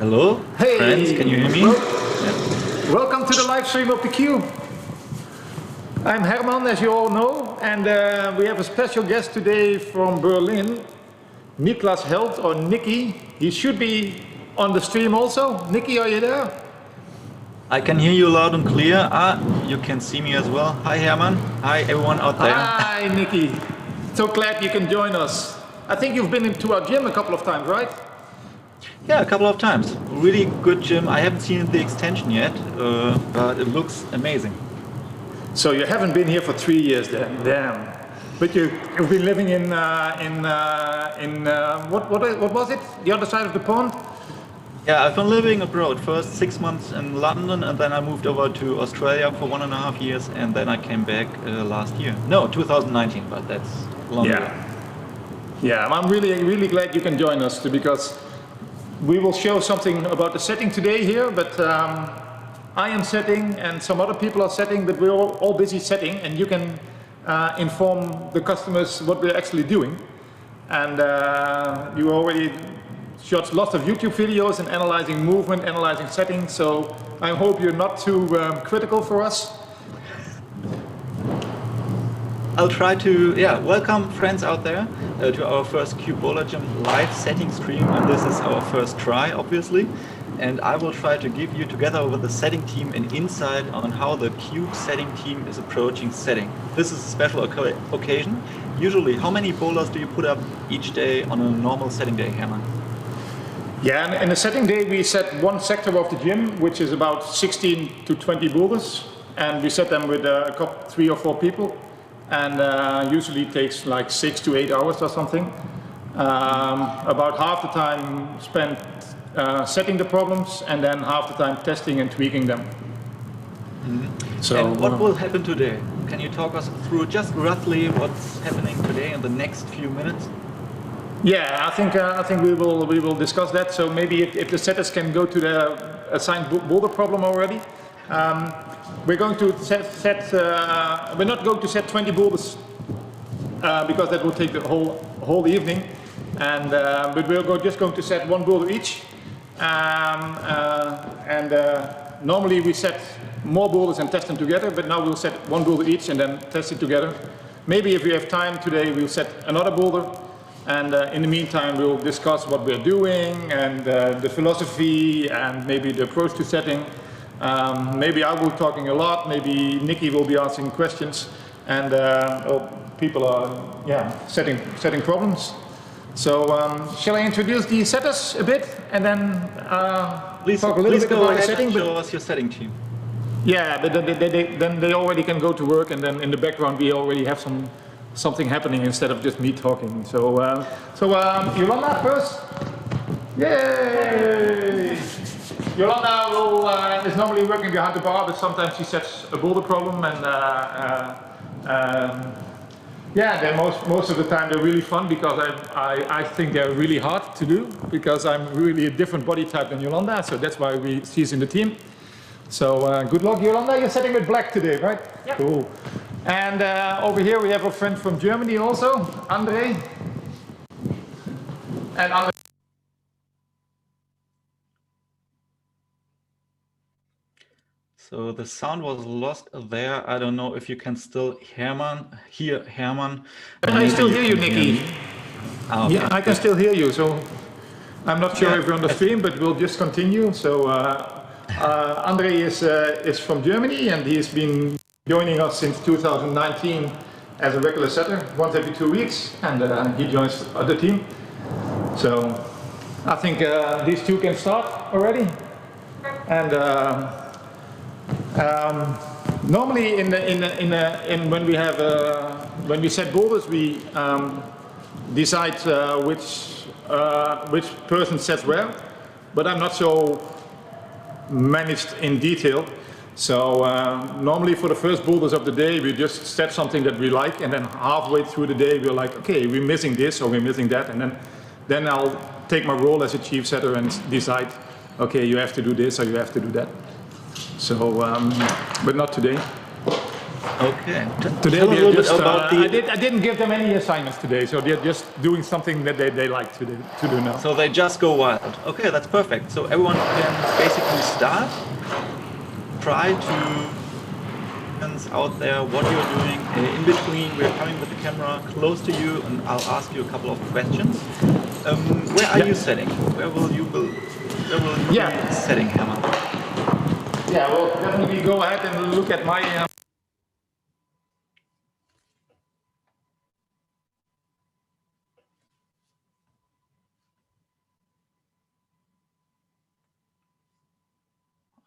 Hello, Hey, friends, can you hear me? Yeah. welcome to the live stream of theCUBE. I'm Herman, as you all know, and we have a special guest today from Berlin, Niklas Held, or Nicky. He should be on the stream also. Nicky, are you there? I can hear you loud and clear. You can see me as well. Hi Herman. Hi everyone out there. Hi, Nicky. So glad you can join us. I think you've been into our gym a couple of times, right? Yeah, a couple of times. Really good gym. I haven't seen the extension yet, but it looks amazing. So you haven't been here for 3 years then, damn. But you've been living what was it? The other side of the pond? Yeah, I've been living abroad. First 6 months in London, and then I moved over to Australia for 1.5 years, and then I came back last year. No, 2019, but that's long ago. Yeah, I'm really glad you can join us because we will show something about the setting today here, but I am setting and some other people are setting, but we're all busy setting, and you can inform the customers what we're actually doing. And you already shot lots of YouTube videos and analyzing movement, analyzing settings, so I hope you're not too critical for us. I'll try to, welcome friends out there to our first CUBE Bowler Gym live setting stream, and this is our first try, obviously. And I will try to give you, together with the setting team, an insight on how the CUBE setting team is approaching setting. This is a special occasion. Usually, how many bowlers do you put up each day on a normal setting day, Herman? Yeah, in the setting day we set one sector of the gym, which is about 16 to 20 boulders, and we set them with a couple, 3 or 4 people, and usually it takes like 6 to 8 hours or something. About half the time spent setting the problems, and then half the time testing and tweaking them. Mm-hmm. So, and what will happen today? Can you talk us through just roughly what's happening today in the next few minutes? Yeah, I think we will discuss that. So maybe if the setters can go to the assigned boulder problem already. We're going to we're not going to set 20 boulders because that will take the whole evening. And but we're just going to set one boulder each. Normally we set more boulders and test them together, but now we'll set one boulder each and then test it together. Maybe if we have time today, we'll set another boulder. And in the meantime, we'll discuss what we're doing and the philosophy and maybe the approach to setting. Maybe I will be talking a lot, maybe Nicky will be asking questions, and people are setting problems. So shall I introduce the setters a bit and then please talk a little bit about the setting? And show us your setting team. Yeah, but then they already can go to work, and then in the background we already have something happening instead of just me talking. So, Yolanda first. Yay! Yolanda is normally working behind the bar, but sometimes she sets a boulder problem, and then most of the time they're really fun because I think they're really hard to do because I'm really a different body type than Yolanda, so that's why she's in the team. So good luck, Yolanda. You're setting with black today, right? Yep. Cool. And over here we have a friend from Germany also, Andre. And Andre. So the sound was lost there. I don't know if you can still hear Herman. I still hear you, Nicky. Okay. Yeah, I can still hear you. So I'm not sure if you're on the stream, but we'll just continue. So Andre is from Germany, and he's been joining us since 2019 as a regular setter, once every 2 weeks, and he joins the team. So I think these two can start already. And normally when we set boulders, we decide which person sets where, but I'm not so managed in detail. So normally for the first boulders of the day, we just set something that we like, and then halfway through the day we're like, okay, we're missing this or we're missing that, and then I'll take my role as a chief setter and decide, okay, you have to do this or you have to do that. So, but not today. Okay. Today Tell a they're little bit just, about the. I didn't give them any assignments today, so they're just doing something that they like to do now. So they just go wild. Okay, that's perfect. So everyone can basically start. Try to out there what you're doing. In between, we're coming with the camera close to you, and I'll ask you a couple of questions. Where are you setting? Where will you be setting, Herman? Yeah, well, definitely go ahead and look at my.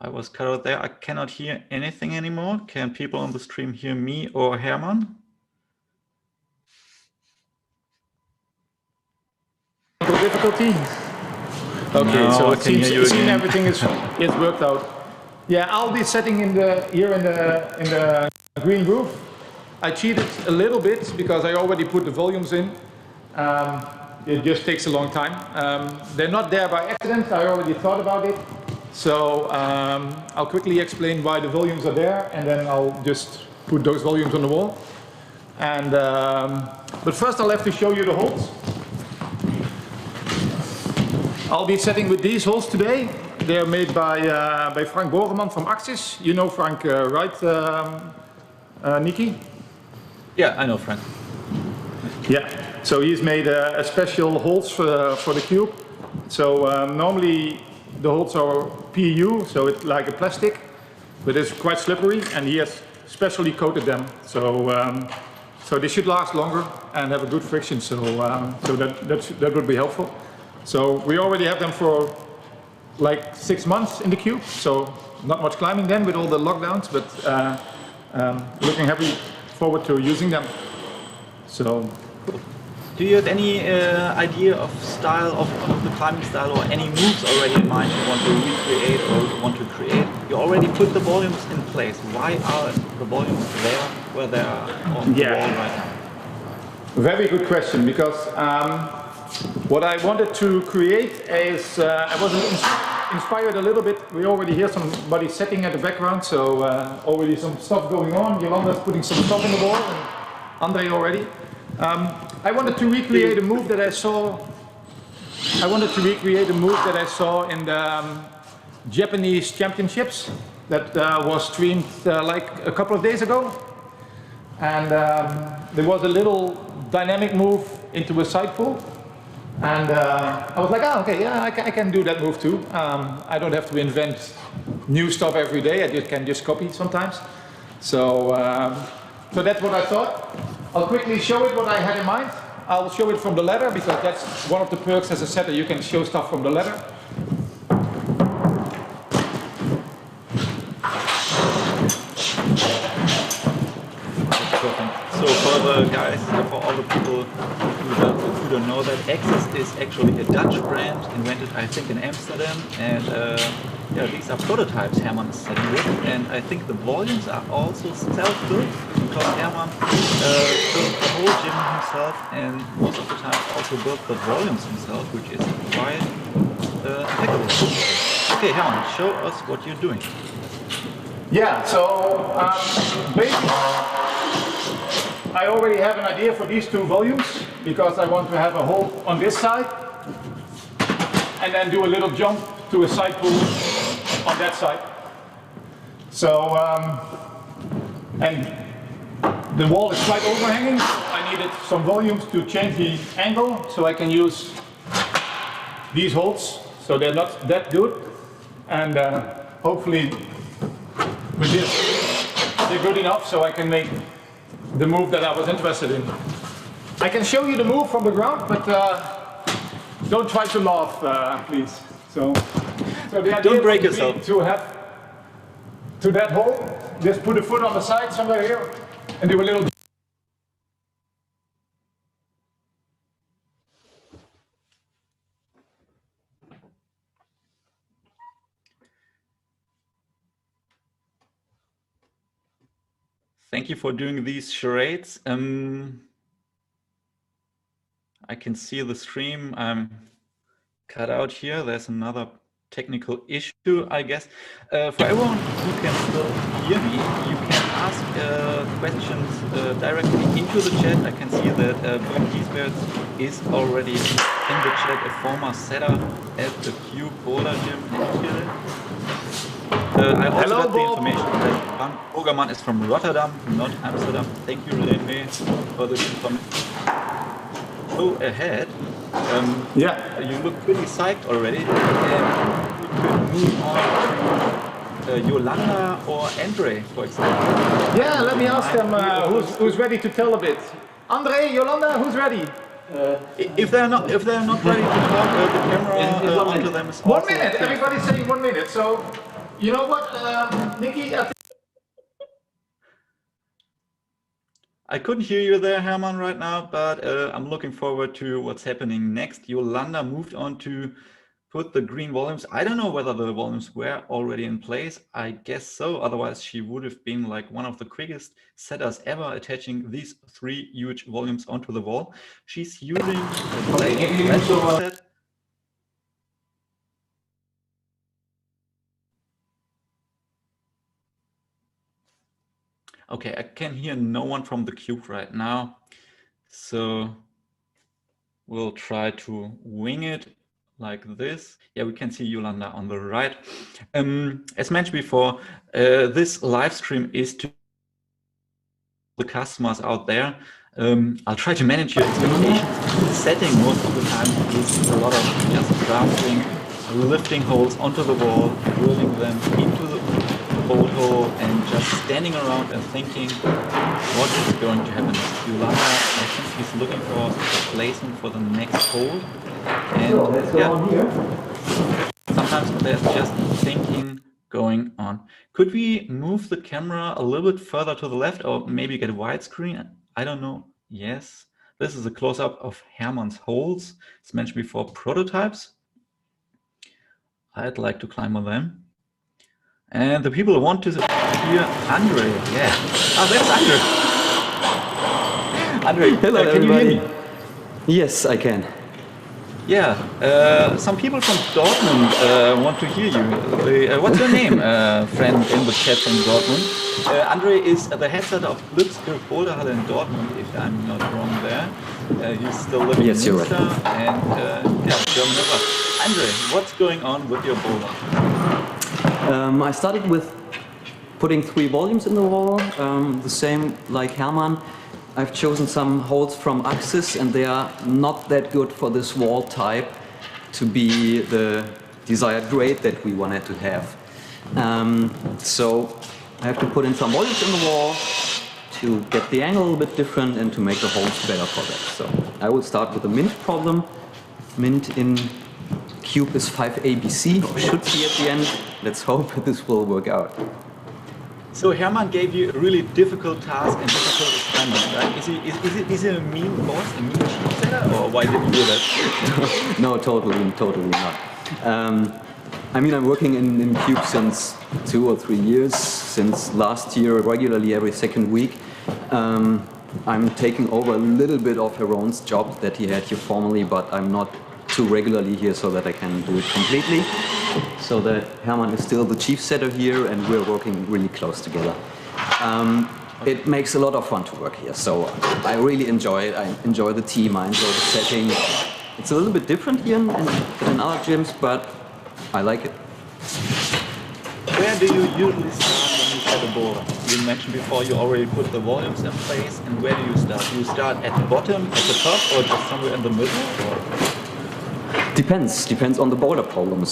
I was cut out there. I cannot hear anything anymore. Can people on the stream hear me or Herman? Difficulty. Okay, No, so I it can hear you seems again. everything is worked out. Yeah, I'll be setting here in the green roof. I cheated a little bit because I already put the volumes in. It just takes a long time. They're not there by accident. I already thought about it. So I'll quickly explain why the volumes are there, and then I'll just put those volumes on the wall. And but first I'll have to show you the holes. I'll be setting with these holes today. They're made by Frank Boreman from Axis. You know Frank, right, Niki? Yeah, I know Frank. Yeah, so he's made a special holes for the cube. So normally the holes are PU, so it's like a plastic, but it's quite slippery, and he has specially coated them. So they should last longer and have a good friction. So that would be helpful. So we already have them for like 6 months in the cube, so not much climbing then with all the lockdowns, but looking forward to using them. So, do you have any idea of style of the climbing style, or any moves already in mind you want to recreate or want to create? You already put the volumes in place. Why are the volumes there where they are on the wall right now? Very good question, because what I wanted to create is, I was inspired a little bit. We already hear somebody setting at the background, so already some stuff going on. Yolanda's putting some stuff in the wall, and Andre already. I wanted to recreate a move that I saw. In the Japanese championships that was streamed like a couple of days ago, and there was a little dynamic move into a side pull. And I was like, oh, okay, yeah, I can do that move too. I don't have to invent new stuff every day. I can just copy it sometimes. So that's what I thought. I'll quickly show it what I had in mind. I'll show it from the ladder, because that's one of the perks as a setter. You can show stuff from the ladder. So for the guys, for all the people who don't know that, Axis is actually a Dutch brand invented, I think, in Amsterdam, and yeah, these are prototypes Herman is setting with, and I think the volumes are also self-built, because Herman built the whole gym himself, and most of the time also built the volumes himself, which is quite impeccable. Okay, Herman, show us what you're doing. Yeah, so basically, I already have an idea for these two volumes, because I want to have a hole on this side and then do a little jump to a side pull on that side. So, and the wall is quite overhanging. I needed some volumes to change the angle, so I can use these holes. So they're not that good, and hopefully with this they're good enough so I can make the move that I was interested in. I can show you the move from the ground, but don't try to laugh, please. So the idea Don't break yourself. to have to that hole, just put a foot on the side somewhere here and do a little. Thank you for doing these charades. I can see the stream. I'm cut out here. There's another technical issue, I guess. For everyone who can still hear me, you can ask ask questions directly into the chat. I can see that Bernd Giesbert is already in the chat, a former setter at the Cube Boulder Gym. I also Hello, got the Bob. information that Frank Bogerman is from Rotterdam, not Amsterdam. Thank you, René, for the information. Go ahead. Yeah. You look pretty psyched already. You could move on to Yolanda or Andre, for example. Yeah, let me ask them who's ready to tell a bit. Andre, Yolanda, who's ready? If they're not ready to talk, the camera onto them is also 1 minute. Everybody's saying 1 minute. So, you know what, Nikki? I couldn't hear you there, Herman, right now, but I'm looking forward to what's happening next. Yolanda moved on to put the green volumes. I don't know whether the volumes were already in place. I guess so. Otherwise, she would have been like one of the quickest setters ever, attaching these 3 huge volumes onto the wall. She's using a blade set. Okay, I can hear no one from the cube right now, so we'll try to wing it like this. Yeah, we can see Yolanda on the right. As mentioned before, this live stream is to the customers out there. I'll try to manage your expectations. The setting most of the time is a lot of just drafting, lifting holes onto the wall, drilling them into the bolt hole, and just standing around and thinking what is going to happen. Yolanda, I think he's looking for a placement for the next hole. And let's go on here. Sometimes there's just thinking going on. Could we move the camera a little bit further to the left, or maybe get a widescreen? I don't know. Yes. This is a close-up of Herman's holes. As mentioned before, prototypes. I'd like to climb on them. And the people want to hear Andre. Yeah. Oh, there's Andre. Andre, Hello, can everybody. you hear me? Yes, I can. Yeah, some people from Dortmund want to hear you. What's your name, friend in the chat from Dortmund? Andre is the head setter of Glücksgriff Boulderhalle in Dortmund, if I'm not wrong there. He's still living in Yes, you're Münster and yeah, German as well. Andre, what's going on with your boulder? I started with putting 3 volumes in the wall, the same like Herman. I've chosen some holes from Axis, and they are not that good for this wall type to be the desired grade that we wanted to have. So I have to put in some volumes in the wall to get the angle a little bit different and to make the holes better for that. So I will start with the mint problem. Mint in Cube is 5ABC, should be at the end. Let's hope this will work out. So Herman gave you a really difficult task and difficult assignment, right? Is he a mean boss, a mean chief setter, or why did you do that? No, totally not. I mean, I'm working in Cube since 2 or 3 years, since last year, regularly every second week. I'm taking over a little bit of Heron's job that he had here formerly, but I'm not too regularly here so that I can do it completely. So that Herman is still the chief setter here, and we're working really close together. It makes a lot of fun to work here, so I really enjoy it. I enjoy the team, I enjoy the setting. It's a little bit different here in other gyms, but I like it. Where do you usually start when you set a boulder? You mentioned before you already put the volumes in place, and where do you start? Do you start at the bottom, at the top, or just somewhere in the middle? Or? Depends on the boulder problems.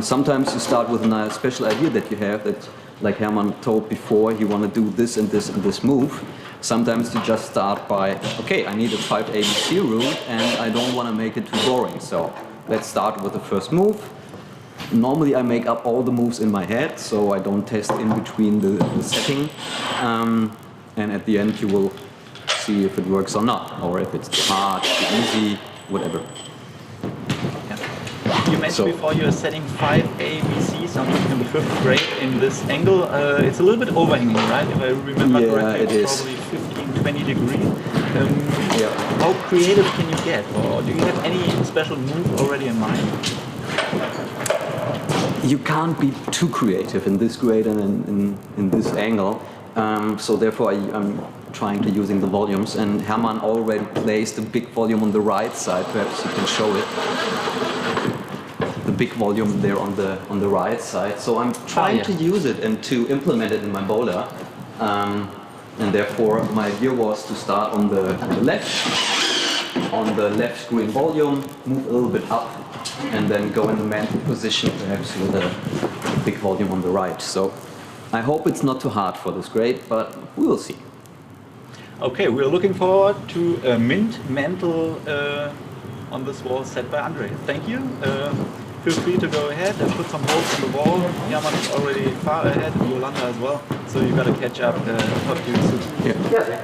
Sometimes you start with a special idea that you have that, like Herman told before, you want to do this and this and this move. Sometimes you just start by, okay, I need a 5 ABC route and I don't want to make it too boring. So let's start with the first move. Normally I make up all the moves in my head, so I don't test in between the setting. And at the end you will see if it works or not, or if it's too hard, too easy, whatever. You mentioned before you're setting 5 ABC, sometimes in the 5th grade in this angle. It's a little bit overhanging, right? If I remember correctly, it's probably 15-20 degrees. How creative can you get? Or do you have any special move already in mind? You can't be too creative in this grade and in this angle. So therefore I'm trying to using the volumes, and Hermann already placed a big volume on the right side. Perhaps you can show it. The big volume there on the right side. So I'm trying to use it and to implement it in my bowler. And therefore my idea was to start on the left screwing volume, move a little bit up, and then go in the mantle position, perhaps with a big volume on the right. So I hope it's not too hard for this grade, but we will see. Okay, we're looking forward to a mint mantle on this wall set by Andre. Thank you. Feel free to go ahead and put some holes in the wall. Hermann is already far ahead, and Yolanda as well. So you got to catch up. Talk to you soon. Yeah.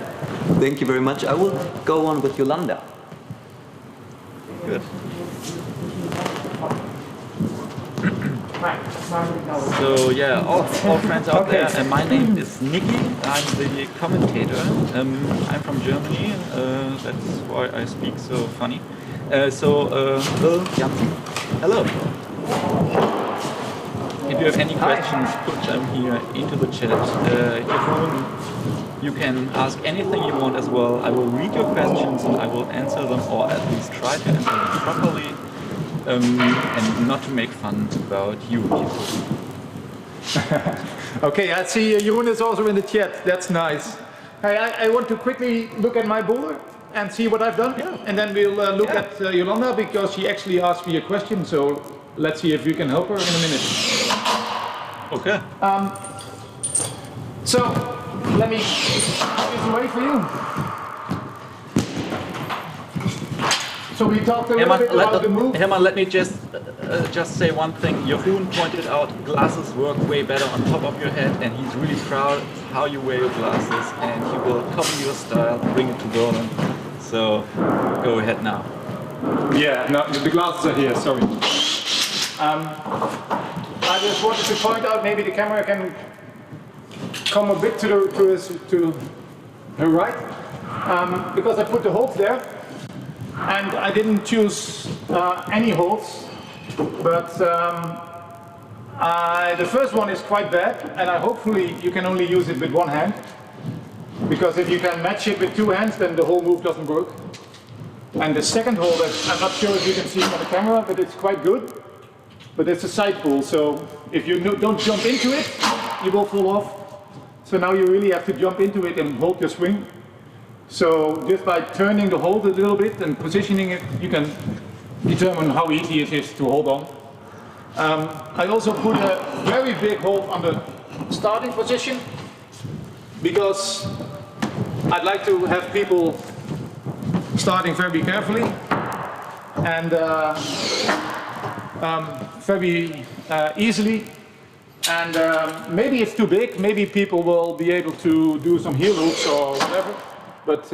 Thank you very much. I will go on with Yolanda. Good. So yeah, all friends out there, my name is Niki, I'm the commentator. I'm from Germany, that's why I speak so funny. Will Jansen, hello. If you have any questions, put them here into the chat. You can ask anything you want as well. I will read your questions and I will answer them, or at least try to answer them properly. And not to make fun about you people. Okay, I see Jeroen is also in the chat. That's nice. Hey, I want to quickly look at my bowler and see what I've done. Yeah. And then we'll look at Yolanda, because she actually asked me a question. So let's see if you can help her in a minute. Okay. So let me put this away for you. So we talked a little bit about the move. Hermann, let me just say one thing. Jeroen pointed out glasses work way better on top of your head, and he's really proud how you wear your glasses, and he will copy your style, bring it to Berlin. So go ahead now. Yeah, no, the glasses are here, sorry. I just wanted to point out, maybe the camera can come a bit to her right, because I put the holes there. And I didn't choose any holes, but the first one is quite bad, and hopefully you can only use it with one hand, because if you can match it with two hands, then the whole move doesn't work. And the second hole, I'm not sure if you can see it on the camera, but it's quite good, but it's a side pull, so if you don't jump into it, you will fall off. So now you really have to jump into it and hold your swing. So just by turning the hold a little bit and positioning it, you can determine how easy it is to hold on. I also put a very big hold on the starting position, because I'd like to have people starting very carefully and very easily. And maybe it's too big, maybe people will be able to do some heel hooks or whatever. But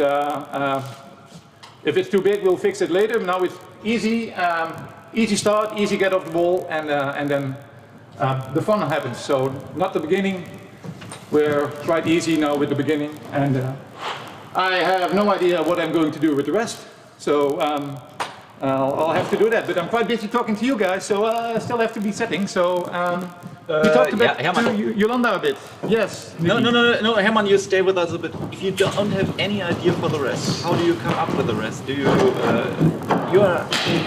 if it's too big, we'll fix it later. Now it's easy, easy start, easy get off the ball, and then the fun happens. So not the beginning. We're quite easy now with the beginning, and I have no idea what I'm going to do with the rest. So I'll have to do that. But I'm quite busy talking to you guys, so I still have to be setting. So. We talked about Yolanda a bit. Yes. No, Hermann, you stay with us a bit. If you don't have any idea for the rest, how do you come up with the rest? Do you you are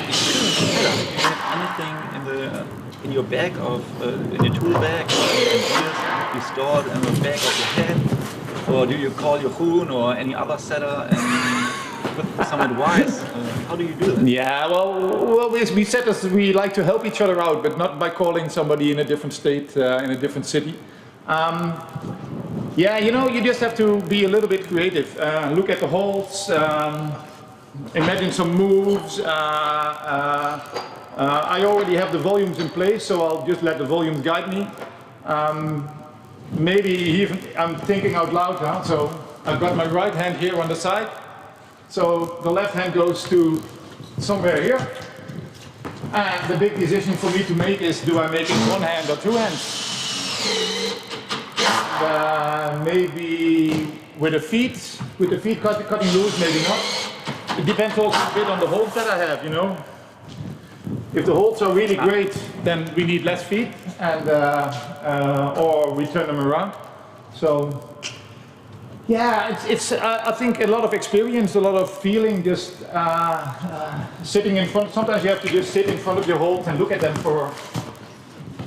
experienced setter. Do you have anything in your bag of in your tool bag or in gears you stored in the back of your head, or do you call your Jeroen or any other setter and with some advice? How do you do that? Yeah, well, we setters, we like to help each other out, but not by calling somebody in a different state, in a different city. Yeah, you know, you just have to be a little bit creative. Look at the holes, imagine some moves. I already have the volumes in place, so I'll just let the volumes guide me. Maybe even I'm thinking out loud, huh? So I've got my right hand here on the side. So the left hand goes to somewhere here. And the big decision for me to make is, do I make it one hand or two hands? Maybe with the feet cutting loose, maybe not. It depends also a bit on the holds that I have, you know. If the holds are really great, then we need less feet, and or we turn them around. So Yeah, it's I think a lot of experience, a lot of feeling, just sitting in front. Sometimes you have to just sit in front of your hold and look at them for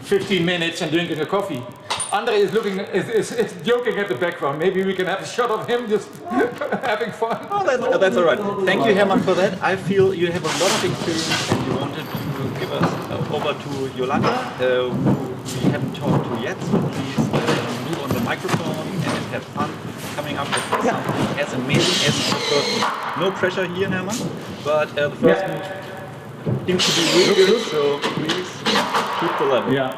15 minutes and drinking a coffee. Andre is looking, is joking at the background. Maybe we can have a shot of him just having fun. Oh, that's all right. Thank you, Herman, for that. I feel you have a lot of experience and you wanted to give us over to Yolanda, who we haven't talked to yet. So please move on the microphone and have fun coming up with something as amazing as the first move. No pressure here, Herman, but the first move seems to be really good, so please keep the level. Yeah.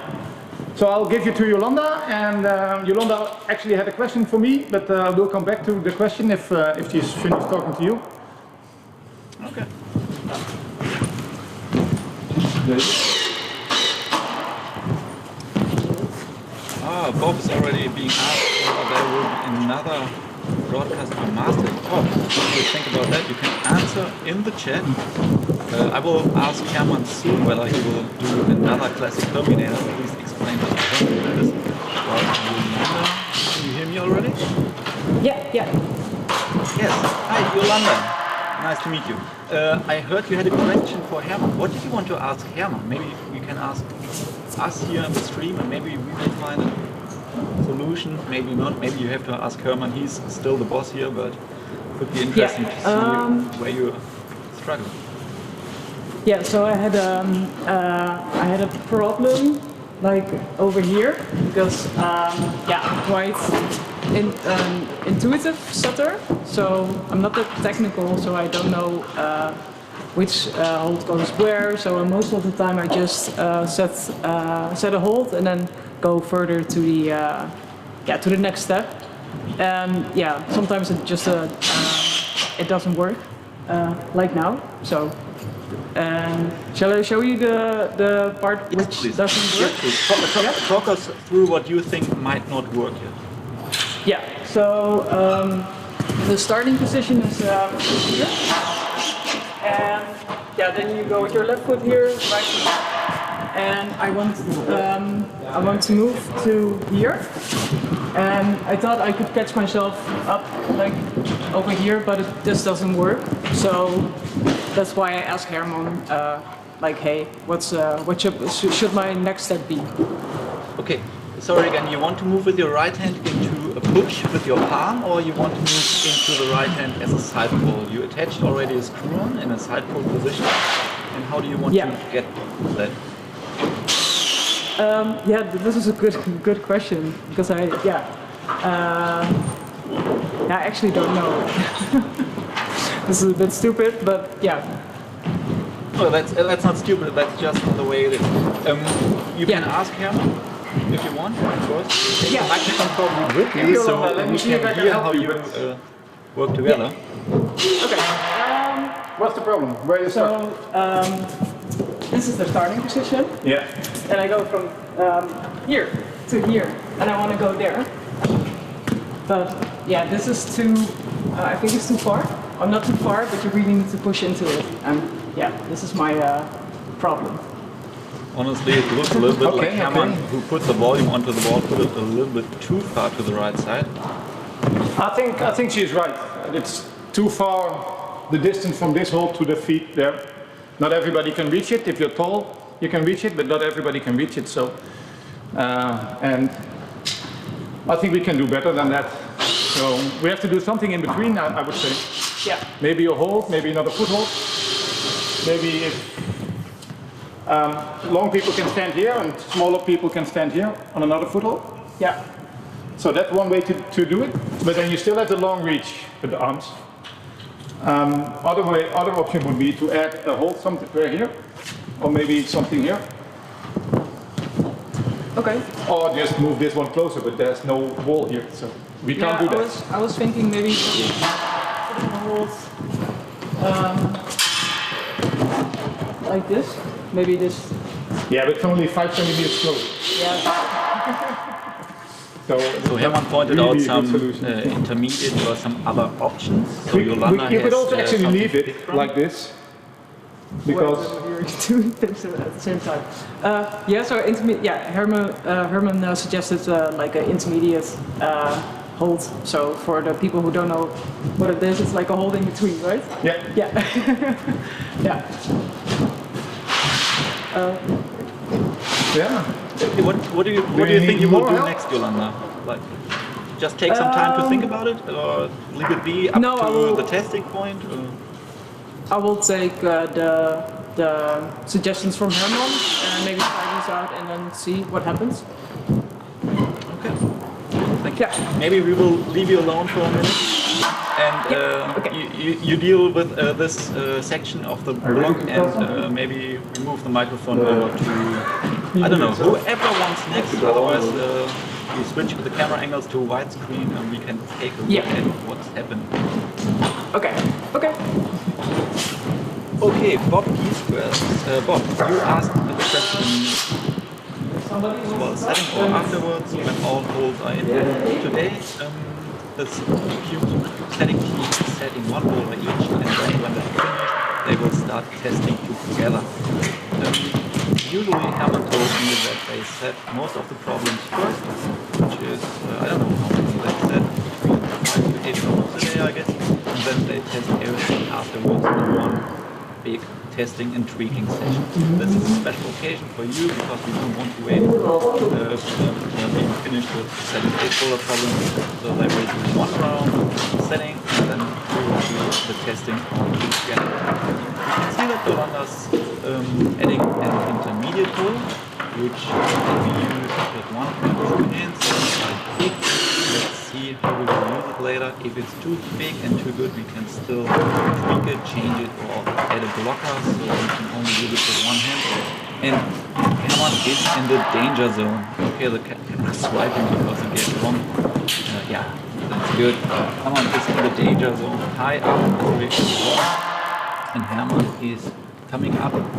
So I'll give you to Yolanda, and Yolanda actually had a question for me, but we'll come back to the question if she's finished talking to you. Okay. Bob is already being asked whether there will be another broadcast for Master. Oh, what do you think about that? You can answer in the chat. I will ask Herman soon whether he will do another classic Terminator. Please explain what the Terminator is. Yolanda, can you hear me already? Yeah. Yes. Hi, Yolanda. Nice to meet you. I heard you had a question for Herman. What did you want to ask Herman? Maybe you can ask us here in the stream and maybe we will find a solution. Maybe not. Maybe you have to ask Herman. He's still the boss here, but it would be interesting to see where you're struggling. Yeah, so I had a problem like over here because I'm quite intuitive setter, so I'm not that technical, so I don't know which hold goes where. So most of the time I just set a hold and then go further to the next step. And sometimes it just it doesn't work like now. So. Shall I show you the part which doesn't work? Yes, please. Talk us through what you think might not work yet. Yeah, so the starting position is here. And then you go with your left foot here, right foot. And I want to move to here. And I thought I could catch myself up like over here, but this doesn't work. So that's why I asked Herman, like, hey, what should my next step be? Okay, sorry again. You want to move with your right hand into a push with your palm, or you want to move into the right hand as a side pull? You attached already a screw on in a side pull position, and how do you want to get that? This is a good question because I actually don't know. This is a bit stupid, but yeah. Well, that's not stupid. That's just the way it is. You can ask him if you want, of course. Take the microphone probably with you, so we can hear how you work together. Okay. What's the problem? Where you start? This is the starting position. Yeah. And I go from here to here, and I want to go there. But this is too. I think it's too far. I'm not too far, but you really need to push into it. And this is my problem. Honestly, it looks a little bit like Herman, who put the volume onto the wall, put it a little bit too far to the right side. I think she's right. It's too far, the distance from this hole to the feet there. Not everybody can reach it. If you're tall, you can reach it, but not everybody can reach it. So, and I think we can do better than that. So we have to do something in between, I would say. Yeah. Maybe a hold, maybe another foothold. Maybe if long people can stand here and smaller people can stand here on another foothold. Yeah. So that's one way to do it. But then you still have the long reach with the arms. Other option would be to add a hold somewhere here, or maybe something here. Okay. Or just move this one closer, but there's no wall here, so we can't do that. I was thinking maybe hold like this. Maybe this. Yeah, but it's only 5 centimeters close. Yeah. So Herman pointed out some intermediate or some other options. So Yolanda you could also has, actually leave it like this. Because you're doing things at the same time. So intermediate. Yeah, Herman suggested like an intermediate hold. So for the people who don't know what it is, it's like a hold in between, right? Yeah. Yeah. Yeah. Yeah. What do you you think need you will more do help? next, Yolanda? Like, just take some time to think about it, or leave it be up No, I to will- the testing point? Or? I will take the suggestions from Herman and maybe try these out and then see what happens. Okay. Thank you. Yeah. Maybe we will leave you alone for a minute, and okay. you deal with this section of the blog, and maybe remove the microphone over to, I don't know, whoever wants next. Otherwise, we switch the camera angles to widescreen, and we can take a look Yeah. at what's happening. Okay. Okay. Okay, Bob Giesquare. Bob, you asked the question while setting or afterwards when all holes are in. Today, this cube setting team is setting one boulder each, and then when they're finished, they will start testing together. Usually Herman told me that they set most of the problems first, which is, I don't know how many they set, 5 to 8 problems a day, I guess, and then they test everything afterwards in one big testing and tweaking session. This is a special occasion for you because we don't want to wait being finished with setting 8 boulder problems. So they will do one round setting and then we will do the testing all together. You can see that Yolanda's adding an intermediate hole, which can be used with one hand or two hands. So it's like big. Let's see how we will use it later. If it's too big and too good, we can still tweak it, change it, or add a blocker, so we can only use it with one hand. And Herman is in the danger zone. Okay, the camera is swiping because it gets wrong. Yeah, that's good. Herman is in the danger zone, high up on the wall. And Herman is coming up with an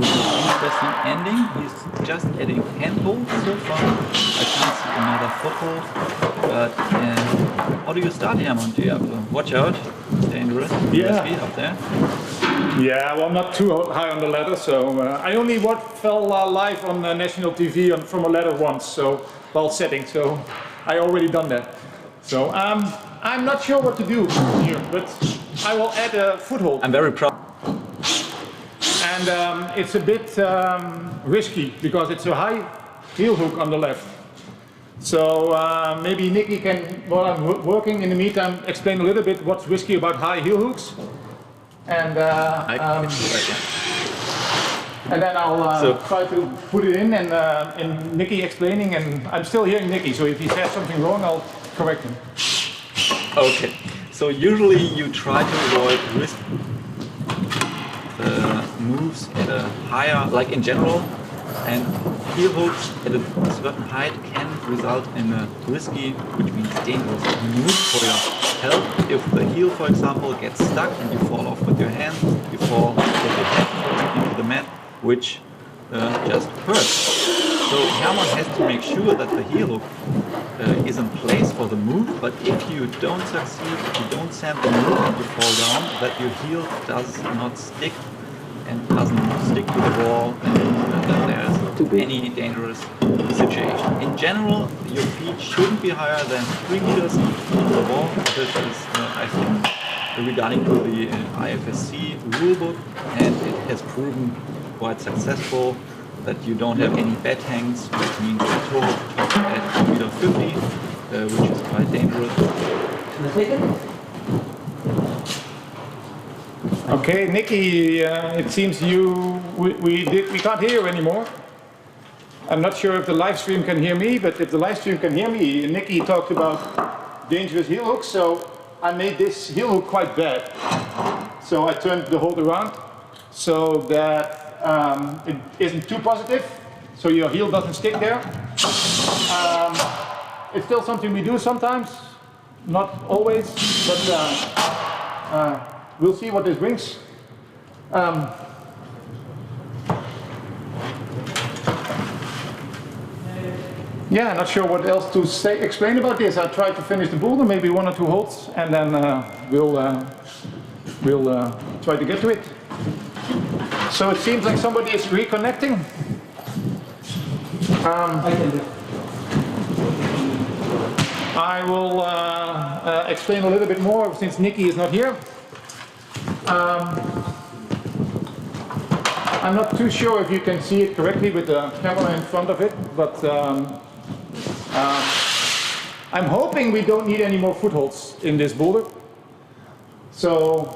interesting ending. He's just adding handholds so far. I can't see another foothold. But how do you start, Herman? Do you have to watch out? Dangerous. Yeah. USB up there. Yeah, well, not too high on the ladder, so I only fell live on national TV from a ladder once, so while setting, so I already done that. So I'm not sure what to do here, but I will add a foothold. I'm very proud. And it's a bit risky because it's a high heel hook on the left. So maybe Nicky can, while I'm working in the meantime, explain a little bit what's risky about high heel hooks. And I can see that, yeah. and then I'll So- try to put it in and Nicky explaining, and I'm still hearing Nicky, so if he says something wrong, I'll correct him. Okay, so usually you try to avoid risk moves at a higher, like in general, and heel hooks at a certain height can result in a risky, which means dangerous, move for your health. If the heel, for example, gets stuck and you fall off with your hands, you fall with your head into the mat, which just hurts. So Herman has to make sure that the heel hook is in place for the move, but if you don't succeed, if you don't send the move and you fall down, that your heel does not stick and doesn't stick to the wall, and then there's any dangerous situation. In general, your feet shouldn't be higher than 3 meters from the wall. This is, I think, regarding to the IFSC rulebook, and it has proven quite successful that you don't have any bed hangs, which means the toe top at 1.50 meters, which is quite dangerous. Okay, Nicky, it seems we can't hear you anymore. I'm not sure if the live stream can hear me, but if the live stream can hear me, Nicky talked about dangerous heel hooks, so I made this heel hook quite bad. So I turned the hold around so that it isn't too positive, so your heel doesn't stick there. It's still something we do sometimes, not always, but we'll see what this brings. Yeah, not sure what else to explain about this. I'll try to finish the boulder, maybe 1 or 2 holds, and then we'll try to get to it. So it seems like somebody is reconnecting. I will explain a little bit more since Nikki is not here. I'm not too sure if you can see it correctly with the camera in front of it, but I'm hoping we don't need any more footholds in this boulder. So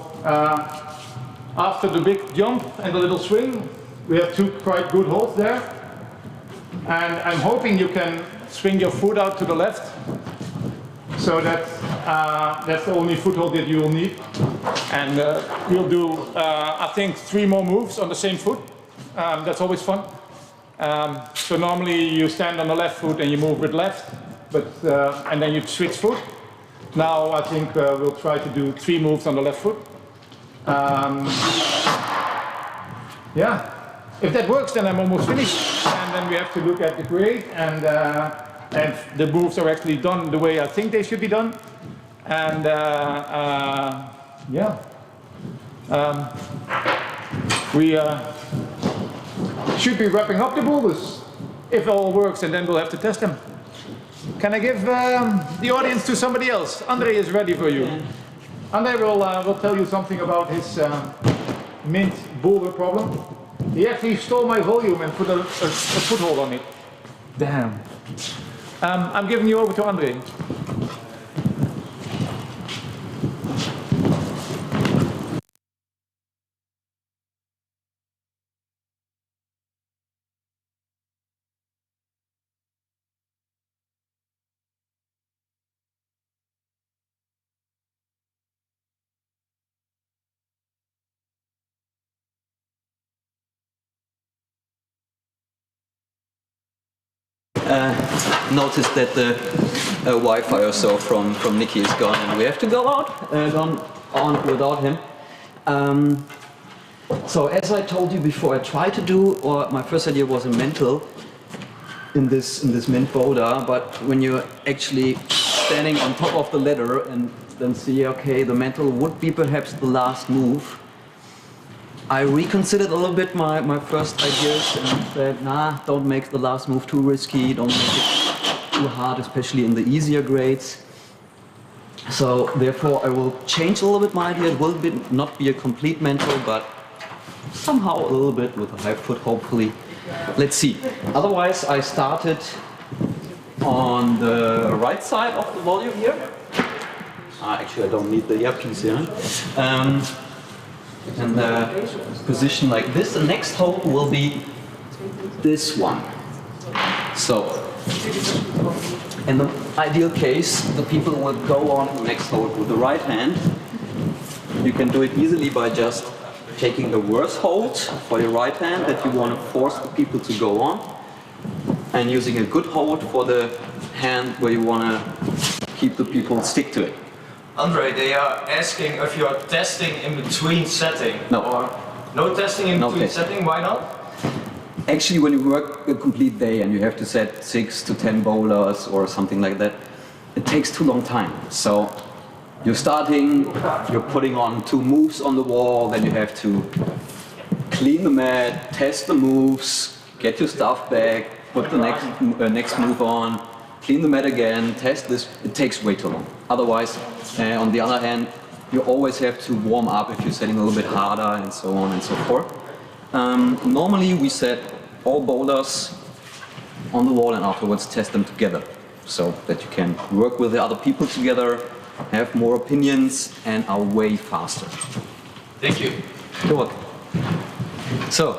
after the big jump and the little swing, we have two quite good holds there. And I'm hoping you can swing your foot out to the left, so that that's the only foothold that you will need. And we'll do, I think, 3 more moves on the same foot. That's always fun. So normally you stand on the left foot and you move with left, but and then you switch foot. Now I think we'll try to do 3 moves on the left foot. Yeah, if that works, then I'm almost finished. And then we have to look at the grade and the moves are actually done the way I think they should be done. And yeah, we should be wrapping up the boulders if it all works, and then we'll have to test them. Can I give the audience to somebody else? Andre is ready for you. Andre will tell you something about his mint boulder problem. He actually stole my volume and put a foothold on it. Damn. I'm giving you over to Andre. Noticed that the Wi-Fi or so from Nikki is gone, and we have to go on without him. So as I told you before, I tried to do, or my first idea was a mental in this mint boulder, but when you're actually standing on top of the ladder and then see, okay, the mental would be perhaps the last move, I reconsidered a little bit my first ideas and said, nah, don't make the last move too risky, don't make it too hard, especially in the easier grades. So therefore I will change a little bit my idea. It will not be a complete mental, but somehow a little bit with a high foot, hopefully. Let's see. Otherwise I started on the right side of the volume here. Actually I don't need the earpiece here. And position like this. The next hold will be this one. So, in the ideal case, the people will go on the next hold with the right hand. You can do it easily by just taking the worst hold for your right hand that you want to force the people to go on, and using a good hold for the hand where you want to keep the people stick to it. Andre, they are asking if you are testing in between setting. No. Or no testing in between setting, why not? Actually, when you work a complete day and you have to set 6 to 10 bowlers or something like that, it takes too long time. So you're starting, you're putting on 2 moves on the wall, then you have to clean the mat, test the moves, get your stuff back, put the next move on, clean the mat again, test this. It takes way too long. Otherwise, on the other hand, you always have to warm up if you're setting a little bit harder and so on and so forth. Normally we set all boulders on the wall and afterwards test them together, so that you can work with the other people together, have more opinions and are way faster. Thank you. You're welcome. So,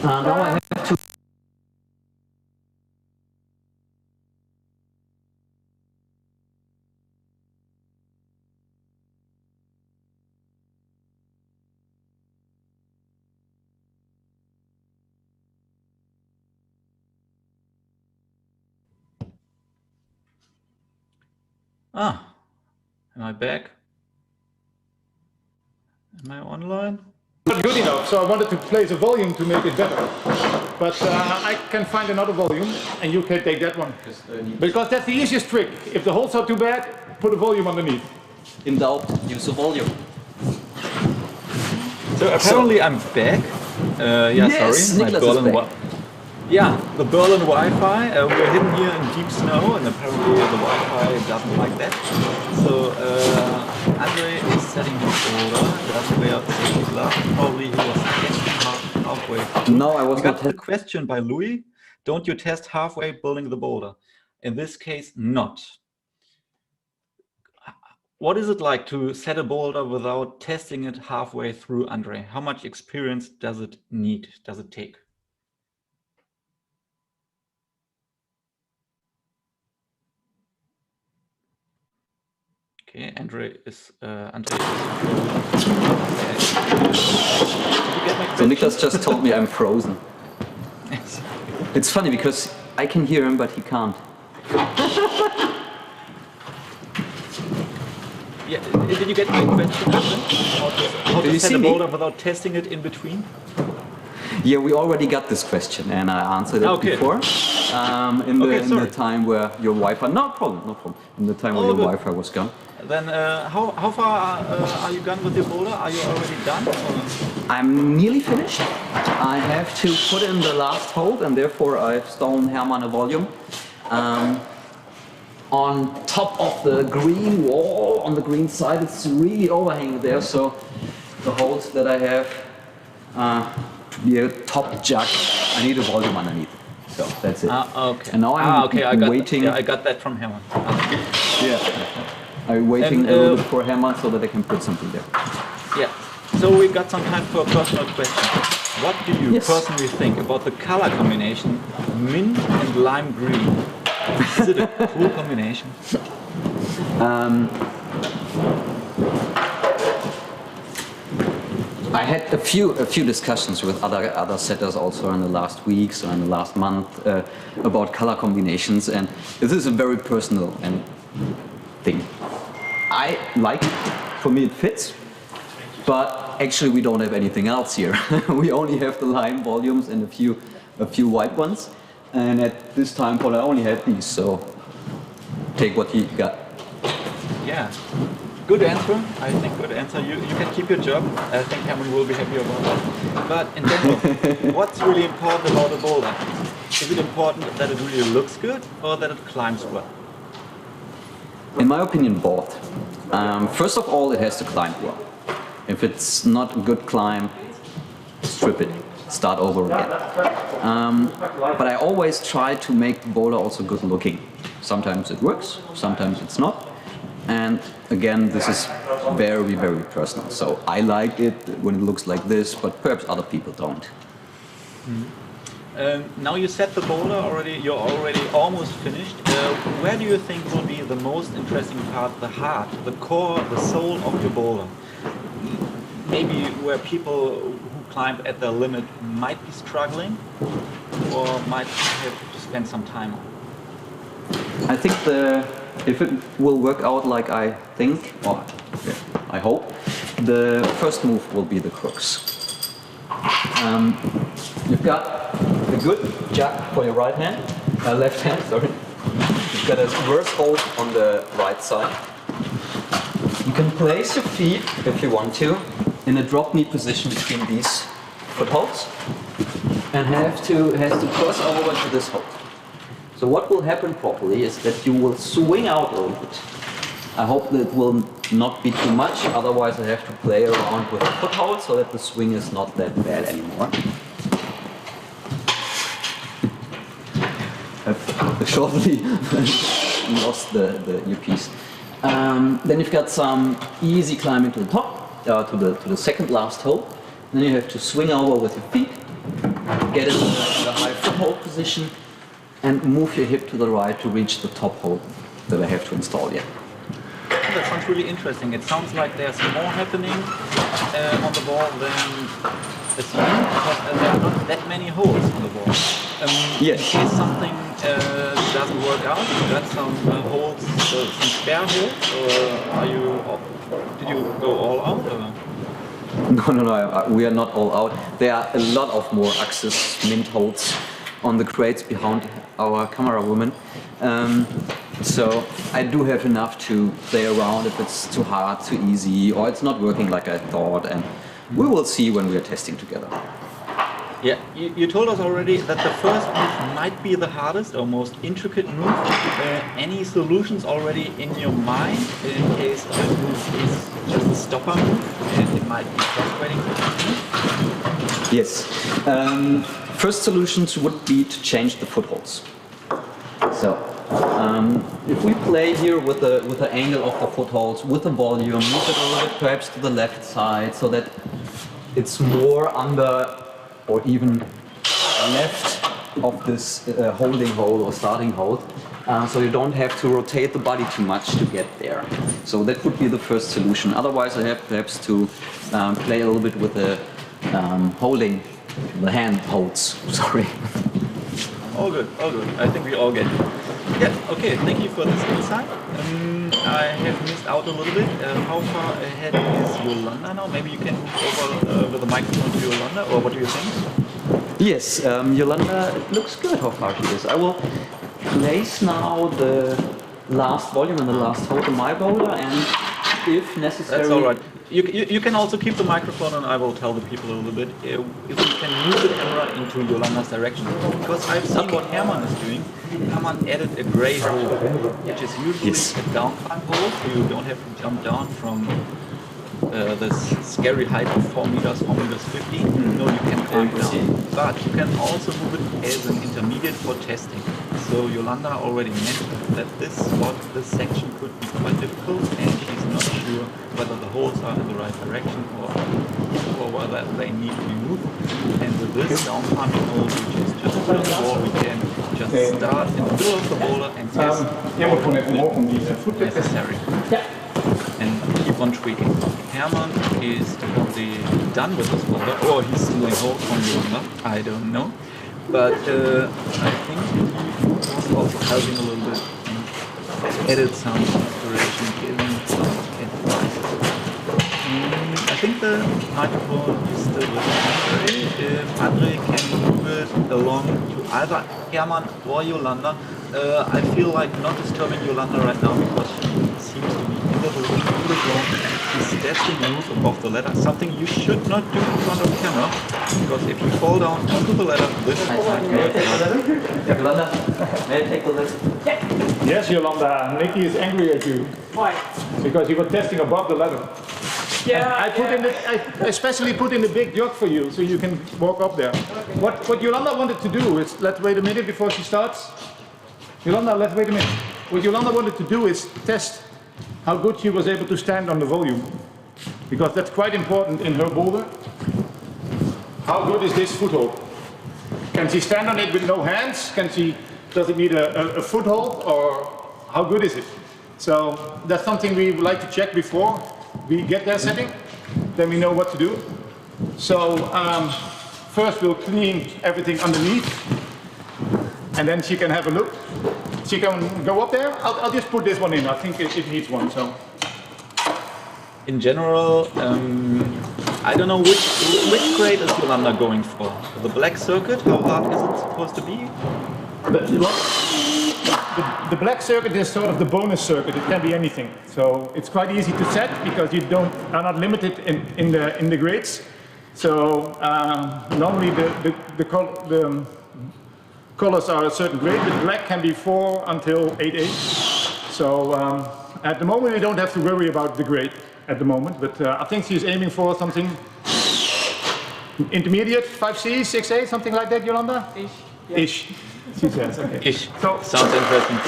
now I have to... Am I back? Am I online? Not good enough, so I wanted to place a volume to make it better. But I can find another volume, and you can take that one. Because that's the easiest trick. If the holes are too bad, put a volume underneath. In doubt, use a volume. So apparently I'm back. Yeah, Yes, sorry, my Niklas is golden back. Yeah, the Berlin Wi-Fi. We're hidden here in deep snow, and apparently the Wi-Fi doesn't like that. So Andre is setting his order. Doesn't wear safety gloves. Probably he was testing halfway. No, I was We not. got the question by Louis. Don't you test halfway building the boulder? In this case, not. What is it like to set a boulder without testing it halfway through, Andre? How much experience does it need? Does it take? Okay, Andre is. So Niklas just told me I'm frozen. It's funny because I can hear him, but he can't. Yeah, did you get my question, Andre? How Did you to set see a me? boulder without testing it in between? Yeah, we already got this question, and I answered it Okay. before. In the, Okay, in sorry. the time where your Wi-Fi, no problem. In the time where Oh, your good. Wi-Fi was gone. Then how far are you gone with your boulder? Are you already done? Or? I'm nearly finished. I have to put in the last hold, and therefore I've stolen Hermann a volume. On top of the green wall, on the green side, it's really overhanging there, so the holes that I have to be a top jug, I need a volume underneath. So that's it. Okay. And now I'm okay, I got waiting. That. Yeah, I got that from Hermann. Yeah. I'm waiting And, a little bit for Hermann so that I can put something there. Yeah. So we got some time for a personal question. What do you Yes. personally think about the color combination mint and lime green? Is it a cool combination? I had a few discussions with other setters also in the last weeks or in the last month about color combinations, and this is a very personal thing. I like it. For me, it fits. But actually, we don't have anything else here. We only have the lime volumes and a few white ones. And at this time point, I only had these. So take what you got. Yeah. Good answer. I think good answer. You can keep your job. I think Hermann will be happy about that. But in general, what's really important about a boulder? Is it important that it really looks good or that it climbs well? In my opinion, both. First of all, it has to climb well. If it's not a good climb, strip it, start over again. But I always try to make the boulder also good looking. Sometimes it works, sometimes it's not. And again, this is very, very personal. So I like it when it looks like this, but perhaps other people don't. Now you set the boulder already, you're already almost finished. Where do you think will be the most interesting part, the heart, the core, the soul of your boulder? Maybe where people who climb at their limit might be struggling or might have to spend some time on? I think if it will work out like I think, or I hope, the first move will be the crooks. You've got a good jug for your right hand, left hand, sorry. You've got a reverse hold on the right side. You can place your feet, if you want to, in a drop knee position between these footholds, and has to cross over to this hold. So what will happen properly is that you will swing out a little bit. I hope that it will not be too much, otherwise I have to play around with the foothold so that the swing is not that bad anymore. I've shortly lost the earpiece. Then you've got some easy climbing to the top, to the second last hole. Then you have to swing over with your feet, get in the high foothold position, and move your hip to the right to reach the top hole that I have to install yet. That sounds really interesting. It sounds like there's more happening on the wall than assumed, because there are not that many holes on the wall. Yes. In case something doesn't work out, you got some holes, some spare holes, or did you go all out? Or? No, we are not all out. There are a lot of more Axis mint holes on the crates behind our camera woman. So I do have enough to play around if it's too hard, too easy, or it's not working like I thought, and we will see when we are testing together. Yeah, you told us already that the first move might be the hardest or most intricate move. Any solutions already in your mind in case this move is just a stopper move and it might be frustrating for you? Yes. First solutions would be to change the footholds. So, if we play here with the angle of the footholds, with the volume, move it a little bit perhaps to the left side so that it's more under or even left of this holding hole or starting hold. So you don't have to rotate the body too much to get there. So that would be the first solution. Otherwise I have perhaps to play a little bit with the holding, the hand holds, sorry. All good, all good. I think we all get it. Yeah, okay, thank you for this insight. I have missed out a little bit. How far ahead is Yolanda now? Maybe you can move over with the microphone to Yolanda, or what do you think? Yes, Yolanda, it looks good how far she is. I will place now the last volume and the last hold in my boulder, and if necessary... That's all right. You can also keep the microphone and I will tell the people a little bit if we can move the camera into Yolanda's direction. Because I've seen what Hermann is doing. Hermann added a gray hole, which is usually a down climb hole, so you don't have to jump down from this scary height of 4 meters, 4 meters 50. No, you can climb down. But you can also move it as an intermediate for testing. So Yolanda already mentioned that this spot, this section could be quite difficult and she's not sure whether the holes are in the right direction or whether they need to be moved. And with this down climbing hole, which is just a wall, we can just start in the middle of the boulder and test if necessary. And keep on tweaking. Hermann is probably done with this boulder, or he's stealing hold from Yolanda, I don't know. But I think he was also helping a little bit and added some inspiration, giving some advice. I think the microphone is still with Andre. If Andre can move it along to either Hermann or Yolanda, I feel like not disturbing Yolanda right now because she seems to be in the zone. She's testing the move above the ladder, something you should not do in front of camera, because if you fall down onto the ladder, this is might hurt. Yolanda, may I take the lift? Yes, Yolanda, Nicky is angry at you. Why? Because you were testing above the ladder. Yeah. I especially put in a big jog for you, so you can walk up there. What Yolanda wanted to do is, let's wait a minute before she starts. Yolanda, let's wait a minute. What Yolanda wanted to do is test how good she was able to stand on the volume. Because that's quite important in her boulder. How good is this foothold? Can she stand on it with no hands? Does it need a foothold, or how good is it? So that's something we would like to check before we get that setting. Then we know what to do. So first we'll clean everything underneath, and then she can have a look. She can go up there. I'll just put this one in. I think it needs one. So. In general, I don't know which grade is Yolanda going for. The black circuit, how hard is it supposed to be? The black circuit is sort of the bonus circuit. It can be anything. So it's quite easy to set because you are not limited in the grades. So normally the colors are a certain grade, but black can be 4 until 8A. So at the moment we don't have to worry about the grade at the moment, but I think she's aiming for something intermediate, 5C, 6A, something like that, Yolanda? Ish. Yeah. Ish, she says, okay. Ish. So, sounds interesting.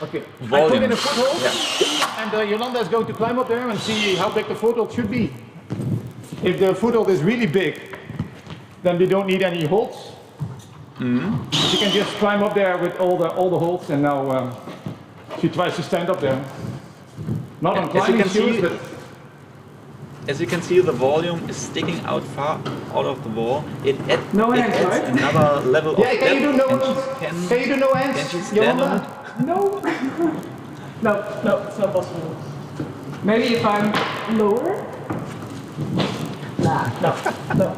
okay. Volume. I put in a foothold, Yeah. and Yolanda is going to climb up there and see how big the foothold should be. If the foothold is really big, then we don't need any holds. She can just climb up there with all the holds, and now she tries to stand up there. Not on climbing shoes, but as you can see, the volume is sticking out far out of the wall. It adds right? another level of depth. Can you do no and hands? Can you do no hands? Can she stand on it? No. No, it's not possible. Maybe if I'm lower? Nah, no.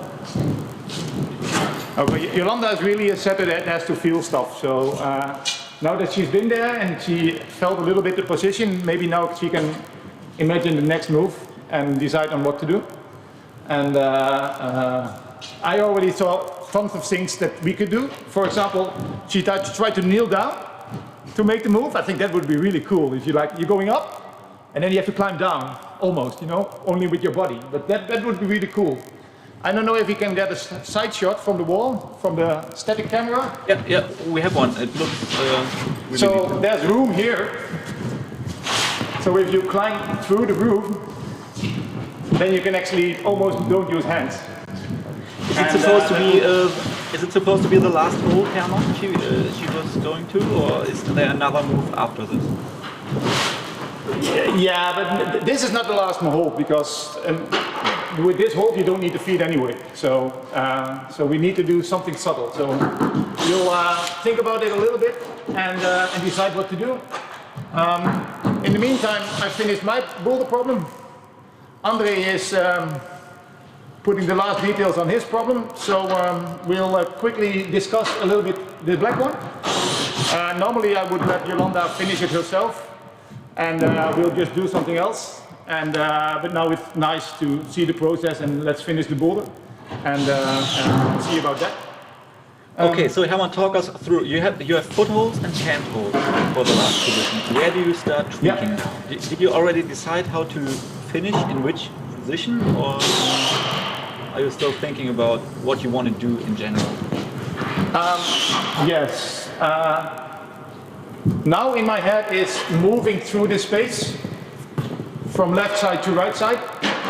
Yolanda is really a setter that has to feel stuff. So now that she's been there and she felt a little bit the position, maybe now she can imagine the next move and decide on what to do. And I already saw tons of things that we could do. For example, she tried to kneel down to make the move. I think that would be really cool. If you're going up, and then you have to climb down, almost, you know, only with your body. But that would be really cool. I don't know if we can get a side shot from the wall, from the static camera. Yeah, we have one. It looks really So beautiful. there's room here. So if you climb through the roof, then you can actually almost don't use hands. Is it supposed to be? Is it supposed to be the last hole, Hermann? She was going to, or is there another move after this? Yeah, but this is not the last hole because with this hole you don't need to feed anyway. So we need to do something subtle. So you'll think about it a little bit and decide what to do. In the meantime, I finished my boulder problem. Andre is putting the last details on his problem. So we'll quickly discuss a little bit the black one. Normally I would let Yolanda finish it herself. And we'll just do something else. And but now it's nice to see the process, and let's finish the boulder and see about that. Okay, so Hermann, talk us through. You have footholds and handholds for the last position. Where do you start tweaking now? Did you already decide how to finish in which position, or are you still thinking about what you want to do in general? Yes. Now in my head is moving through the space from left side to right side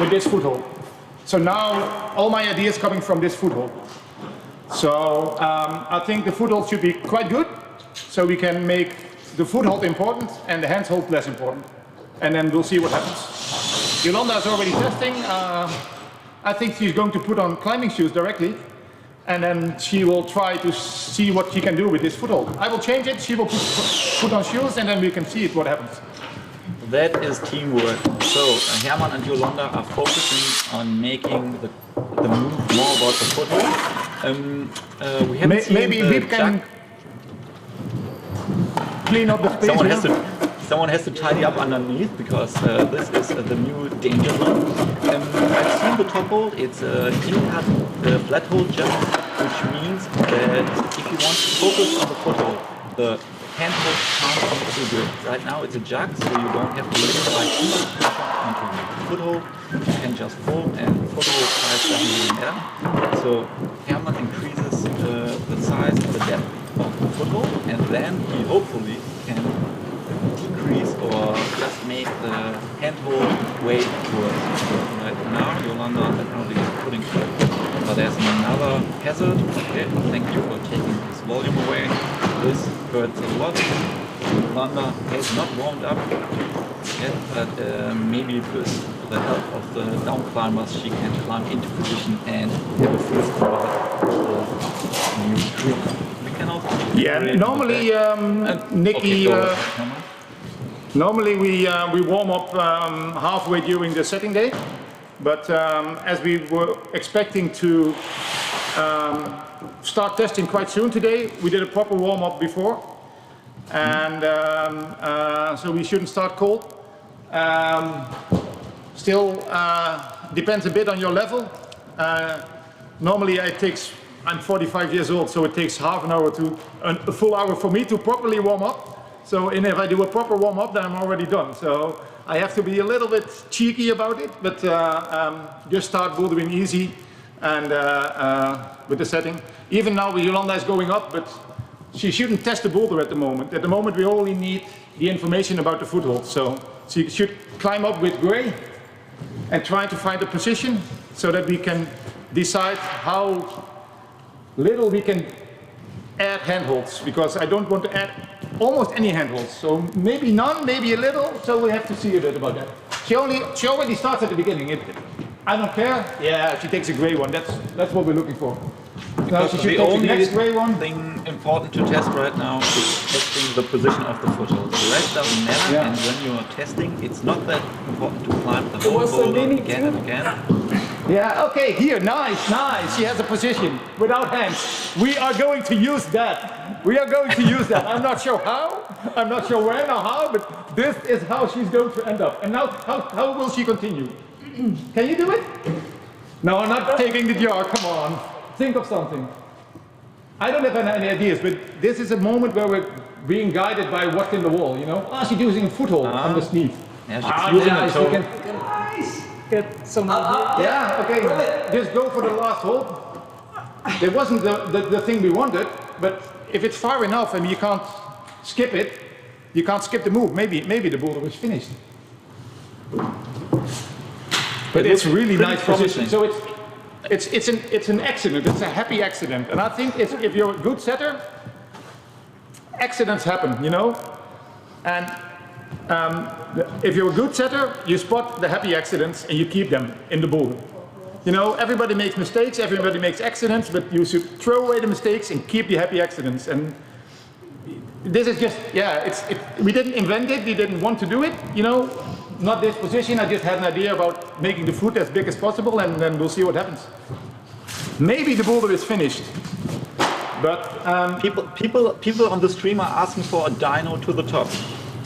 with this foothold. So now all my ideas coming from this foothold. So I think the foothold should be quite good, so we can make the foothold important and the handhold less important. And then we'll see what happens. Yolanda is already testing. I think she's going to put on climbing shoes directly. And then she will try to see what she can do with this foothold. I will change it, she will put on shoes, and then we can see what happens. That is teamwork. So Hermann and Yolanda are focusing on making the move more about the foothold. We haven't seen maybe the we can clean up the space. Someone has to tidy up underneath, because this is the new danger zone. I've seen the top hold. It's a in-cut flat hold jump, which means that if you want to focus on the foothold, the hand hold can't be too good. Right now it's a jug, so you don't have to apply too much pressure onto the foothold. You can just pull, and the foothold size doesn't really matter. So Hermann increases the size and the depth of the foothold, and then he hopefully can decrease or just make the handhold weight worse. Right now, Yolanda apparently is putting it, but there's another hazard. Okay, thank you for taking this volume away. This hurts a lot. Yolanda has not warmed up yet, but maybe with the help of the down climbers, she can climb into position and have a first go at the new trick. We can also normally, Nikki. Normally we warm up halfway during the setting day, but as we were expecting to start testing quite soon today, we did a proper warm up before, and so we shouldn't start cold. Still depends a bit on your level. Normally I'm 45 years old, so it takes half an hour to a full hour for me to properly warm up. So if I do a proper warm-up, then I'm already done. So I have to be a little bit cheeky about it, but just start bouldering easy and with the setting. Even now Yolanda is going up, but she shouldn't test the boulder at the moment. At the moment we only need the information about the foothold. So she should climb up with Gray and try to find a position so that we can decide how little we can add handholds, because I don't want to add almost any handholds. So maybe none, maybe a little, so we have to see a bit about that. She already starts at the beginning. I don't care. Yeah, she takes a Gray one. That's what we're looking for. Now she should the take the only next Gray one. thing important to test right now is testing the position of the foothold. The rest doesn't matter, Yeah. and when you are testing, it's not that important to climb the whole was a boulder mini again and again. Yeah, okay, here, nice. She has a position without hands. We are going to use that. We are going to use that. I'm not sure how, I'm not sure when or how, but this is how she's going to end up. And now, how will she continue? Can you do it? No, I'm not taking the jar, come on. Think of something. I don't have any ideas, but this is a moment where we're being guided by what's in the wall, you know? She's using a foothold underneath. Yeah, she's using nice. a toe. You can, Get some idea. yeah, okay, just go for the last hold. It wasn't the thing we wanted, but if it's far enough and you can't skip it, you can't skip the move. Maybe the boulder is finished. But It it's looks really pretty nice promising. position. So it's an accident. It's a happy accident. And I think if you're a good setter, accidents happen, you know. And if you're a good setter, you spot the happy accidents and you keep them in the boulder. You know, everybody makes mistakes, everybody makes accidents, but you should throw away the mistakes and keep the happy accidents. And this is just, yeah, we didn't invent it, we didn't want to do it, you know. Not this position, I just had an idea about making the foot as big as possible, and then we'll see what happens. Maybe the boulder is finished, but People on the stream are asking for a dyno to the top.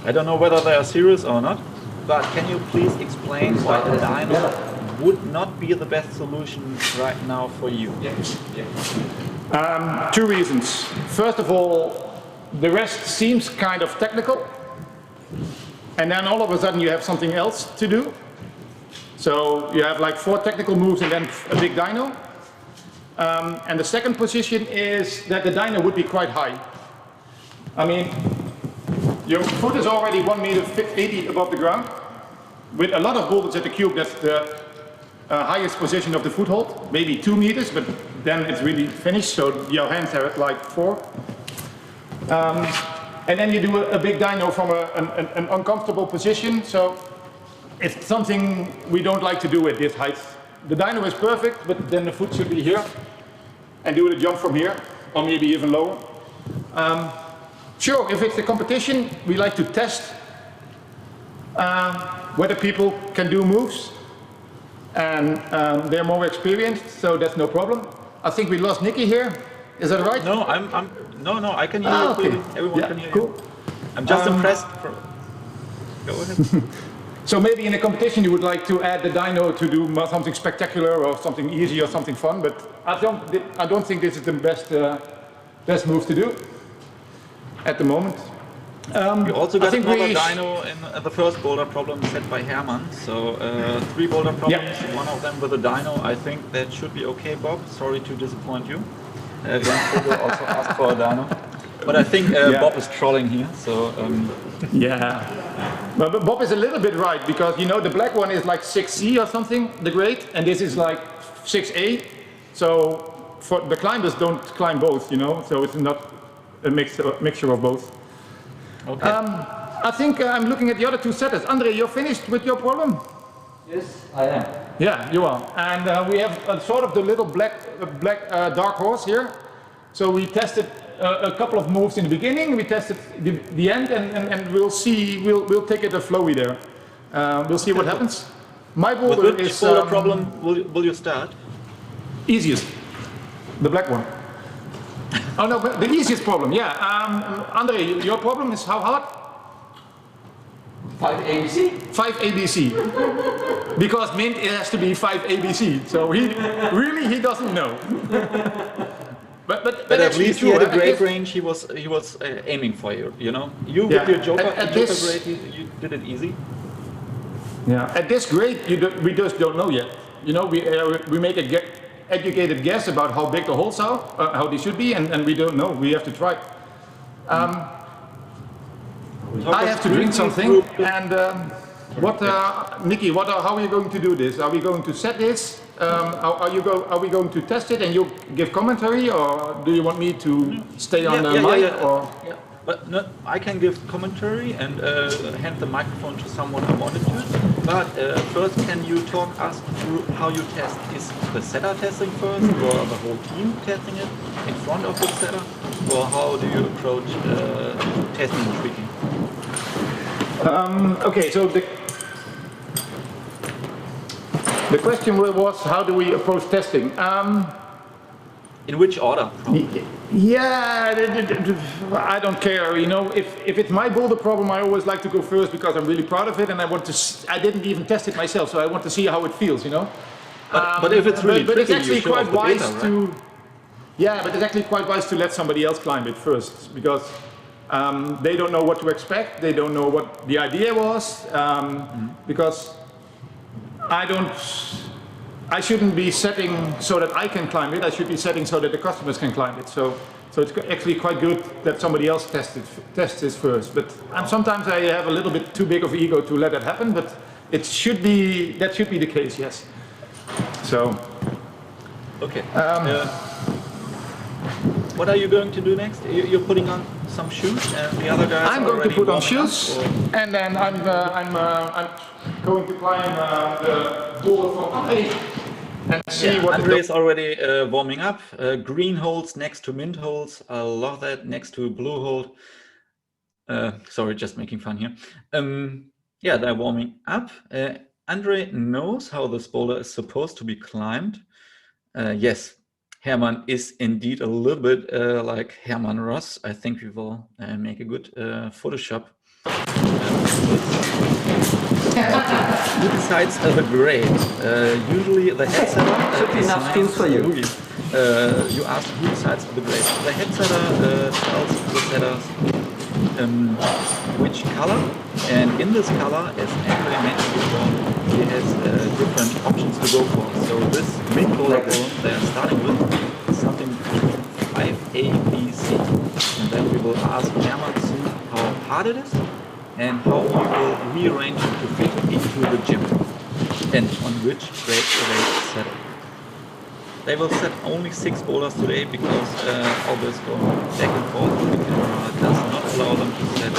I don't know whether they are serious or not, but can you please explain why a dyno would not be the best solution right now for you? two reasons. First of all, the rest seems kind of technical, and then all of a sudden you have something else to do. So you have like 4 technical moves and then a big dyno. And the second position is that the dyno would be quite high. I mean, your foot is already 1 meter 80 above the ground. With a lot of boulders at the cube, that's the highest position of the foothold, maybe 2 meters, but then it's really finished, so your hands are at like 4. And then you do a big dyno from an uncomfortable position, so it's something we don't like to do at this height. The dyno is perfect, but then the foot should be here, and do the jump from here, or maybe even lower. Sure, if it's a competition, we like to test whether people can do moves, and they're more experienced, so that's no problem. I think we lost Nicky here. Is that right? No, no, I can hear you okay. clearly. Everyone can hear Cool. you. I'm just impressed. Go ahead. So maybe in a competition you would like to add the dyno to do something spectacular or something easy or something fun, but I don't think this is the best move to do at the moment. We also got think another we dyno in the first boulder problem set by Hermann. So 3 boulder problems, one of them with a dyno. I think that should be okay, Bob. Sorry to disappoint you. Glenn will also ask for a dyno. But I think Bob is trolling here, so... Yeah, but Bob is a little bit right, because you know the black one is like 6C or something, the grade, and this is like 6A. So for the climbers don't climb both, you know, so it's not a mixture of both. Okay. I think I'm looking at the other 2 setters. Andre, you're finished with your problem? Yes, I am. Yeah, you are. And we have sort of the little black dark horse here. So we tested a couple of moves in the beginning, we tested the end, and we'll see, we'll take it a flowy there. We'll see what happens. My boulder With which is... boulder problem will you start? Easiest. The black one. Oh no, but the easiest problem, yeah. Andre, your problem is how hard? 5 ABC? 5 ABC. Because Mint, it has to be 5 ABC. So he doesn't know. But at least true, he had a huh? grade range he was aiming for, you know? You with your Joker, At Joker this- grade, you did it easy. Yeah. At this grade, we just don't know yet. You know, we make a educated guess about how big the holes are, how they should be, and we don't know. We have to try. I have to drink something, and Nicky, how are you going to do this? Are we going to set this? Are we going to test it and you give commentary, or do you want me to stay on the mic? Or? Yeah. But no, I can give commentary and hand the microphone to someone I wanted to. But first, can you talk us through how you test? Is the setter testing first, or the whole team testing it in front of the setter? Or how do you approach testing and tweaking? Okay, so the question was, how do we approach testing? In which order? Yeah, I don't care. You know, if it's my boulder problem, I always like to go first because I'm really proud of it, and I didn't even test it myself, so I want to see how it feels. You know, But if it's really but it's tricky, you actually show quite off the wise data, right? to. Yeah, but it's actually quite wise to let somebody else climb it first, because they don't know what to expect. They don't know what the idea was, because I shouldn't be setting so that I can climb it. I should be setting so that the customers can climb it. So it's actually quite good that somebody else tests this first. But sometimes I have a little bit too big of ego to let that happen. But that should be the case, yes. So. Okay. What are you going to do next? You're putting on some shoes, and the other guys. I'm going to put on shoes, up, and then I'm going to climb the boulder from Andre and see what. Andre is already warming up. Green holes next to mint holes. I love that. Next to blue hole. Sorry, just making fun here. Yeah, they're warming up. Andre knows how this boulder is supposed to be climbed. Yes. Hermann is indeed a little bit like Hermann Ross. I think we will make a good Photoshop. Who decides the grade? Usually the head setter. Should be enough skills for you. You asked who decides the grade. The head setter tells the setters which color, and in this color, as Andre mentioned before, he has different options to go for. So this mint boulder column they are starting with is something between 5A, B, C. And then we will ask Hermann soon how hard it is and how he will rearrange it to fit into the gym and on which grade they set it. They will set only 6 boulders today because all this going back and forth. The camera does not allow them to set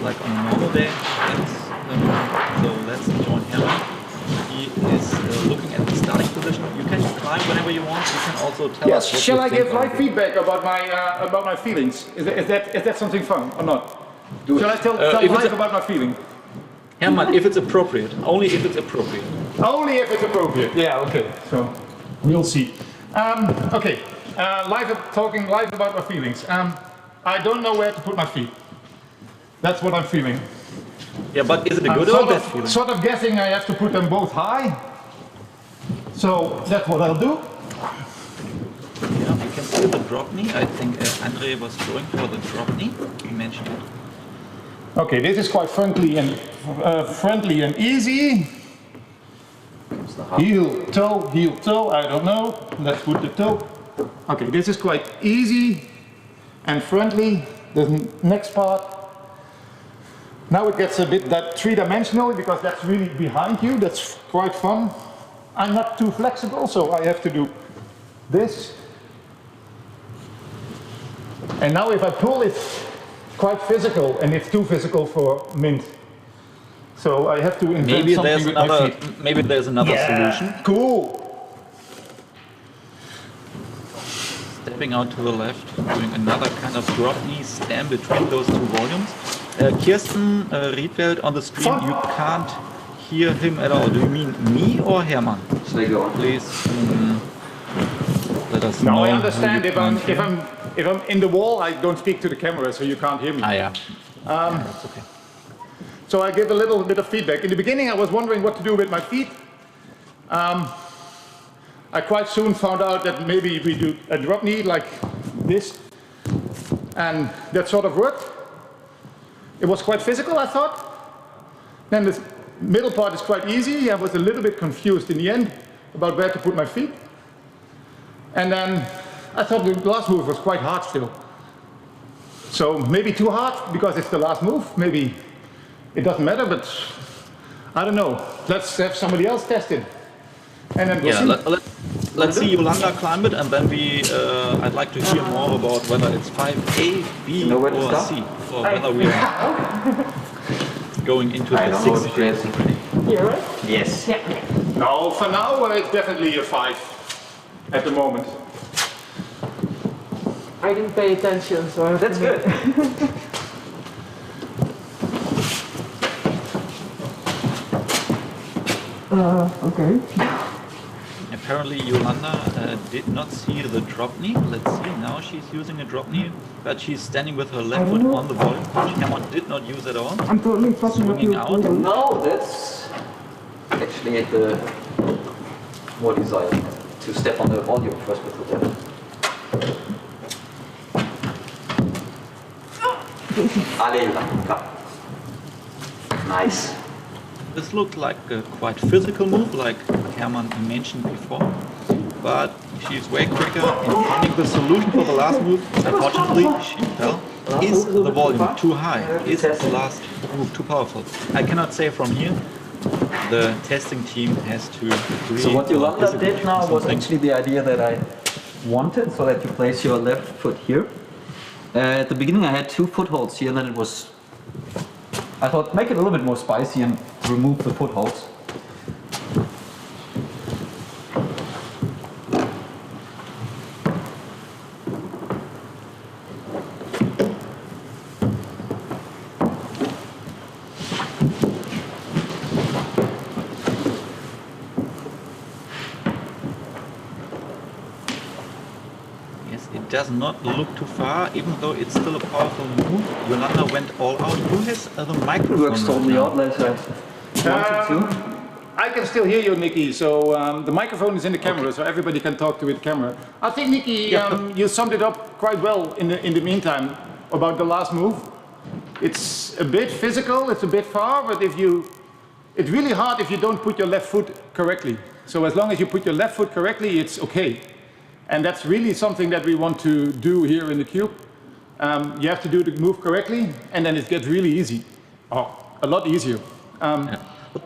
like on a normal day. So let's join Hermann. He is looking at the starting position. You can climb whenever you want. You can also tell us what Shall you I think give my of it. feedback about my feelings? Is that something fun or not? Shall I tell if it's live about my feeling? Hermann, if it's appropriate. Only if it's appropriate. Only if it's appropriate. Yeah. Okay. So we'll see. Okay. Talking live about my feelings. I don't know where to put my feet. That's what I'm feeling. Yeah, but is it a good or bad feeling? Sort of guessing I have to put them both high. So that's what I'll do. Yeah, you can see the drop knee. I think Andre was going for the drop knee. He mentioned it. Okay, this is quite friendly and easy. Heel, toe, I don't know. Let's put the toe. Okay, this is quite easy and friendly. The next part. Now it gets a bit three-dimensional because that's really behind you. That's quite fun. I'm not too flexible, so I have to do this. And now if I pull it, quite physical, and it's too physical for Mint. So I have to invent something with my feet. Maybe there's another solution. Cool. Stepping out to the left, doing another kind of drop knee stand between those two volumes. Kirsten Riedfeld on the stream, you can't hear him at all. Do you mean me or Hermann? Should I go on? Please let us know. Now I understand who you if I'm in the wall, I don't speak to the camera, so you can't hear me. yeah. That's okay. So I give a little bit of feedback. In the beginning, I was wondering what to do with my feet. I quite soon found out that maybe we do a drop knee like this, and that sort of worked. It was quite physical, I thought. Then the middle part is quite easy. I was a little bit confused in the end about where to put my feet. And then I thought the last move was quite hard still. So maybe too hard because it's the last move. Maybe it doesn't matter, but I don't know. Let's have somebody else test it. And then we'll see. Let's see Yolanda climb it, and then I'd like to hear more about whether it's 5A, B, or C, or whether we are going into the 6th grade. Here, right? Yes. Yeah. No, for now it's definitely a 5 at the moment. I didn't pay attention, so That's good. Okay. Apparently Yolanda did not see the drop knee. Let's see, now she's using a drop knee, but she's standing with her left foot on the volume, which Hermann did not use at all. I'm totally fucking with Swinging you. out. No, that's actually at the more desire to step on the volume first with the demo. Nice. This looked like a quite physical move, like Hermann mentioned before, but she's way quicker in finding the solution for the last move. Unfortunately, she fell. Is the volume too high? Is the last move too powerful? I cannot say from here. The testing team has to agree. So what Yolanda did now was something. actually the idea that I wanted, so that you place your left foot here. At the beginning I had 2 footholds here, and then it was... I thought, make it a little bit more spicy and remove the footholds. It does not look too far, even though it's still a powerful move. Yolanda went all out. Who has the microphone? Works totally now? out, let's I can still hear you, Nikki. So the microphone is in the camera, so everybody can talk to the camera. I think, Nikki, you summed it up quite well in the meantime about the last move. It's a bit physical, it's a bit far, but it's really hard if you don't put your left foot correctly. So as long as you put your left foot correctly, it's okay. And that's really something that we want to do here in the cube. You have to do the move correctly, and then it gets really easy. Oh, a lot easier.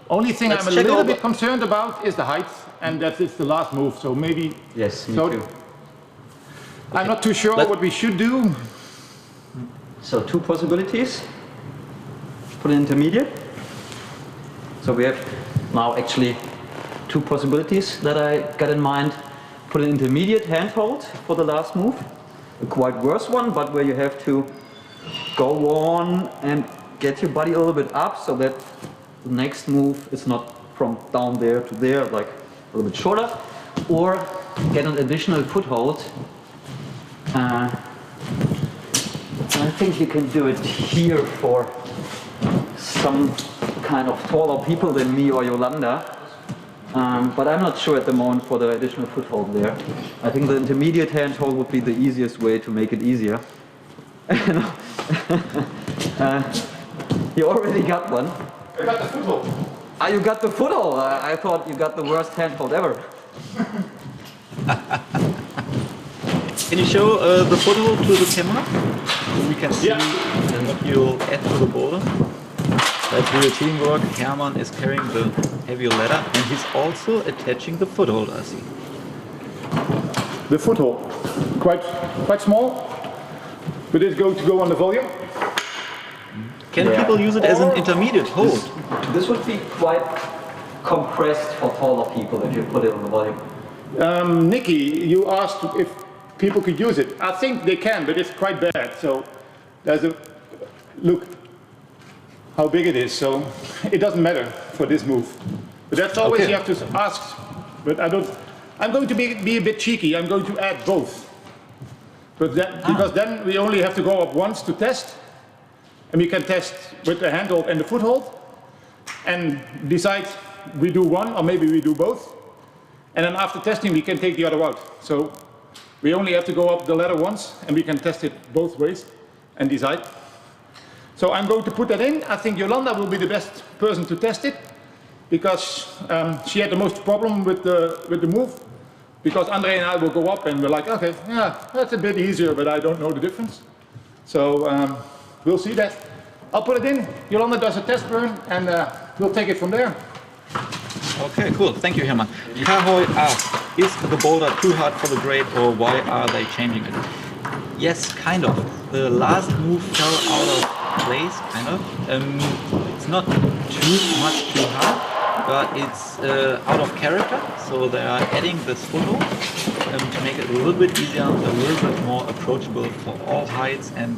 Only thing Let's I'm a check little over- bit concerned about is the height, and that is the last move. So maybe. Yes, me so too. I'm not too sure Let- what we should do. So 2 possibilities. Put an intermediate. So we have now actually 2 possibilities that I got in mind. Put an intermediate handhold for the last move. A quite worse one, but where you have to go on and get your body a little bit up so that the next move is not from down there to there, like a little bit shorter. Or get an additional foothold. I think you can do it here for some kind of taller people than me or Yolanda. But I'm not sure at the moment for the additional foothold there. I think the intermediate handhold would be the easiest way to make it easier. You already got one. I got the foothold. Ah, you got the foothold. I thought you got the worst handhold ever. Can you show the foothold to the camera? So we can see what you'll add to the boulder. Let's do a teamwork. Hermann is carrying the heavier ladder, and he's also attaching the foothold, I see. The foothold, quite small, but it's going to go on the volume. Can people use it as an intermediate hold? This would be quite compressed for taller people if you put it on the volume. Nikki, you asked if people could use it. I think they can, but it's quite bad. So there's a look how big it is. So it doesn't matter for this move. But that's always Okay. you have to ask. But I don't. I'm going to be a bit cheeky. I'm going to add both. But that, because then we only have to go up once to test, and we can test with the handhold and the foothold, and decide we do one or maybe we do both. And then after testing, we can take the other out. So we only have to go up the ladder once, and we can test it both ways and decide. So I'm going to put that in. I think Yolanda will be the best person to test it, because she had the most problem with the move. Because Andre and I will go up and we're like, okay, yeah, that's a bit easier, but I don't know the difference. So we'll see that. I'll put it in. Yolanda does a test burn, and we'll take it from there. Okay, cool. Thank you, Hermann. Kahoy asks, is the boulder too hard for the grade, or why are they changing it? Yes, kind of. The last move fell out of place, kind of. It's not too much too hard, but it's out of character. So they are adding this foothold to make it a little bit easier, a little bit more approachable for all heights and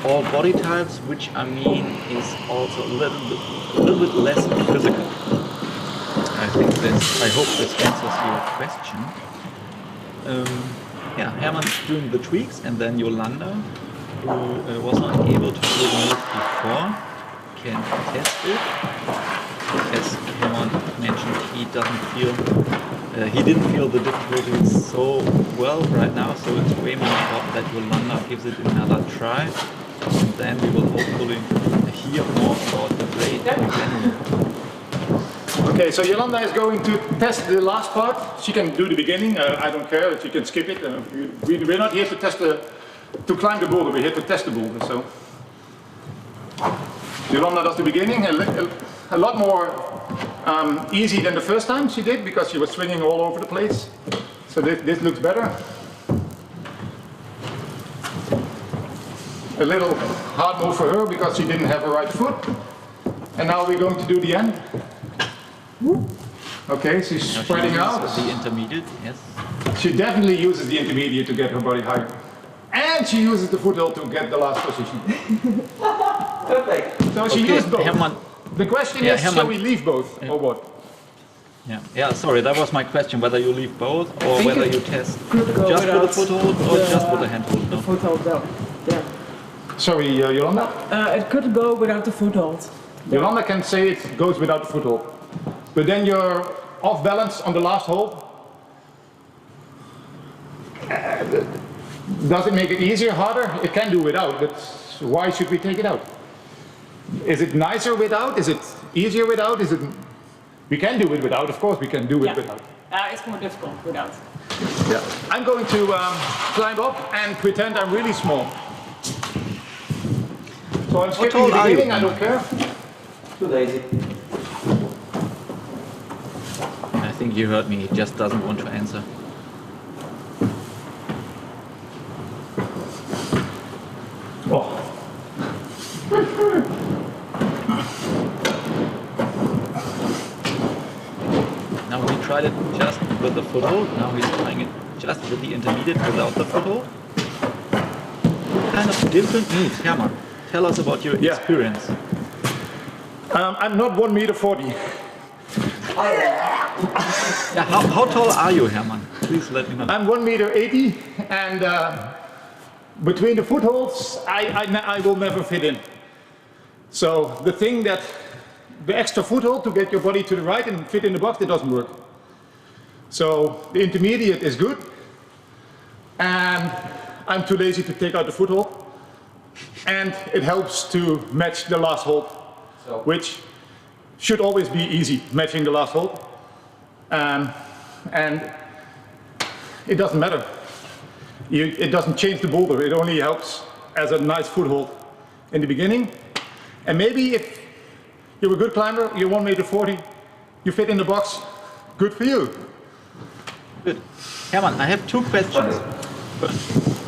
all body types, which I mean is also a little bit less physical. I hope this answers your question. Yeah, Hermann's doing the tweaks, and then Yolanda, who was not able to do the move before, can test it. As Hermann mentioned, he doesn't feel he didn't feel the difficulties so well right now, so it's way more important that Yolanda gives it another try, and then we will hopefully hear more about the play in general. Okay, so Yolanda is going to test the last part. She can do the beginning. I don't care. She can skip it. We're not here to test to climb the boulder. We're here to test the boulder. So Yolanda does the beginning. A lot more easy than the first time she did, because she was swinging all over the place. So this looks better. A little hard move for her because she didn't have a right foot. And now we're going to do the end. Okay, she's Now spreading she out. uses the intermediate, yes. She definitely uses the intermediate to get her body higher. And she uses the foothold to get the last position. Perfect. So she Okay, used both. Hermann. The question Yeah, is, Hermann. shall we leave both or what? Yeah, sorry, that was my question, whether you leave both or think whether it you test could go just with the without foothold or the- just with the handhold. The No? foothold though. Yeah. Sorry, Yolanda? It could go without the foothold. Yolanda can say it goes without the foothold. But then you're off balance on the last hole. Does it make it easier, harder? It can do without, but why should we take it out? Is it nicer without? Is it easier without? Is it? We can do it without, of course we can do it Yeah. without. It's more difficult without. Yeah. I'm going to climb up and pretend I'm really small. So I'm skipping tall the are you? beginning, I don't care. Too lazy. I think you heard me, he just doesn't want to answer. Oh. Now he tried it just with the foothold, now he's trying it just with the intermediate without the foothold. What kind of different moves, Hermann? Tell us about your Yeah. experience. I'm not 1 meter 40. Yeah, how tall are you, Hermann? Please let me know. I'm 1 meter 80, and between the footholds, I will never fit in. So the thing that the extra foothold to get your body to the right and fit in the box, it doesn't work. So the intermediate is good, and I'm too lazy to take out the foothold, and it helps to match the last hold, which should always be easy, matching the last hold. And it doesn't matter. It doesn't change the boulder. It only helps as a nice foothold in the beginning. And maybe if you're a good climber, you're 1 meter 40, you fit in the box, good for you. Good. Hermann, I have two questions.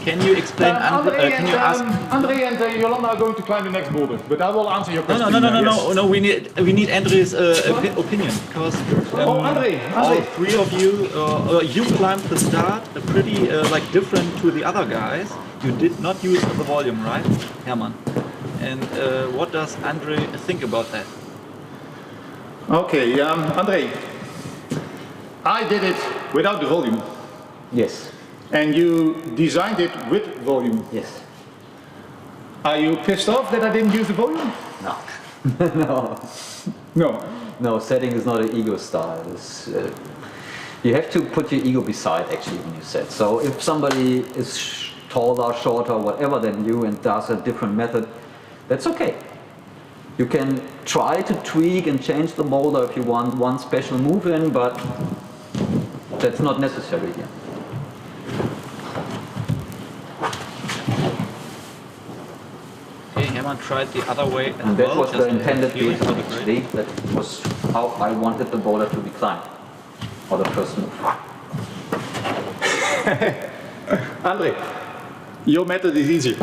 Can you explain, can you ask? Andre and Yolanda are going to climb the next boulder, but I will answer your question. No, we need Andre's opinion, because Andre. all three of you, you climbed the start pretty like different to the other guys. You did not use the volume, right, Hermann? And what does Andre think about that? Okay, Andre, I did it without the volume, Yes. and you designed it with volume. Yes. Are you pissed off that I didn't use the volume? No. No. No. No, setting is not an ego style. You have to put your ego beside actually when you set. So if somebody is taller, shorter, whatever than you and does a different method, that's okay. You can try to tweak and change the boulder if you want one special move in, but that's not necessary here. Okay, Hermann tried the other way as And that well, was just the to have a intended feeling reason for the grade. actually. That was how I wanted the boulder to be climbed. Or the first move. Andre, your method is easier.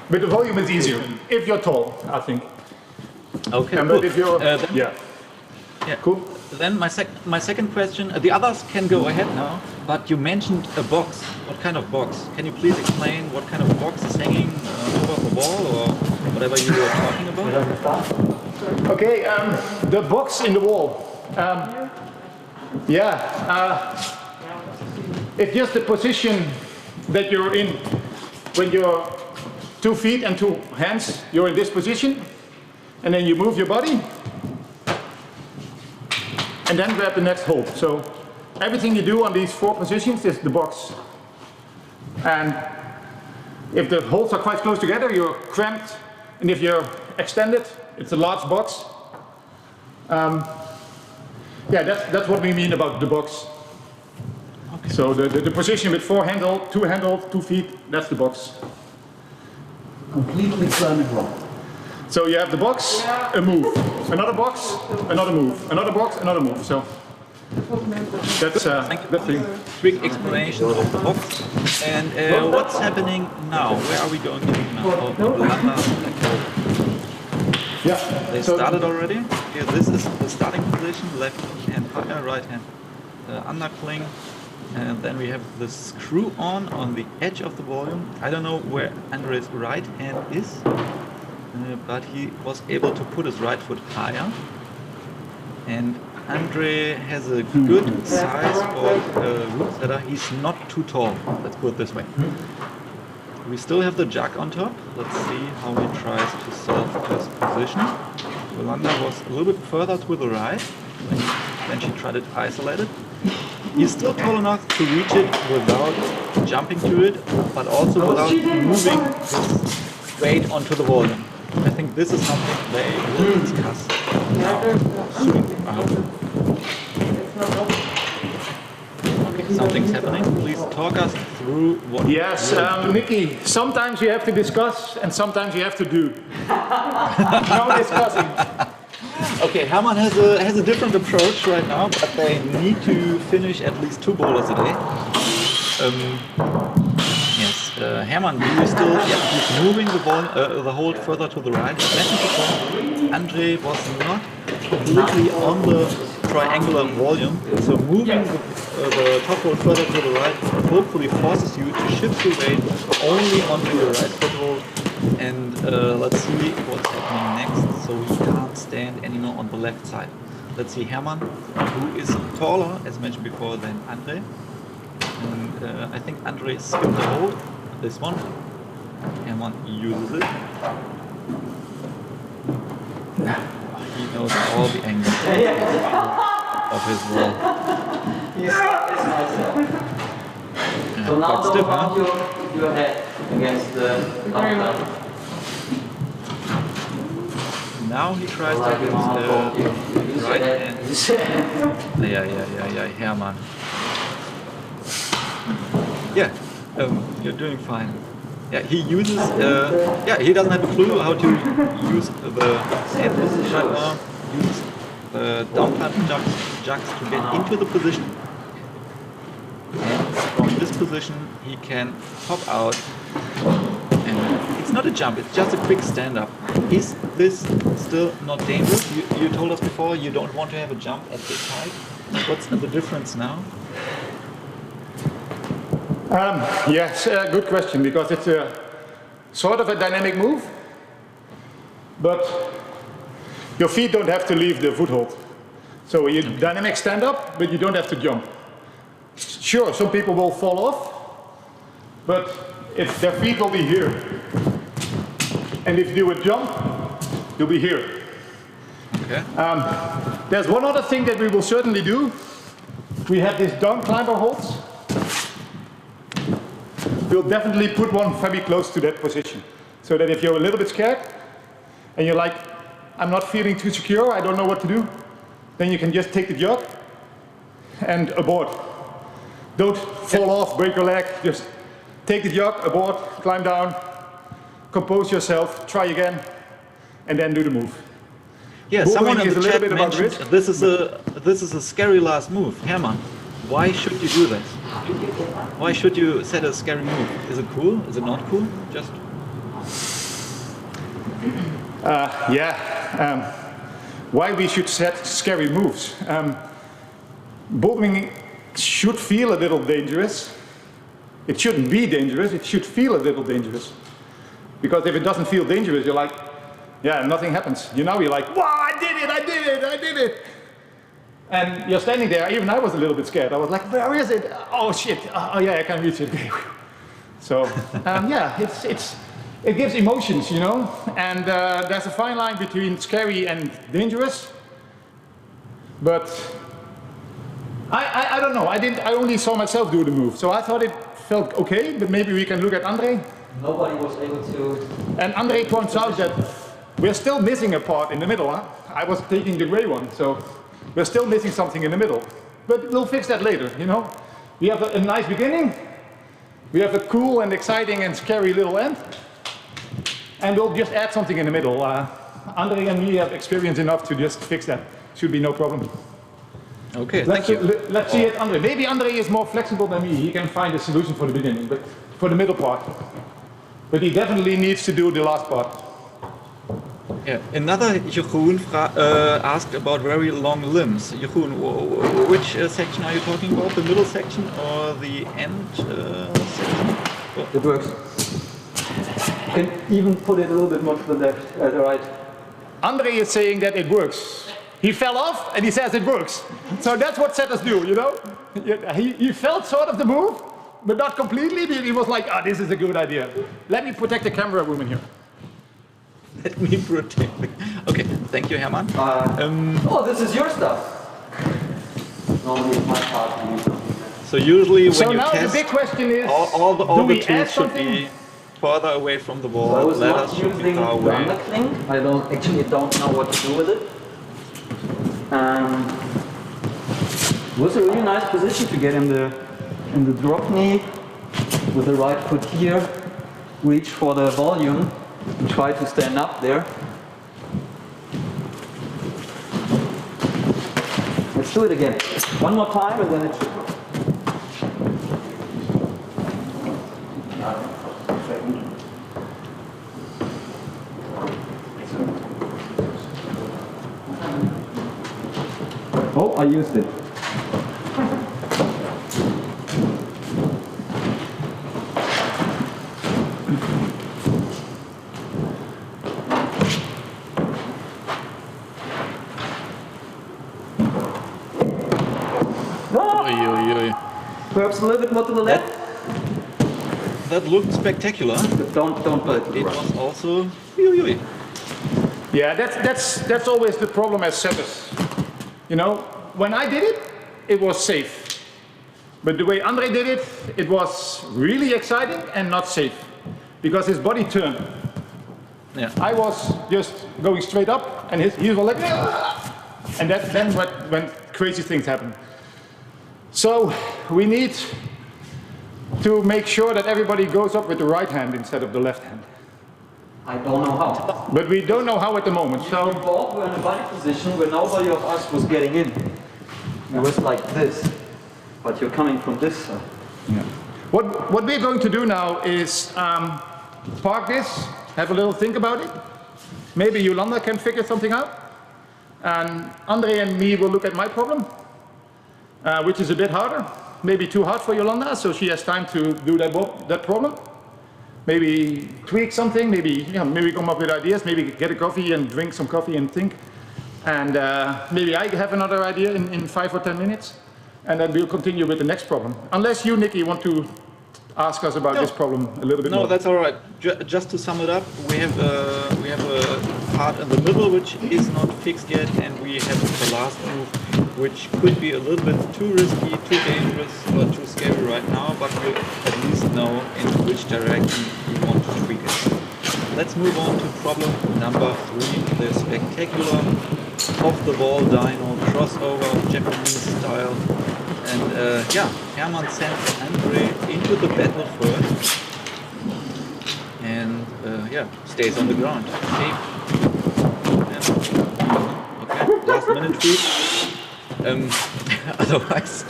But the volume is easier, if you're tall, I think. Okay, And cool. but if you're, Then- yeah, yeah. cool. Then my second question, the others can go ahead now, but you mentioned a box. What kind of box? Can you please explain what kind of box is hanging over the wall or whatever you were talking about? Okay, the box in the wall. It's just the position that you're in when you're 2 feet and 2 hands. You're in this position, and then you move your body. and then grab the next hold. So everything you do on these 4 positions is the box. And if the holds are quite close together, you're cramped, and if you're extended, it's a large box. Yeah, that's what we mean about the box. Okay. So the position with 4 handle, 2 handle, 2 feet, that's the box. Completely climbing wall. So you have the box, a move, another box, another move, another box, another move. So that's that thing. Quick explanation of the box. And what's happening now? Where are we going to now? Yeah. They started already. Here, this is the starting position. Left hand higher, right hand undercling. And then we have the screw on the edge of the volume. I don't know where Andre's right hand is, but he was able to put his right foot higher. And Andre has a good size for root setter. He's not too tall, let's put it this way. We still have the jug on top. Let's see how he tries to solve this position. Yolanda was a little bit further to the right when she tried it isolated. He's still tall enough to reach it without jumping to it, but also without moving his weight onto the volume. I think this is something they will discuss now soon, I hope. Okay, something's happening. Please talk us through what... Yes, Nicky, sometimes you have to discuss and sometimes you have to do. No discussing. Okay, Hermann has a different approach right now, but they need to finish at least 2 boulders a day. Yes, Hermann, do you still? Yeah, he's moving the hold further to the right. Andre was not completely on the triangular volume, so moving the top hold further to the right hopefully forces you to shift your weight only onto your right foot hold. And let's see what's happening next. So he can't stand anymore on the left side. Let's see Hermann, who is taller, as mentioned before, than Andre. And I think Andre skipped the hold, this one. Hermann uses it. He knows all the angles of his wall. So now quite stiff, huh? your head against the Now he tries to use right hand. Yeah, Hermann. Yeah, you're doing fine. Yeah, he uses, he doesn't have a clue how to use the hand right now. Use the down climb jugs to get into the position. And from this position, he can pop out. And it's not a jump, it's just a quick stand-up. Is this still not dangerous? You told us before you don't want to have a jump at this height. What's the difference now? Yes, good question, because it's a sort of a dynamic move, but your feet don't have to leave the foothold. So you dynamic stand up, but you don't have to jump. Sure, some people will fall off, but if their feet will be here, and if you do a jump, you'll be here. Okay. There's one other thing that we will certainly do. We have these down climber holds. We'll definitely put one very close to that position, so that if you're a little bit scared, and you're like, I'm not feeling too secure, I don't know what to do, then you can just take the jog and abort. Don't fall off, break your leg, just take the jog, abort, climb down, compose yourself, try again, and then do the move. Yeah, Bouldering someone in is the a little chat bit about mentioned risk. this is a scary last move. Hermann, why should you do this? Why should you set a scary move? Is it cool? Is it not cool? Just Why we should set scary moves. Bouldering should feel a little dangerous. It shouldn't be dangerous, it should feel a little dangerous. Because if it doesn't feel dangerous, you're like, yeah, nothing happens. You know, you're like, wow, I did it. And you're standing there, even I was a little bit scared. I was like, where is it? Oh shit, oh yeah, I can reach it. So, yeah, it gives emotions, you know? And there's a fine line between scary and dangerous. But I don't know. I only saw myself do the move, so I thought it felt okay. But maybe we can look at Andre. Nobody was able to. And Andre points out that we're still missing a part in the middle. Huh? I was taking the gray one, so we're still missing something in the middle. But we'll fix that later. You know, we have a nice beginning. We have a cool and exciting and scary little end, and we'll just add something in the middle. Andre and me have experience enough to just fix that. Should be no problem. Okay, thank you. Let's see it, Andre. Maybe Andre is more flexible than me. He can find a solution for the beginning, but for the middle part. But he definitely needs to do the last part. Yeah. Another Jeroen asked about very long limbs. Jeroen, which section are you talking about? The middle section or the end section? It works. Can even put it a little bit more to the left, the right. Andre is saying that it works. He fell off and he says it works. So that's what setters do, you know? He felt sort of the move, but not completely. He was like, ah, this is a good idea. Let me protect the camera woman here. Let me protect. Okay, thank you, Hermann. Oh, this is your stuff. Normally it's my part to use something. So usually when So you now test, the big question is, all do the we add tools should something? be further away from the I wall. was Ladders not should be using far the away. undercling. I don't know what to do with it. It was a really nice position to get in the drop knee with the right foot here, reach for the volume and try to stand up there. Let's do it again. One more time and then it should work. Oh, I used it. Perhaps a little bit more to the left. That looked spectacular, But don't but put it it right. was also. Yeah, that's always the problem as setters. You know, when I did it, it was safe. But the way Andre did it, it was really exciting and not safe. Because his body turned. Yeah. I was just going straight up and he was like, "Ah!" And then when crazy things happen. So we need to make sure that everybody goes up with the right hand instead of the left hand. I don't know how. But we don't know how at the moment. We So both were in a body position where nobody of us was getting in. It was like this. But you're coming from this side. what we're going to do now is park this, have a little think about it. Maybe Yolanda can figure something out. And Andre and me will look at my problem, which is a bit harder. Maybe too hard for Yolanda, so she has time to do that problem. Maybe tweak something, maybe come up with ideas, maybe get a coffee and drink some coffee and think. And maybe I have another idea in 5 or 10 minutes. And then we'll continue with the next problem. Unless you, Nikki, want to ask us about this problem a little bit more. No, that's all right. Just to sum it up, we have a part in the middle which is not fixed yet, and we have the last move, which could be a little bit too risky, too dangerous, or too scary right now, but we'll at least know in which direction we want to tweak it. Let's move on to problem number 3, the spectacular off-the-wall dyno crossover Japanese style. And yeah, Hermann sends Andre into the battle first, and yeah, stays on the ground. Safe. And, okay, last minute tweak. Otherwise,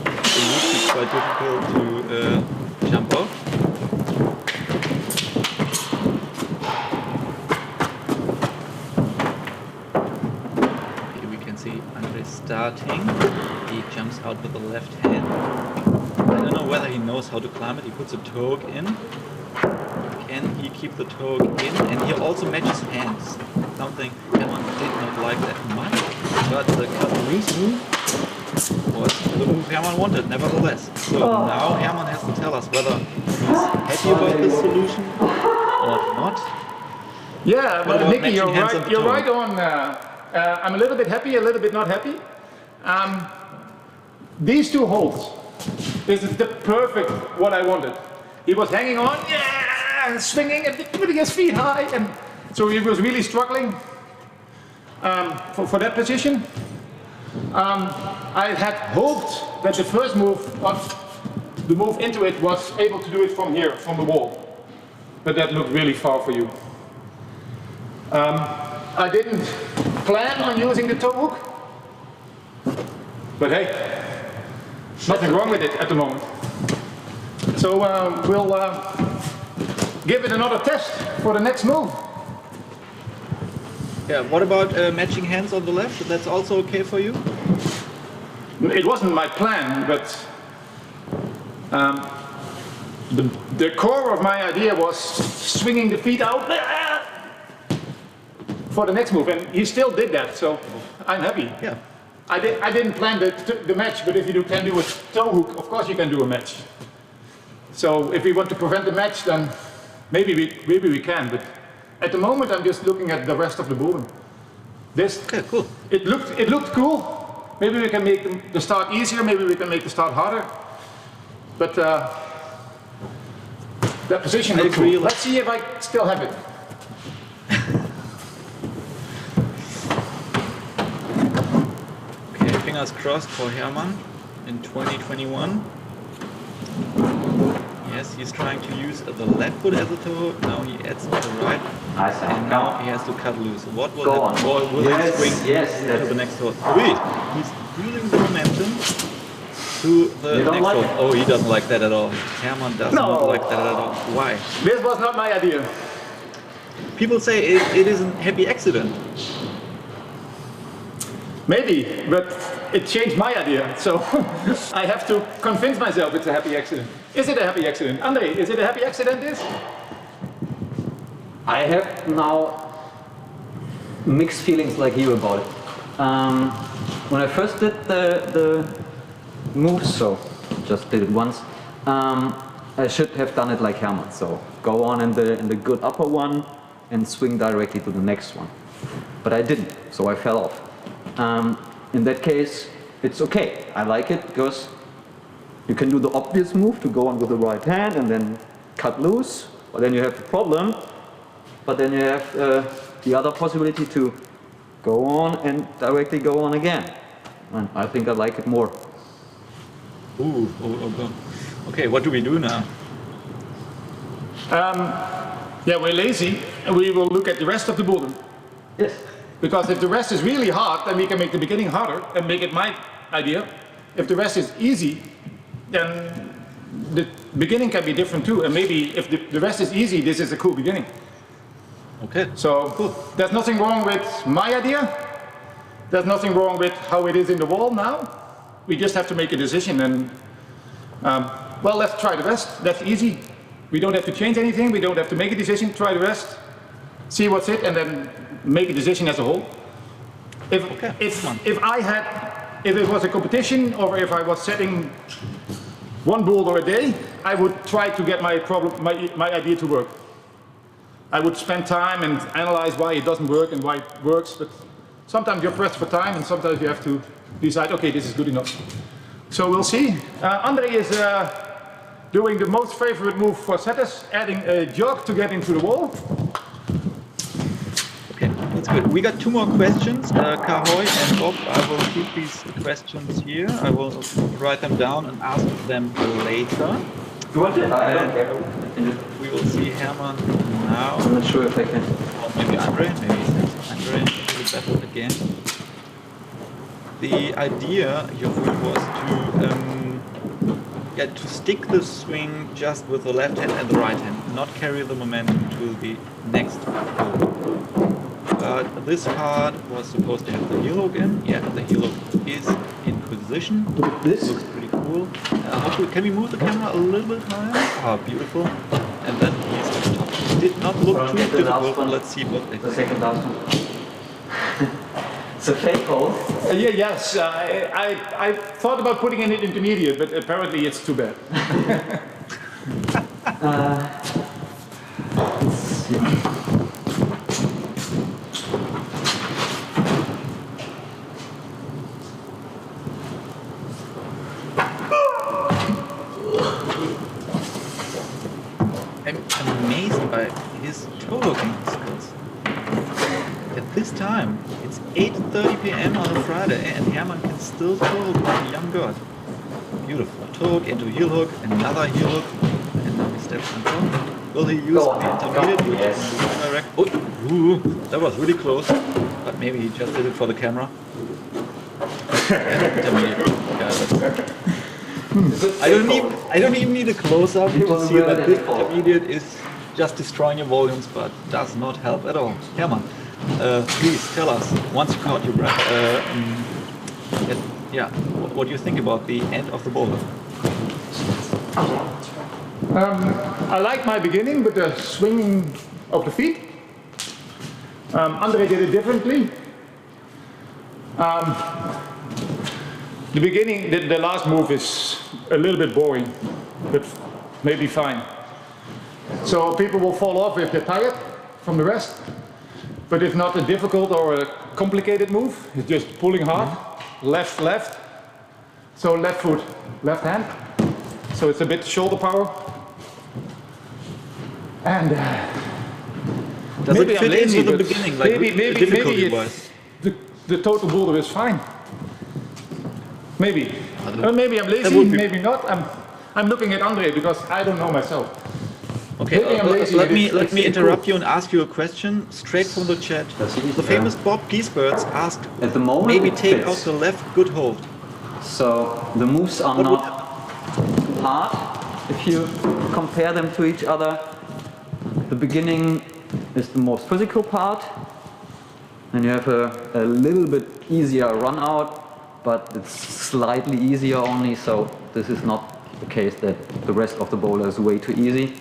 it would be quite difficult to jump off. Here we can see Andre starting. He jumps out with the left hand. I don't know whether he knows how to climb it. He puts a toe in. Can he keep the toe in? And he also matches hands. Something Hermann did not like that much. But the Caprice move was the move Hermann wanted, nevertheless. So now Hermann has to tell us whether he's happy about this solution or not. Yeah, What but about Nikki, matching hands on the you're toe? right on. I'm a little bit happy, a little bit not happy. these two holds, this is the perfect what I wanted. He was hanging on, yeah, and swinging and putting his feet high, and so he was really struggling for that position. I had hoped that the first move, the move into it, was able to do it from here, from the wall. But that looked really far for you. I didn't plan on using the toe hook. But hey, nothing wrong with it at the moment. So we'll give it another test for the next move. Yeah, what about matching hands on the left? That's also okay for you? It wasn't my plan, but the core of my idea was swinging the feet out for the next move, and he still did that, so I'm happy. Yeah. I didn't plan the match, but if you can do a toe hook, of course you can do a match. So if we want to prevent the match, then maybe we can, but at the moment I'm just looking at the rest of the boulder. This, Okay, cool. it looked cool. Maybe we can make the start easier, maybe we can make the start harder. But that position I looks agree. cool. Let's see if I still have it. Okay, fingers crossed for Hermann in 2021. Yes, he's trying to use the left foot as a toe. Now he adds the right. Nice. And now he has to cut loose. What will Go happen? on. Or will Yes, he swing yes, to that's- the next hole? Wait, he's using the momentum to the You don't next like hole. it? Oh, he doesn't like that at all. Hermann does No. not like that at all. Why? This was not my idea. People say it is a happy accident. Maybe, but it changed my idea, so I have to convince myself it's a happy accident. Is it a happy accident? André, is it a happy accident, this? I have now mixed feelings like you about it. When I first did the moves, so just did it once, I should have done it like Hermann. So go on in the good upper one and swing directly to the next one. But I didn't, so I fell off. In that case, it's okay. I like it because you can do the obvious move to go on with the right hand and then cut loose, but then you have the problem. But then you have the other possibility to go on and directly go on again. And I think I like it more. Ooh, oh. Okay, what do we do now? Yeah, we're lazy, and we will look at the rest of the boulder. Yes. Because if the rest is really hard, then we can make the beginning harder and make it my idea. If the rest is easy, then the beginning can be different too. And maybe if the rest is easy, this is a cool beginning. Okay. So there's nothing wrong with my idea. There's nothing wrong with how it is in the wall now. We just have to make a decision and, well, let's try the rest. That's easy. We don't have to change anything. We don't have to make a decision. Try the rest. See what's it and then make a decision as a whole. If it was a competition or if I was setting one boulder a day, I would try to get my idea to work. I would spend time and analyze why it doesn't work and why it works, but sometimes you're pressed for time and sometimes you have to decide, okay, this is good enough. So we'll see. André is doing the most favorite move for setters, adding a jog to get into the wall. Okay, that's good. We got two more questions. Kahoy and Bob, I will keep these questions here. I will write them down and ask them later. You want it? I don't care. We will see Hermann now. I'm not sure if I can. Or maybe Andre. Maybe Andre do the battle again. The idea, Jochen, was to stick the swing just with the left hand and the right hand, not carry the momentum to the next hole. This part was supposed to have the heel hook in. Yeah, the heel hook is in position. This? Looks pretty cool. Hopefully, can we move the camera a little bit higher? Ah, beautiful. And then he's on top. It did not look too Get the last difficult. one. Let's see what they The second last one. It's a fake hole. Yes, I thought about putting in it intermediate, but apparently it's too bad. Let's see. by his toe hooking skills. At this time, it's 8:30 p.m. on a Friday, and Hermann can still toe hook like a young bird. Beautiful. Toe hook into heel hook, another heel hook, and now he steps in front. Will he use Go on, the intermediate? go on, yes. Direct. Oh, ooh, that was really close, but maybe he just did it for the camera. Yeah, intermediate. Yeah, that's, I don't even need a close-up to was see very that this difficult. intermediate is just destroying your volumes, but does not help at all. Hermann, please tell us, once you caught your breath, what do you think about the end of the boulder? I like my beginning with the swinging of the feet. Andre did it differently. The beginning, the last move is a little bit boring, but maybe fine. So people will fall off if they're tired from the rest. But if not a difficult or a complicated move, it's just pulling hard, left, left. So left foot, left hand. So it's a bit shoulder power. And Does maybe it I'm fit lazy, into the but beginning, like maybe difficulty-wise? the total boulder is fine. Maybe. Or maybe I'm that lazy, would be- maybe not. I'm looking at Andre because I don't know myself. Okay, Maybe I'm lazy, let but me it's interrupt cool. you and ask you a question straight from the chat. The famous Bob Giesberts asked, At the moment, maybe it take out fits. the left good hold. So the moves are What would not hard if you compare them to each other. The beginning is the most physical part. Then you have a little bit easier run out, but it's slightly easier only, so this is not the case that the rest of the boulder is way too easy.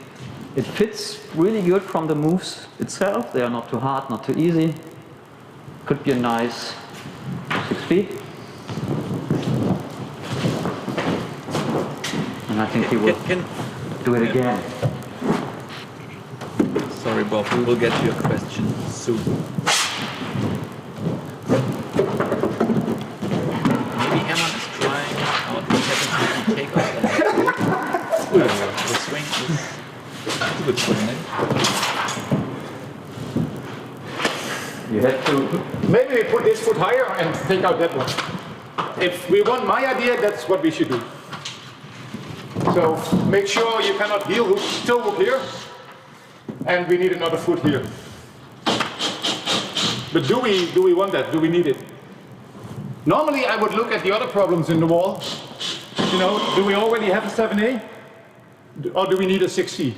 It fits really good from the moves itself. They are not too hard, not too easy. Could be a nice 6 feet. And I think he will do it again. Sorry, Bob, we will get to your question soon. Maybe Hermann is trying out what happens if you take off the left foot. Ooh, the swing is a good swing, eh? You have to. Maybe we put this foot higher and take out that one. If we want my idea, that's what we should do. So make sure you cannot heel hook, toe hook here. And we need another foot here. But do we want that? Do we need it? Normally I would look at the other problems in the wall. You know, do we already have a 7A? Or do we need a 6C?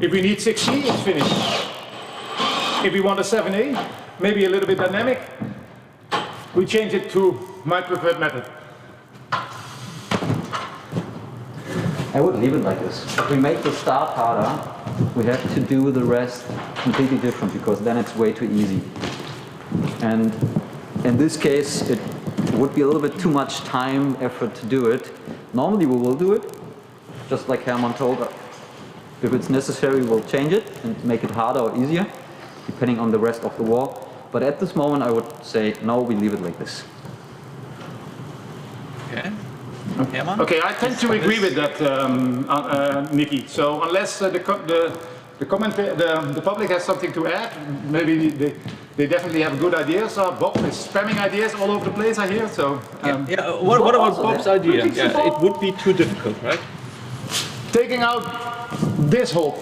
If we need 6C, it's finished. If we want a 7A, maybe a little bit dynamic, we change it to my preferred method. I would leave it like this. If we make the start harder, we have to do the rest completely different because then it's way too easy. And in this case, it would be a little bit too much time, effort to do it. Normally we will do it, just like Hermann told us. If it's necessary, we'll change it and make it harder or easier, depending on the rest of the wall. But at this moment, I would say, no, we leave it like this. Okay. Hermann? Okay, I tend to agree with that, Nikki. So unless the public has something to add, maybe they definitely have good ideas. Bob is spamming ideas all over the place, I hear. So What about Bob's idea? Yeah, it would be too difficult, right? taking out this hold.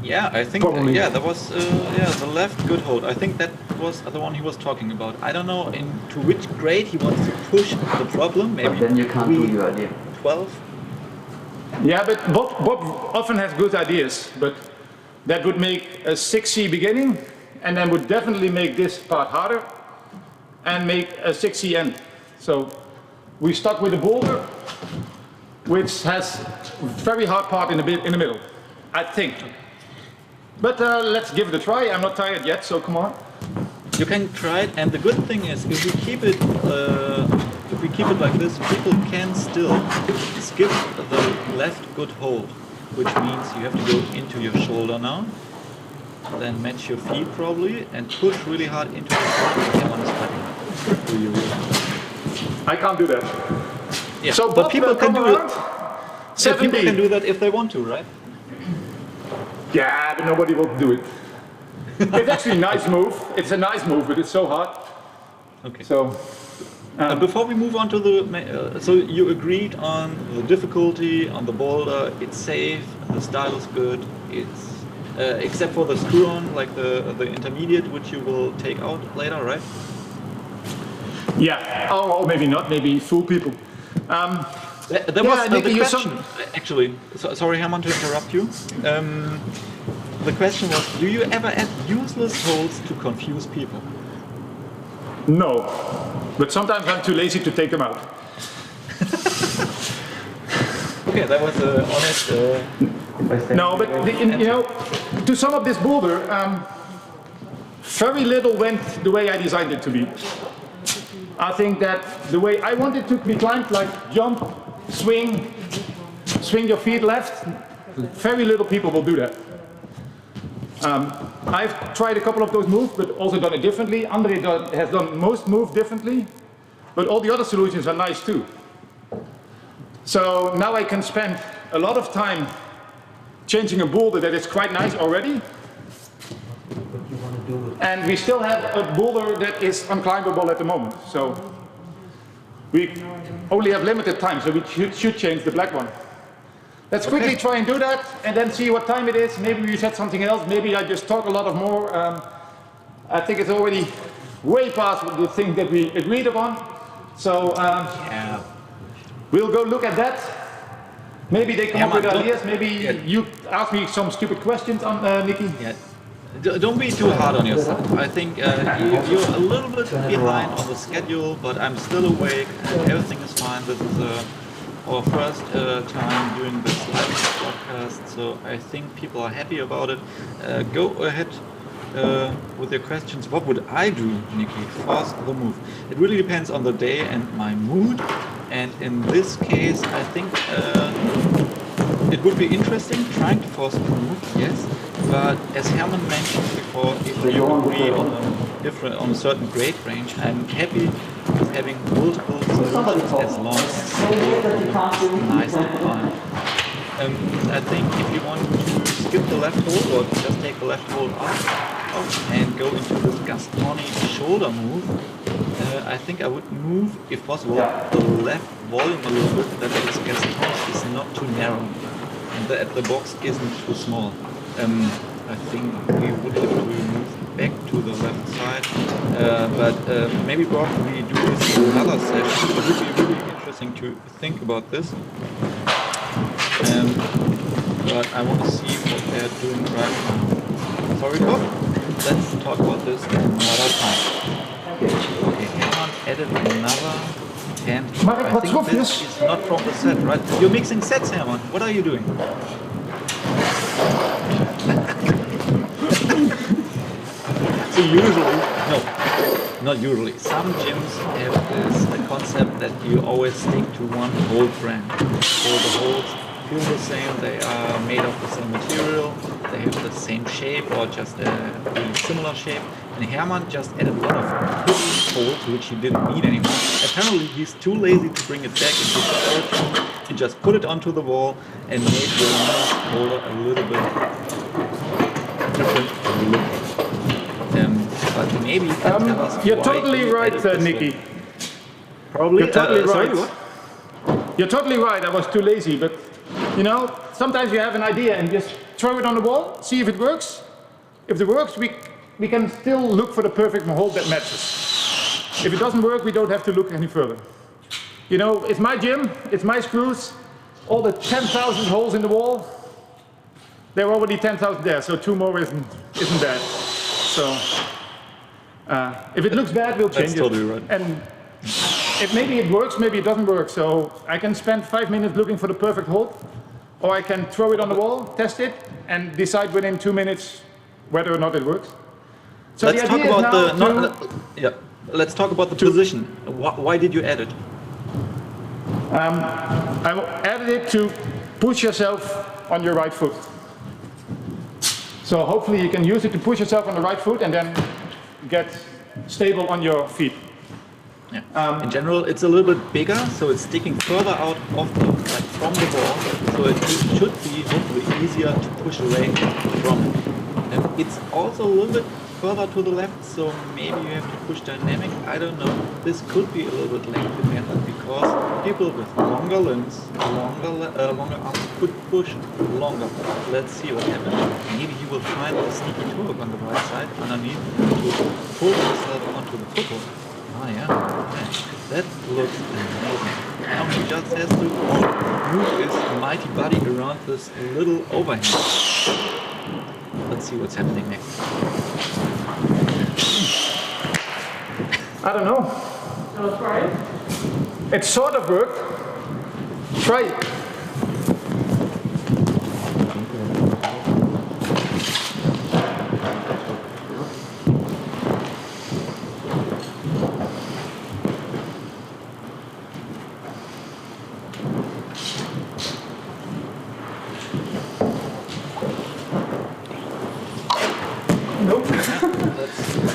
Yeah, I think Probably. that was the left good hold. I think that was the one he was talking about. I don't know to which grade he wants to push the problem. Maybe But then you can't do your idea. 12. Yeah, but Bob often has good ideas, but that would make a 6C beginning, and then would definitely make this part harder, and make a 6C end. So we stuck with the boulder, which has very hard part in the middle, I think. But let's give it a try. I'm not tired yet, so come on. You can try it, and the good thing is if we keep it like this, people can still skip the left good hold, which means you have to go into your shoulder now, then match your feet probably, and push really hard into the front. Hermann is fighting. I can't do that. Yeah, So but Bob, people can come do it. around. Yeah, people 7B. can do that if they want to, right? Yeah, but nobody will do it. It's actually a nice move. It's a nice move, but it's so hard. Okay. So, Before we move on to the, so you agreed on the difficulty on the boulder. It's safe. The style is good. It's except for the screw-on, like the intermediate, which you will take out later, right? yeah, or maybe not. Maybe fool people. There was Nicky, the you question, actually. Sorry, Herman, to interrupt you. The question was, do you ever add useless holes to confuse people? No, but sometimes I'm too lazy to take them out. Okay, that was honest. No, but you know, to sum up this boulder, very little went the way I designed it to be. I think that the way I want it to be climbed, like jump, swing your feet left, very little people will do that. I've tried a couple of those moves, but also done it differently. Andre has done most moves differently, but all the other solutions are nice too. So now I can spend a lot of time changing a boulder that is quite nice already. And we still have a boulder that is unclimbable at the moment. So we only have limited time, so we should change the black one. Let's quickly try and do that and then see what time it is. Maybe we said something else. Maybe I just talk a lot of more. I think it's already way past the thing that we agreed upon. So Yeah. we'll go look at that. Maybe they come up with Herman, ideas. Maybe you ask me some stupid questions, Nicky. Yeah. Don't be too hard on yourself. I think you're a little bit behind on the schedule, but I'm still awake and everything is fine. This is our first time doing this live podcast, so I think people are happy about it. Go ahead with your questions. What would I do, Nicky? Force the move. It really depends on the day and my mood. And in this case, I think it would be interesting trying to force the move, yes. But as Herman mentioned before, if you agree on a certain grade range, I'm happy with having multiple solutions as long as it's nice and fun. I think if you want to skip the left hold or just take the left hold off and go into this Gastoni shoulder move, I think I would move, if possible, the left volume a little bit, that this Gastoni is not too narrow and that the box isn't too small. I think we would have to move back to the left side, but maybe probably do this in another session. It would be really interesting to think about this. But I want to see what they're doing right now. Sorry, Bob. Let's talk about this another time. Okay, Herman added another hand. I think this is not from the set, right? You're mixing sets, Herman. What are you doing? So usually, no, not usually. Some gyms have this concept that you always stick to one hold brand. So the holds feel the same, they are made of the same material, they have the same shape or just a really similar shape. And Herman just added a lot of holds which he didn't need anymore. Apparently he's too lazy to bring it back into the origin. He just put it onto the wall and made the holder a little bit different look. But maybe you can tell us You're why totally he right, added this Nicky. way. Probably. You're totally right. Sorry, what? You're totally right. I was too lazy, but you know, sometimes you have an idea and just throw it on the wall, see if it works. If it works, we can still look for the perfect hold that matches. If it doesn't work, we don't have to look any further. You know, it's my gym, it's my screws, all the 10,000 holes in the wall. There are already 10,000 there, so 2 more isn't bad. So if it looks bad, we'll change That's totally right. And maybe it works, maybe it doesn't work. So I can spend 5 minutes looking for the perfect hold, or I can throw it on the wall, test it, and decide within 2 minutes whether or not it works. So Let's the talk idea about is now yeah. Let's talk about the position. Why did you add it? I added it to push yourself on your right foot. So hopefully you can use it to push yourself on the right foot and then get stable on your feet. Yeah. In general, it's a little bit bigger, so it's sticking further out of the, like from the ball, so it should be hopefully easier to push away from it. It's also a little bit further to the left, so maybe you have to push dynamic. I don't know. This could be a little bit length dependent because people with longer limbs, longer arms could push longer. Let's see what happens. Maybe he will find the sneaky torque on the right side underneath to pull himself onto the football. Oh yeah, that looks amazing. Now he just has to move his mighty body around this little overhang. Let's see what's happening next. I don't know. Shall I try it? It sort of worked. Try it. Nope.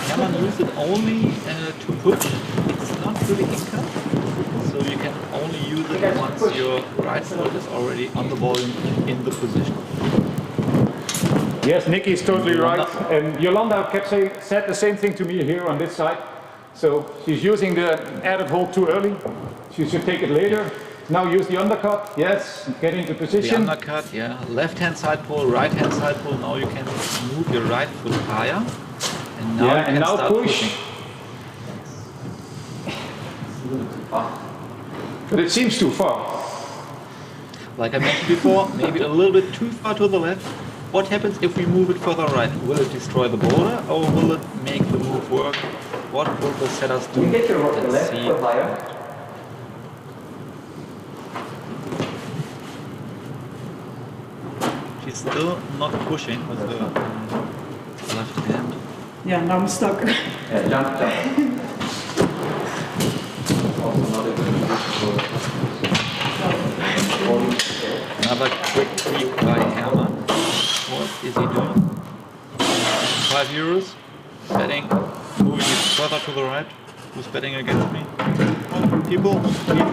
Hermann used it only to push. It's not really in-cut, so you can only use it once your right foot is already on the ball in the position. Yes, Nicky is totally right. And Yolanda said the same thing to me here on this side. So she's using the added hold too early. She should take it later. Now use the undercut. Yes, get into The position. undercut, yeah. Left-hand side pull, right-hand side pull. Now you can move your right foot higher. And now you can start pushing. But it seems too far. Like I mentioned before, maybe a little bit too far to the left. What happens if we move it further right? Will it destroy the boulder or will it make the move work? What will the setters do? Let's see. She's still not pushing with the left hand. Yeah, now I'm stuck. Another quick tweak by Hermann. What is he doing? 5 euros. Betting. Moving it further to the right. Who's betting against me? Oh, people? No.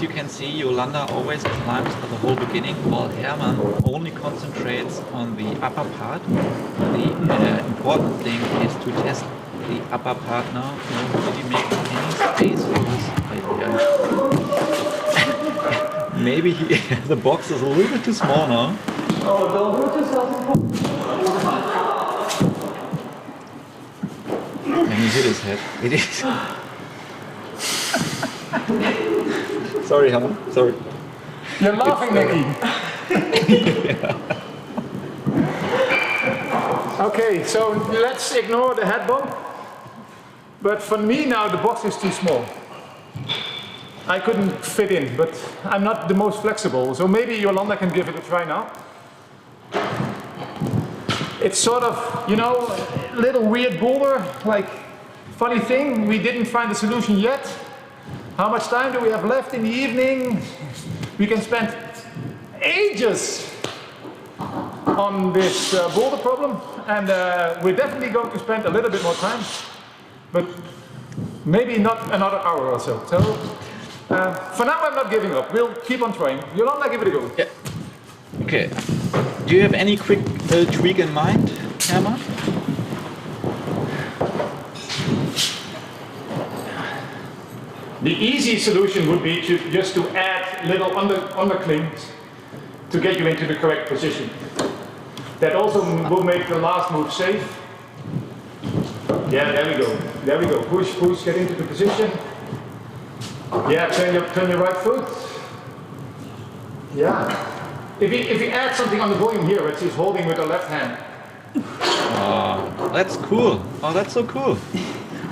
You can see Yolanda always climbs at the whole beginning, while Hermann only concentrates on the upper part. The important thing is to test the upper part now. Did he make any space for this idea? Maybe the box is a little bit too small now. Oh, don't hurt yourself. And he hit his head. It is. Sorry, Hermann. Sorry. You're laughing, Nicky. Okay, so let's ignore the head bump. But for me now, the box is too small. I couldn't fit in, but I'm not the most flexible. So maybe Yolanda can give it a try now. It's sort of, you know, a little weird boulder. Like, funny thing, we didn't find a solution yet. How much time do we have left in the evening? We can spend ages on this boulder problem, and we're definitely going to spend a little bit more time, but maybe not another hour or so. So for now I'm not giving up. We'll keep on trying. Yolanda, give it a go. Yeah. Okay. Do you have any quick tweak in mind, Hermann? The easy solution would be just to add little underclings to get you into the correct position. That also will make the last move safe. Yeah, there we go. There we go. Push, push, get into the position. Yeah, turn your right foot. Yeah. If you add something on the volume here, which he's holding with the left hand. Oh, that's cool. Oh, that's so cool.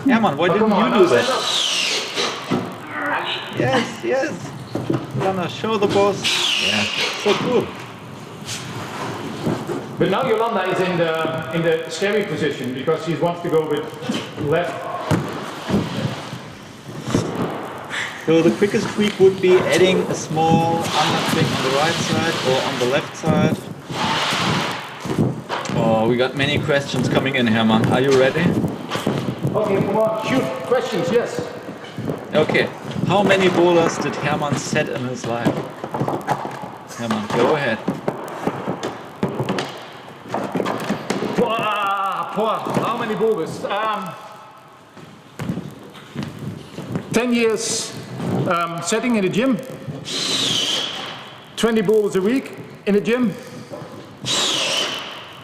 Hermann, why didn't you do that? Yes, yes. Gonna show the boss. Yeah, so cool. But now Yolanda is in the scary position because she wants to go with left. So the quickest tweak would be adding a small underclick on the right side or on the left side. Oh, we got many questions coming in, Herman. Are you ready? Okay, come on, shoot. Questions, yes. Okay. How many boulders did Herman set in his life? Herman, go ahead. How many boulders? 10 years setting in the gym. 20 boulders a week in the gym.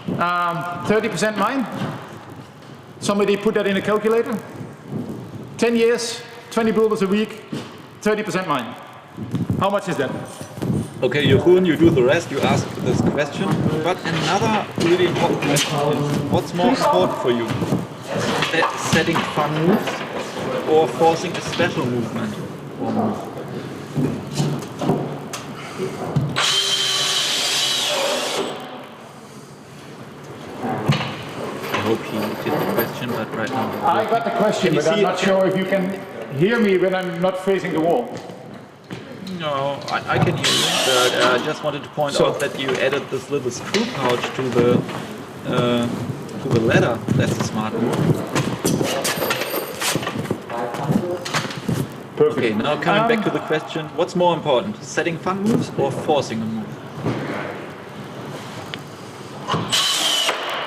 30% mine. Somebody put that in a calculator. 10 years, 20 boulders a week, 30% mine. How much is that? Okay, Jeroen, you do the rest, you ask this question. But another really important question is, what's more important for you? Setting fun moves or forcing a special movement or move? I hope he did the question, but right now... I got the question, but I'm not sure if you can hear me when I'm not facing the wall. No, I can hear you, but I just wanted to point out that you added this little screw pouch to the ladder. That's a smart move. Perfect. Okay, now coming back to the question, what's more important, setting fun moves or forcing a move?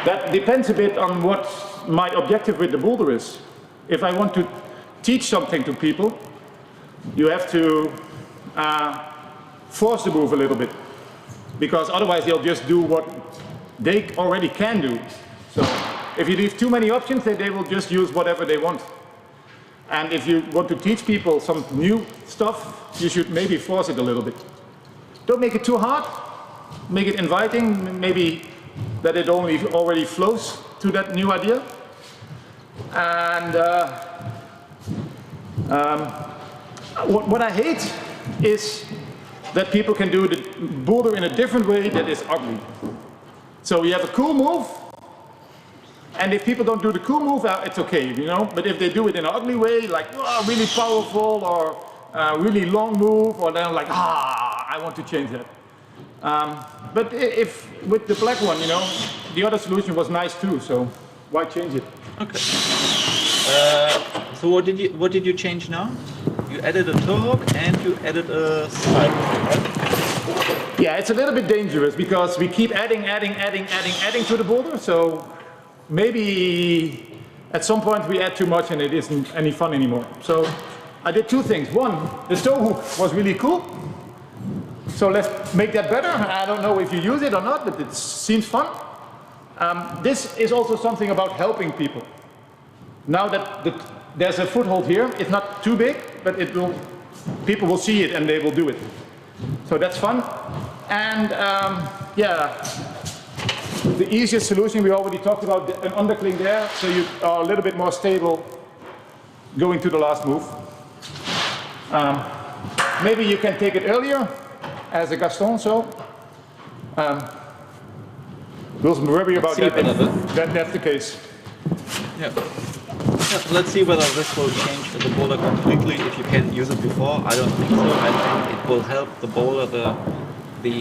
That depends a bit on what my objective with the boulder is. If I want to teach something to people, you have to force the move a little bit, because otherwise they'll just do what they already can do. So if you leave too many options, they will just use whatever they want. And if you want to teach people some new stuff, you should maybe force it a little bit. Don't make it too hard, make it inviting, maybe that it already flows to that new idea. And what I hate is that people can do the boulder in a different way that is ugly. So you have a cool move, and if people don't do the cool move, it's okay, you know. But if they do it in an ugly way, like really powerful or really long move, or then like I want to change that. But if with the black one, you know, the other solution was nice too. So why change it? Okay. So what did you change now? You added a toe hook and you added a side hook, right? Yeah, it's a little bit dangerous because we keep adding to the boulder. So maybe at some point we add too much and it isn't any fun anymore. So I did two things. One, the toe hook was really cool. So let's make that better. I don't know if you use it or not, but it seems fun. This is also something about helping people. Now that there's a foothold here, it's not too big, but people will see it and they will do it. So that's fun. And yeah, the easiest solution, we already talked about an undercling there, so you are a little bit more stable going to the last move. Maybe you can take it earlier as a Gaston, so we'll worry about that if that's the case. Yeah. Let's see whether this will change the bowler completely. If you can use it before, I don't think so. I think it will help the bowler, the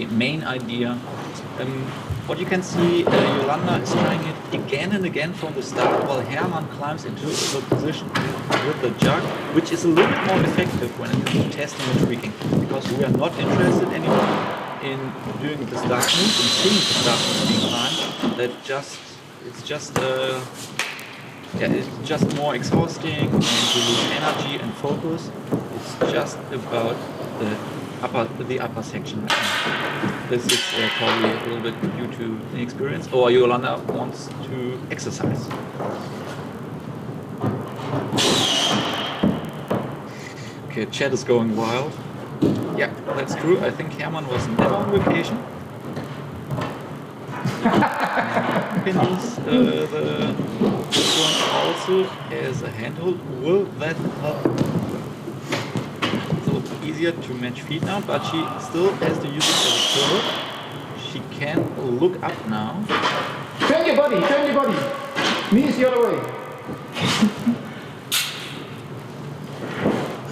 main idea. What you can see, Yolanda is trying it again and again from the start, while Herman climbs into the position with the jug, which is a little bit more effective when it comes to testing and tweaking, because we are not interested anymore in doing the start move and seeing the start move being climbed. It's just more exhausting, and you lose energy and focus. It's just about the upper section right now. This is probably a little bit due to inexperience, or Yolanda wants to exercise. Okay, chat is going wild. Yeah, that's true. I think Herman was never on vacation. You can use this one also as a handhold. Will that help? It's a little easier to match feet now, but she still has to use it as a curl. She can look up now. Turn your body, turn your body. Knees the other way.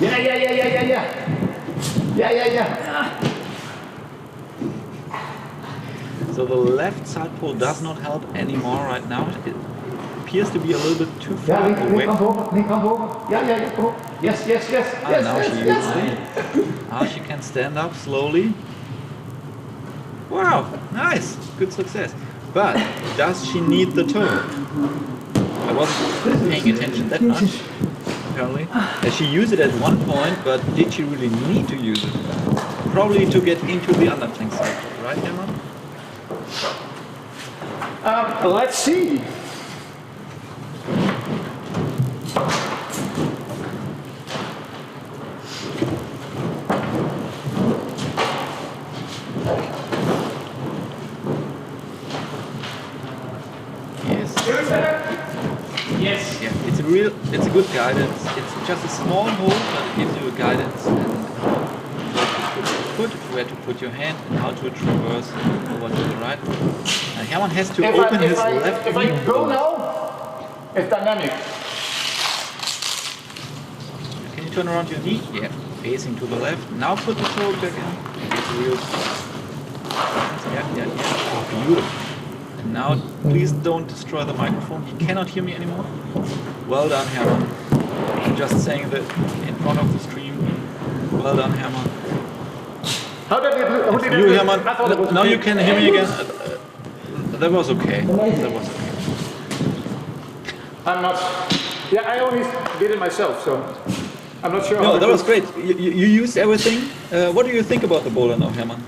Yeah. Yeah. So the left side pole does not help anymore right now. It appears to be a little bit too far Yeah, away. come over. Yeah, come on. Yes. Now she can stand up slowly. Wow, nice, good success. But does she need the toe? I wasn't paying attention that much, apparently. She used it at one point, but did she really need to use it? Probably to get into the underplank side, right, Hermann? Let's see. Yes. Yeah, it's a good guidance. It's just a small hole, but it gives you a guidance and where to put your hand and how to traverse over to the right. Hermann has to open his left If I knee. go now, it's dynamic. Can you turn around your knee? Yeah, facing to the left. Now put the toe back in. It's real. Yeah. Oh, beautiful. And now, please don't destroy the microphone. He cannot hear me anymore. Well done, Hermann. I'm just saying that in front of the stream. Well done, Hermann. How did it look? You, Hermann. Now you can hear me again. That was okay. That was okay. I'm not. Yeah, I only did it myself, so I'm not sure. No, that was great. You used everything. What do you think about the boulder now, Hermann?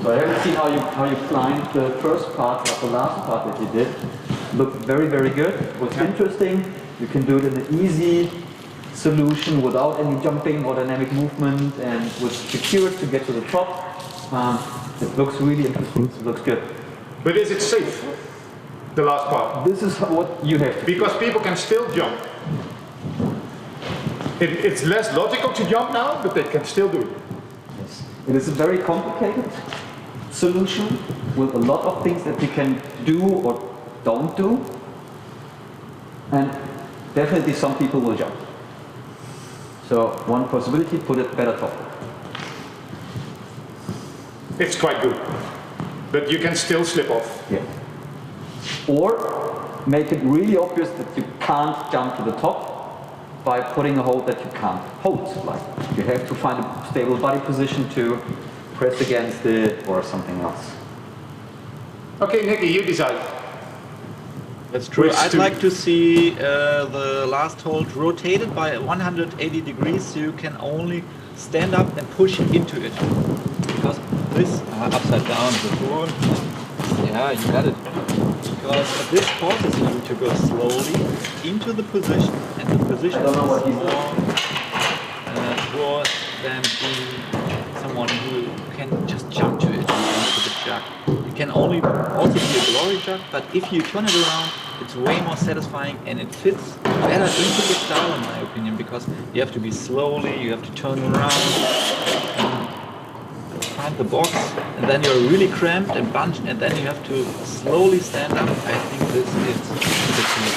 So I haven't seen how you climbed the first part of the last part that you did. Looked very good. It was interesting. You can do it in an easy solution without any jumping or dynamic movement and was secure to get to the top. It looks really interesting. It looks good. But is it safe? The last part. This is what you have to do. Because people can still jump. It's less logical to jump now, but they can still do it. Yes. It is a very complicated solution with a lot of things that you can do or don't do. And definitely some people will jump. So one possibility, put it better top. It's quite good. But you can still slip off. Yeah. Or make it really obvious that you can't jump to the top by putting a hold that you can't hold. Like you have to find a stable body position to press against it or something else. Okay, Nicky, you decide. That's true. Which I'd two? like to see the last hold rotated by 180 degrees so you can only stand up and push into it. Because this upside down is a turn. Yeah, you got it. Because this causes you to go slowly into the position, and the position is more than being someone who can just jump to it, into the jug. It can only also be a glory jug, but if you turn it around, it's way more satisfying and it fits better into the style in my opinion, because you have to be slowly, you have to turn around and find the box, and then you're really cramped and bunched, and then you have to slowly stand up. I think this is the key.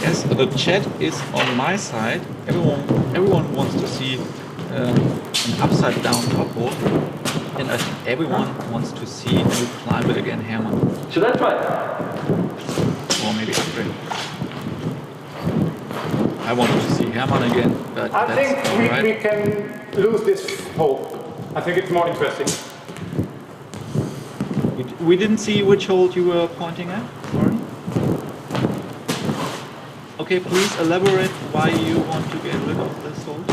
Yes, the chat is on my side. Everyone wants to see an upside down top hold, and I think everyone wants to see you climb it again, Hermann. Should I try? Or maybe upgrade. I wanted to see Hermann again, but I that's think all right. we can lose this hole. I think it's more interesting. We didn't see which hold you were pointing at. Sorry. Okay, please elaborate why you want to get rid of this hold.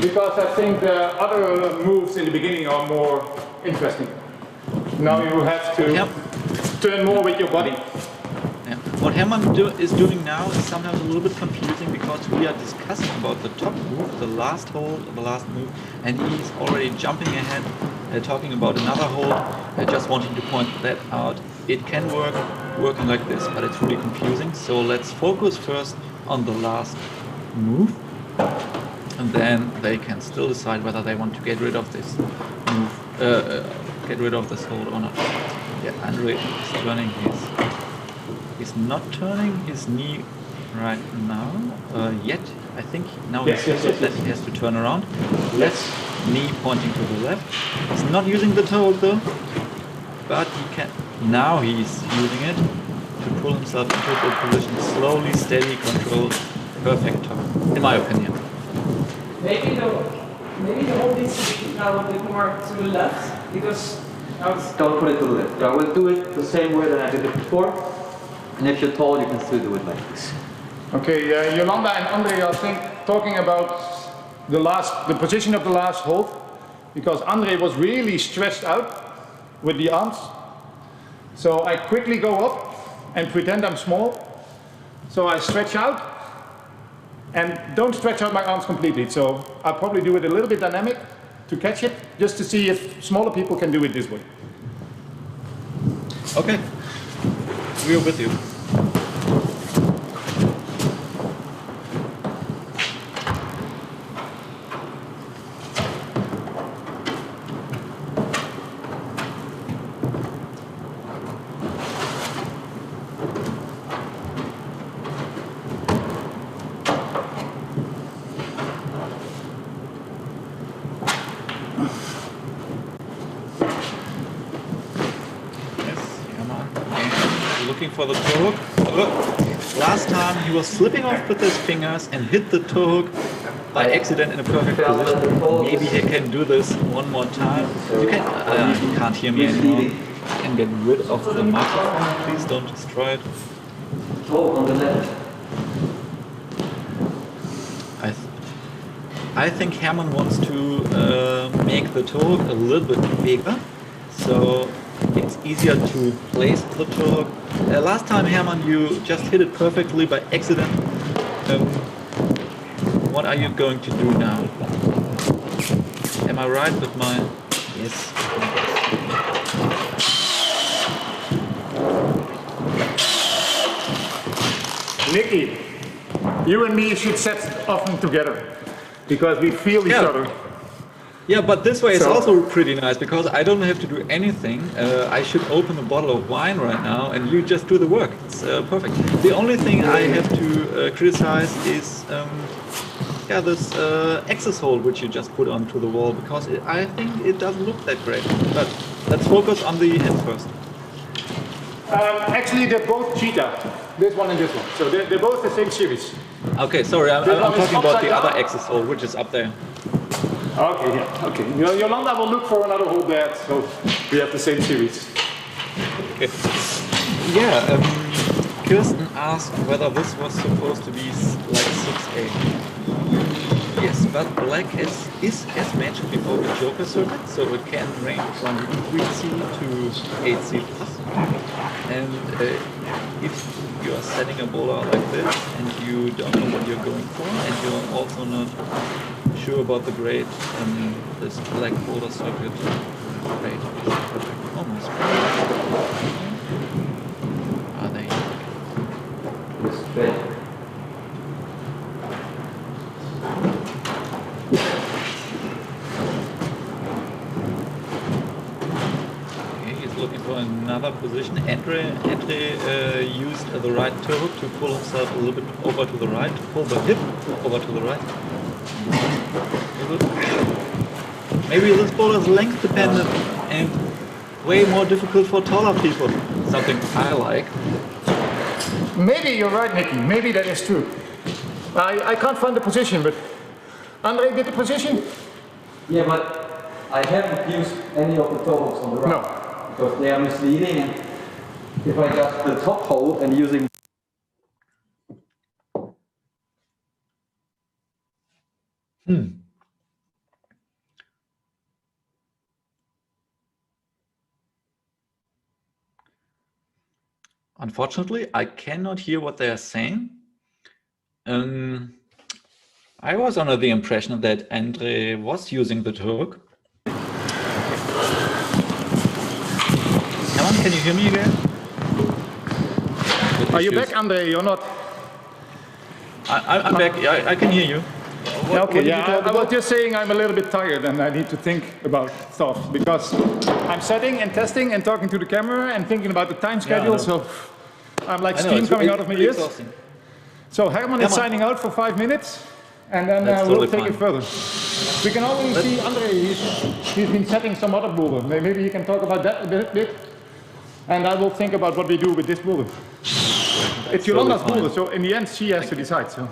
Because I think the other moves in the beginning are more interesting. Now you have to turn more with your body. Yeah. What Hermann is doing now is sometimes a little bit confusing because we are discussing about the top move, the last hold, the last move, and he's already jumping ahead, talking about another hold, just wanting to point that out. It can work working like this, but it's really confusing. So let's focus first on the last move. and then they can still decide whether they want to get rid of this move, get rid of this hold or not. Yeah, Andre is turning he's not turning his knee right now yet. I think now Yes, he has to turn around. Left knee pointing to the left. He's not using the toe hold though, but he can. Now he's using it to pull himself into a good position. Slowly, steady, controlled, perfect toe, in my opinion. Maybe the hold needs to be now a bit more to the left, because now it's... Don't put it to the left. I will do it the same way that I did it before. And if you're tall, you can still do it like this. Okay, Yolanda and Andre, I think, talking about the position of the last hold, because Andre was really stretched out with the arms. So I quickly go up and pretend I'm small. So I stretch out and don't stretch out my arms completely. So I'll probably do it a little bit dynamic to catch it, just to see if smaller people can do it this way. Okay, we're with you. Looking for the toe hook. Last time he was slipping off with his fingers and hit the toe hook by accident in a perfect position. Maybe he can do this one more time. You can't hear me anymore. You can get rid of the microphone. Please don't destroy it. Toe on the left. I think Hermann wants to make the toe hook a little bit bigger, so it's easier to place the toe hook. Last time, Hermann, you just hit it perfectly by accident. What are you going to do now? Am I right with my... Yes. Nicky, you and me should set often together, because we feel each other. Yeah, but this way is So- also pretty nice, because I don't have to do anything. I should open a bottle of wine right now and you just do the work. It's perfect. The only thing I have to criticize is this access hold which you just put onto the wall, because I think it doesn't look that great. But let's focus on the hand first. Actually, they're both cheetah, this one and this one. So they're both the same series. Okay, sorry, I'm This one is talking about upside the other down. access hold which is up there. Okay, yeah, okay. Yolanda will look for another hold there, so we have the same series. Okay. Yeah, Kirsten asked whether this was supposed to be like 6A. Yes, but black is as mentioned before the Joker circuit, so it can range from 3C to 8C plus. And if you are setting a bowler like this and you don't know what you're going for, and you're also not sure about the grade, this black bowler circuit grade is perfect. Almost perfect. Are they? Respect. Looking for another position. Andre used the right toe hook to pull himself a little bit over to the right, to pull the hip over to the right. Maybe this bowler is length dependent and way more difficult for taller people. Something I like. Maybe you're right, Nicky. Maybe that is true. I can't find the position, but Andre did the position? Yeah, but I haven't used any of the toe hooks on the right. No. Because they are misleading, and if I got the top hold and using Unfortunately, I cannot hear what they are saying. I was under the impression that Andre was using the toe hook. Hermann, can you hear me again? Are you back, Andre? You're not. I'm back. I can hear you. What Okay, did you yeah, talk I was about? just saying I'm a little bit tired and I need to think about stuff because I'm setting and testing and talking to the camera and thinking about the time schedule, know. so I'm like I know, steam it's coming out of my really ears. exhausting. So Herman is Herman. signing out for 5 minutes and then That's we'll totally take it fine. further. We can already see Andre, he's been setting some other boulder. Maybe he can talk about that a bit. And I will think about what we do with this boulder. It's totally Yolanda's fine. boulder, so in the end she has to decide. So.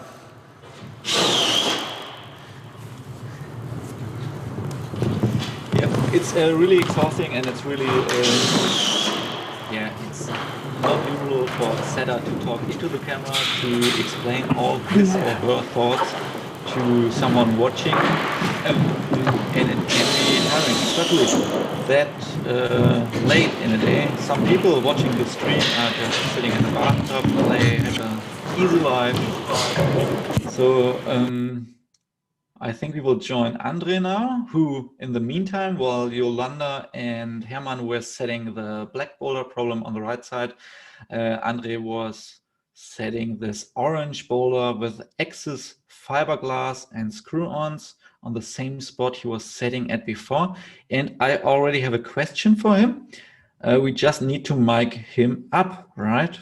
Yeah, it's really exhausting and it's really, yeah, it's not usual for a setter to talk into the camera, to explain all his or her thoughts to someone watching. And it can be tiring, especially that late in the day. Some people watching the stream are just sitting in the bathtub, they have an easy life. So, I think we will join Andre now, who in the meantime, while Yolanda and Herman were setting the black boulder problem on the right side, Andre was setting this orange boulder with excess fiberglass and screw-ons on the same spot he was setting at before. And I already have a question for him. We just need to mic him up, right?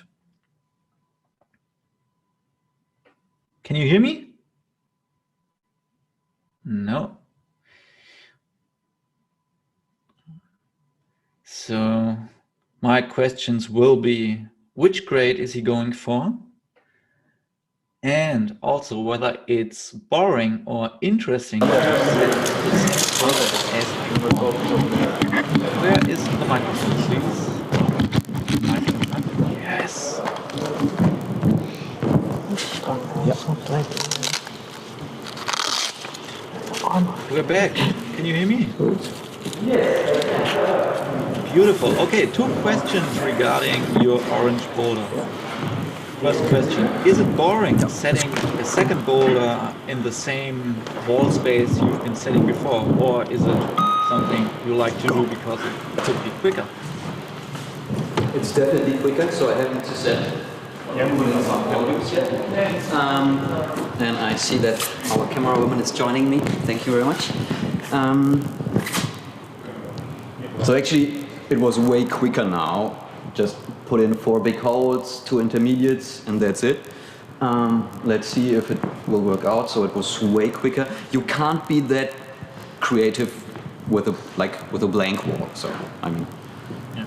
Can you hear me? No. So my questions will be, which grade is he going for? And also whether it's boring or interesting to set the same boulder as before. Where is the microphone, please? Microphone. Yes. We're back. Can you hear me? Beautiful. Okay, 2 questions regarding your orange boulder. First question, is it boring setting a second boulder in the same wall space you've been setting before? Or is it something you like to do because it could be quicker? It's definitely quicker, so I haven't to set some volumes yet. And I see that our camera woman is joining me. Thank you very much. So actually, it was way quicker now. Just put in 4 big holes, 2 intermediates, and that's it. Let's see if it will work out. So it was way quicker. You can't be that creative with a blank wall. So I mean, Yeah.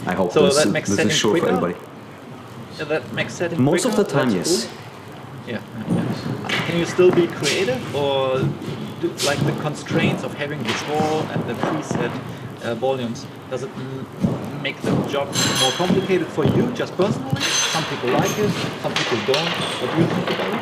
I hope So this that makes is setting sure for quicker? everybody. Yeah, that makes setting Most of quicker? the time, That's yes. cool. Yeah. Can you still be creative, or like the constraints of having this wall and the preset volumes, does it make the job more complicated for you just personally? Some people like it, some people don't. What do you think about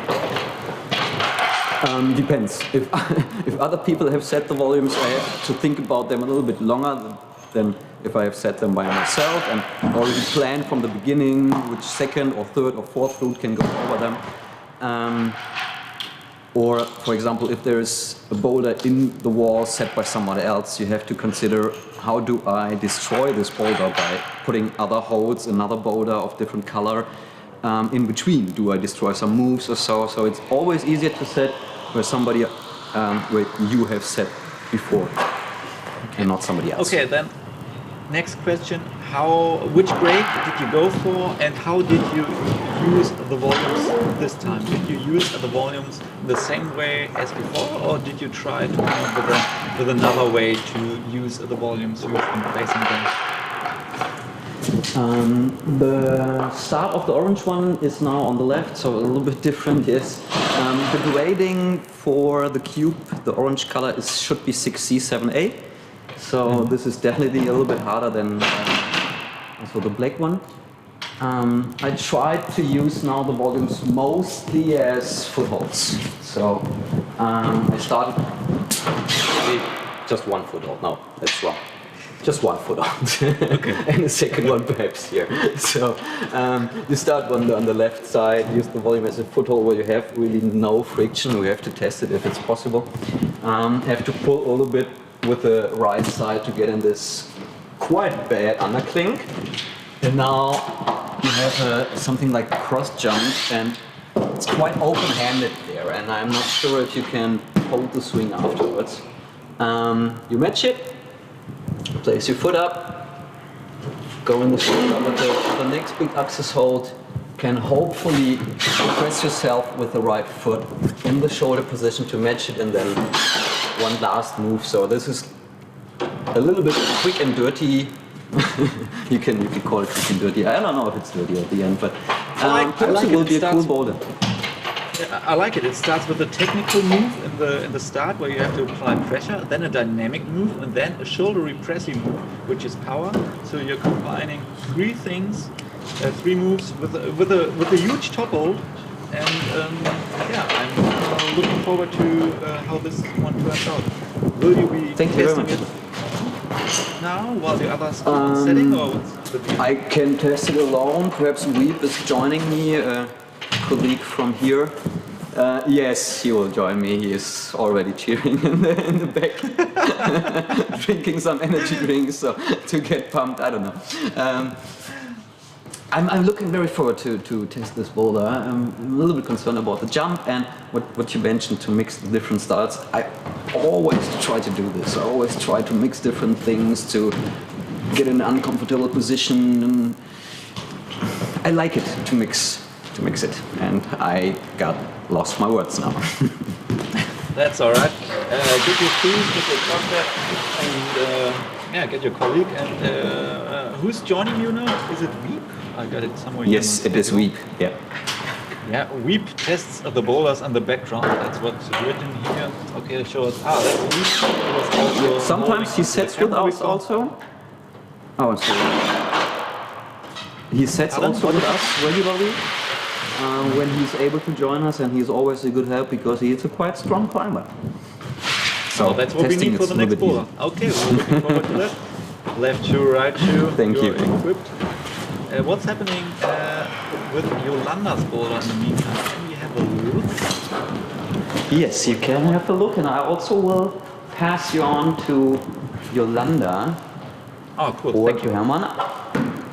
it? Depends. If other people have set the volumes, I have to think about them a little bit longer than if I have set them by myself and already planned from the beginning which second or third or fourth flute can go over them. Or, for example, if there is a boulder in the wall set by someone else, you have to consider, how do I destroy this boulder by putting other holes, another boulder of different color in between? Do I destroy some moves or so? So it's always easier to set where somebody, where you have set before, and not somebody else. Okay, then next question, which grade did you go for, and how did you use the volumes this time? Did you use the volumes the same way as before, or did you try to come up with another way to use the volumes you've been placing them? The start of the orange one is now on the left, so a little bit different, yes. The grading for the cube, the orange color, should be 6C, 7A. So this is definitely a little bit harder than also the black one. I tried to use now the volumes mostly as footholds. So I started just 1 foothold. No, that's wrong. Just 1 foothold. Okay. And the second one perhaps here. So you start on the left side, use the volume as a foothold where you have really no friction. We have to test it if it's possible. Have to pull a little bit with the right side to get in this quite bad underclink. And now you have something like cross jump, and it's quite open-handed there, and I'm not sure if you can hold the swing afterwards. You match it, place your foot up, go in the shoulder with the next big axis hold, can hopefully press yourself with the right foot in the shoulder position to match it, and then one last move. So this is a little bit quick and dirty. you can call it quick and dirty. I don't know if it's dirty at the end, but perhaps it will be a cool boulder. I like it. It starts with a technical move in the start where you have to apply pressure, then a dynamic move, and then a shoulder repressive move, which is power. So you're combining three things, three moves with a huge top hold. And yeah, I'm looking forward to how this one turns out. Will you be testing it now while the others keep on setting, or what's the deal? I can test it alone. Perhaps Weep is joining me, a colleague from here. Yes, he will join me. He is already cheering in the back, drinking some energy drinks so, to get pumped. I don't know. I'm looking very forward to test this boulder. I'm a little bit concerned about the jump and what you mentioned, to mix the different styles. I always try to do this. I always try to mix different things to get in an uncomfortable position. I like it to mix it, and I lost my words now. That's all right. Get your shoes, get your contact, and yeah, get your colleague. And who's joining you now? Is it Weep? I got it somewhere. Yes, it is Weep. Yeah. Yeah, Weep tests the boulders on the background. That's what's written here. Okay, show us. That's Weep. Sometimes he sets with us also. Oh, sorry. He sets also with us regularly when he's able to join us, and he's always a good help because he is a quite strong climber. So that's what we need for the next boulder. Okay, we're looking forward to that. Left shoe, right shoe. Thank you. Equipped. What's happening with Yolanda's boulder in the meantime? Can we have a look? Yes, you can have a look, and I also will pass you on to Yolanda. Oh, cool. Or Thank to you. Hermann.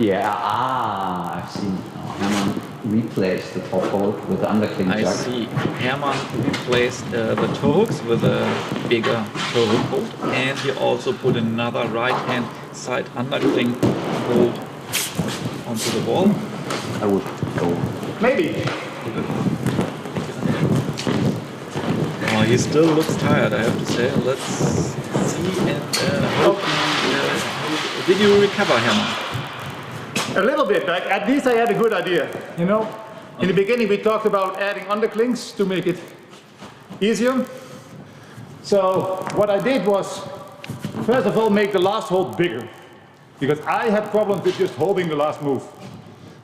Yeah, I've seen Hermann replaced the top hold with the undercling I jack. see. Hermann replaced the toe hooks with a bigger toe hook hold, and he also put another right-hand side undercling hold onto the ball. I would go. Maybe. Oh, he still looks tired, I have to say. Let's see and hope did you recover, Hermann? A little bit, but at least I had a good idea, you know? In the beginning we talked about adding underclings to make it easier. So what I did was, first of all, make the last hold bigger. Because I had problems with just holding the last move.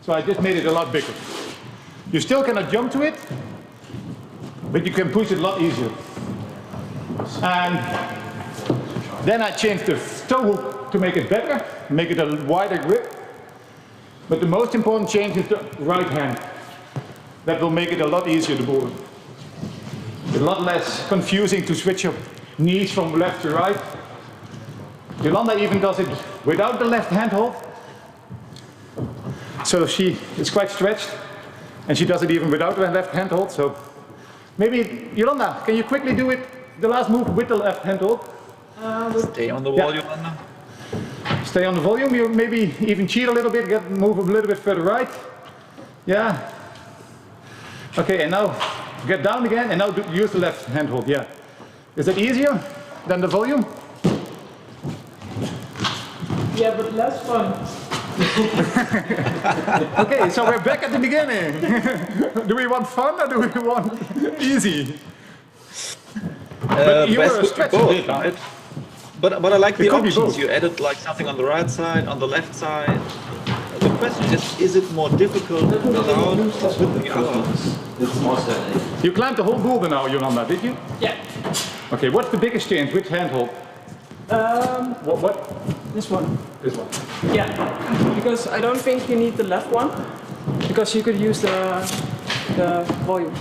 So I just made it a lot bigger. You still cannot jump to it, but you can push it a lot easier. And then I changed the toe hook to make it better, make it a wider grip. But the most important change is the right hand. That will make it a lot easier to board. A lot less confusing to switch your knees from left to right. Yolanda even does it without the left hand hold. So she is quite stretched, and she does it even without the left hand hold. So maybe, Yolanda, can you quickly do it, the last move with the left hand hold? Stay on the wall, Yolanda. Stay on the volume, you maybe even cheat a little bit, move a little bit further right. Yeah. Okay, and now get down again, and now use the left hand hold, yeah. Is that easier than the volume? Yeah, but less fun. Okay, so we're back at the beginning. Do we want fun or do we want easy? But you were a stretch a bit, right? But I like the could be options. both. You added like something on the right side, on the left side. The question is it more difficult without with the others? It's more certainly. You climbed the whole boulder now, Yolanda, did you? Yeah. Okay, what's the biggest change? Which hand hold? What? This one. This one. Yeah. Because I don't think you need the left one. Because you could use the volume.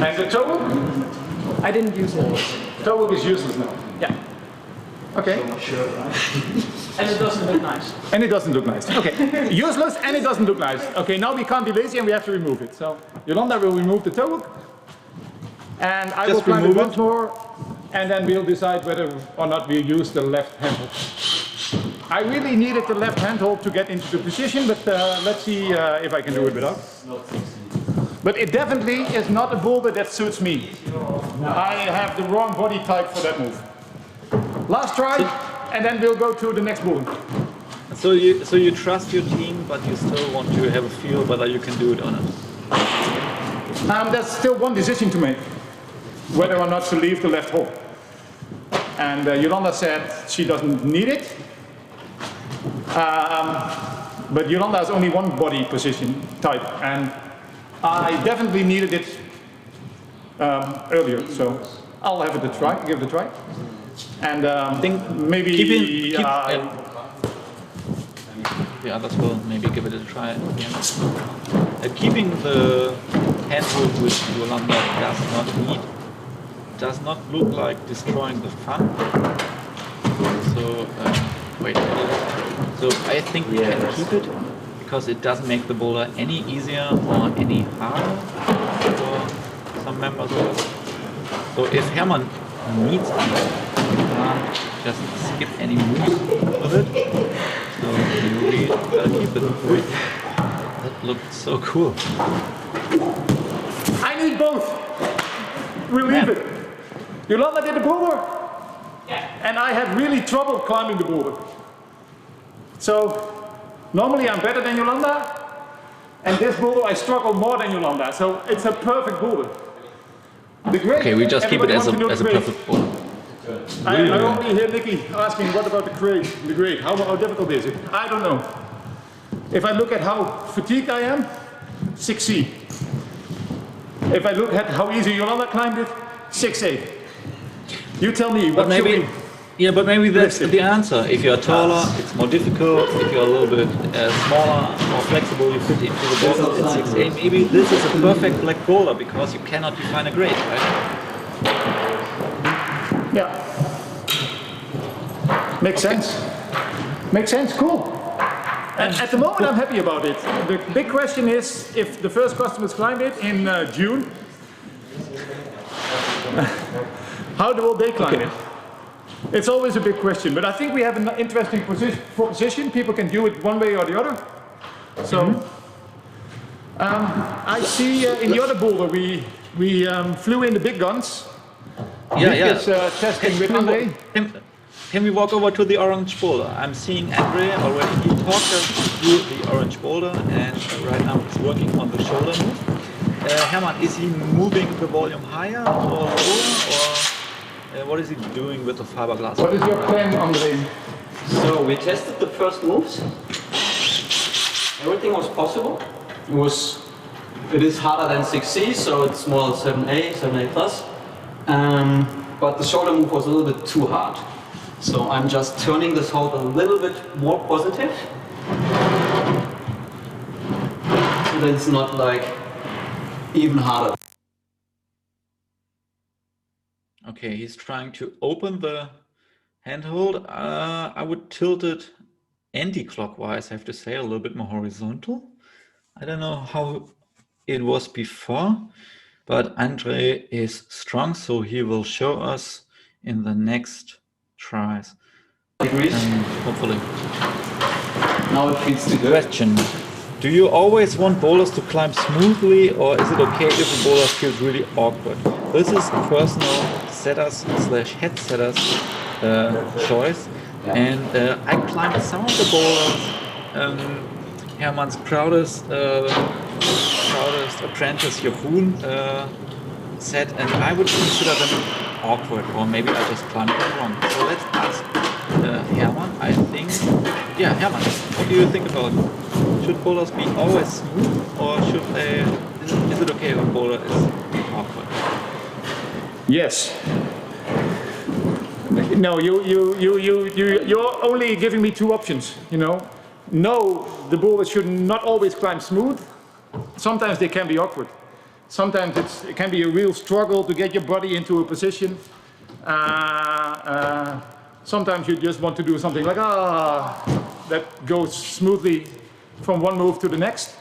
And the toe hook? I didn't use it. Toe hook is useless now. Yeah. Okay. And it doesn't look nice. And it doesn't look nice. Okay. Useless and it doesn't look nice. Okay, now we can't be lazy and we have to remove it. So Yolanda will remove the toe hook. And I will climb it once more. And then we'll decide whether or not we use the left handhold. I really needed the left handhold to get into the position, but let's see if I can do it without. But it definitely is not a boulder that suits me. I have the wrong body type for that move. Last try, and then we'll go to the next boulder. So you trust your team, but you still want to have a feel whether you can do it or not. There's still one decision to make, whether or not to leave the left hole. And Yolanda said she doesn't need it. But Yolanda has only one body position type, and I definitely needed it earlier, so I'll have it a try, give it a try. And maybe the others will maybe give it a try again. Keeping the handhold with Yolanda does not look like destroying the fun. So wait a minute. So I think we can keep it because it doesn't make the boulder any easier or any harder for some members of us. So if Hermann needs it, you can't just skip any moves with it. So you really gotta keep it. Wait, that looked so cool. I need both. We'll leave it. Yolanda did the boulder. Yeah. And I had really trouble climbing the boulder. So normally I'm better than Yolanda, and this boulder I struggle more than Yolanda. So it's a perfect boulder. The grade. Okay, we just keep it as a perfect boulder. I only hear Nicky asking, what about the grade? How difficult is it? I don't know. If I look at how fatigued I am, 6C. If I look at how easy Yolanda climbed it, 6A. You tell me, what should we? Yeah, but maybe that's the answer. If you're taller, it's more difficult. If you're a little bit smaller, more flexible, you fit into the boulder at 6A. Maybe this is a perfect black boulder because you cannot define a grade, right? Yeah. Makes sense. Makes sense, cool. And at the moment I'm happy about it. The big question is if the first customers climb it in June, how will they climb it? It's always a big question, but I think we have an interesting proposition. People can do it one way or the other. So I see in the other boulder we flew in the big guns. Yeah. Testing with Andre. Can we walk over to the orange boulder? I'm seeing Andre already. He talked us through the orange boulder, and right now he's working on the shoulder move. Hermann, is he moving the volume higher or lower, or what is he doing with the fiberglass? What is your plan, Andre? So we tested the first moves. Everything was possible. It is harder than 6C, so it's more 7A, 7A plus. But the shoulder move was a little bit too hard. So I'm just turning this hold a little bit more positive. So that it's not like even harder. Okay, he's trying to open the handhold. I would tilt it anti-clockwise, I have to say, a little bit more horizontal. I don't know how it was before, but Andre is strong, so he will show us in the next tries. Hopefully. Now it feels too good. Question. Do you always want boulders to climb smoothly, or is it okay if a boulder feels really awkward? This is a personal setters/head setters choice. And I climbed some of the boulders. Hermann's proudest apprentice, Jeroen, said, and I would consider them awkward, or maybe I just climbed them wrong. So let's ask Hermann. I think, yeah, Hermann, what do you think about it? Should boulders be always smooth, or should they? Is it okay if a boulder is awkward? Yes. No, you're only giving me two options. You know, no, the boulder should not always climb smooth. Sometimes they can be awkward. Sometimes it can be a real struggle to get your body into a position. sometimes you just want to do something like, that goes smoothly from one move to the next.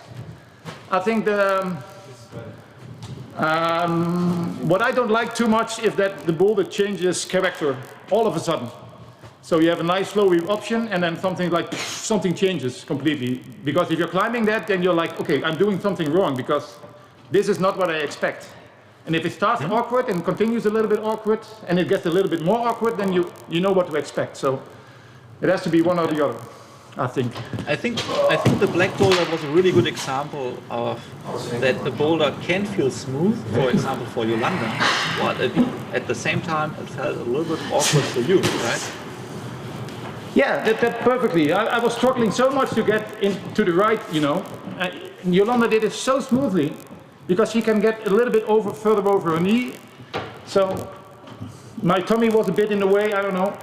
I think what I don't like too much is that the boulder changes character all of a sudden. So you have a nice slow weave option and then something changes completely. Because if you're climbing that, then you're like, okay, I'm doing something wrong because this is not what I expect. And if it starts awkward and continues a little bit awkward and it gets a little bit more awkward, then you know what to expect. So it has to be one or the other, I think. I think the black boulder was a really good example of that the boulder can feel smooth, for example for Yolanda, but at the same time it felt a little bit awkward for you, right? Yeah, that perfectly. I was struggling so much to get into the right, you know. Yolanda did it so smoothly because she can get a little bit further over her knee. So my tummy was a bit in the way, I don't know.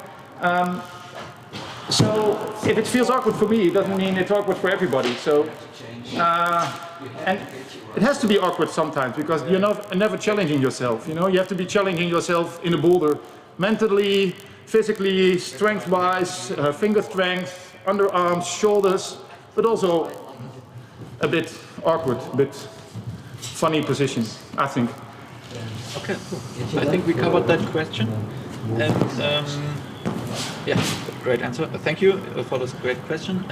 So if it feels awkward for me, it doesn't mean it's awkward for everybody. So, and it has to be awkward sometimes because you're never challenging yourself. You know, you have to be challenging yourself in a boulder mentally, physically, strength-wise, finger strength, underarms, shoulders, but also a bit awkward, a bit funny position, I think. Okay, cool. I think we covered that question. And yeah, great answer. Thank you for this great question.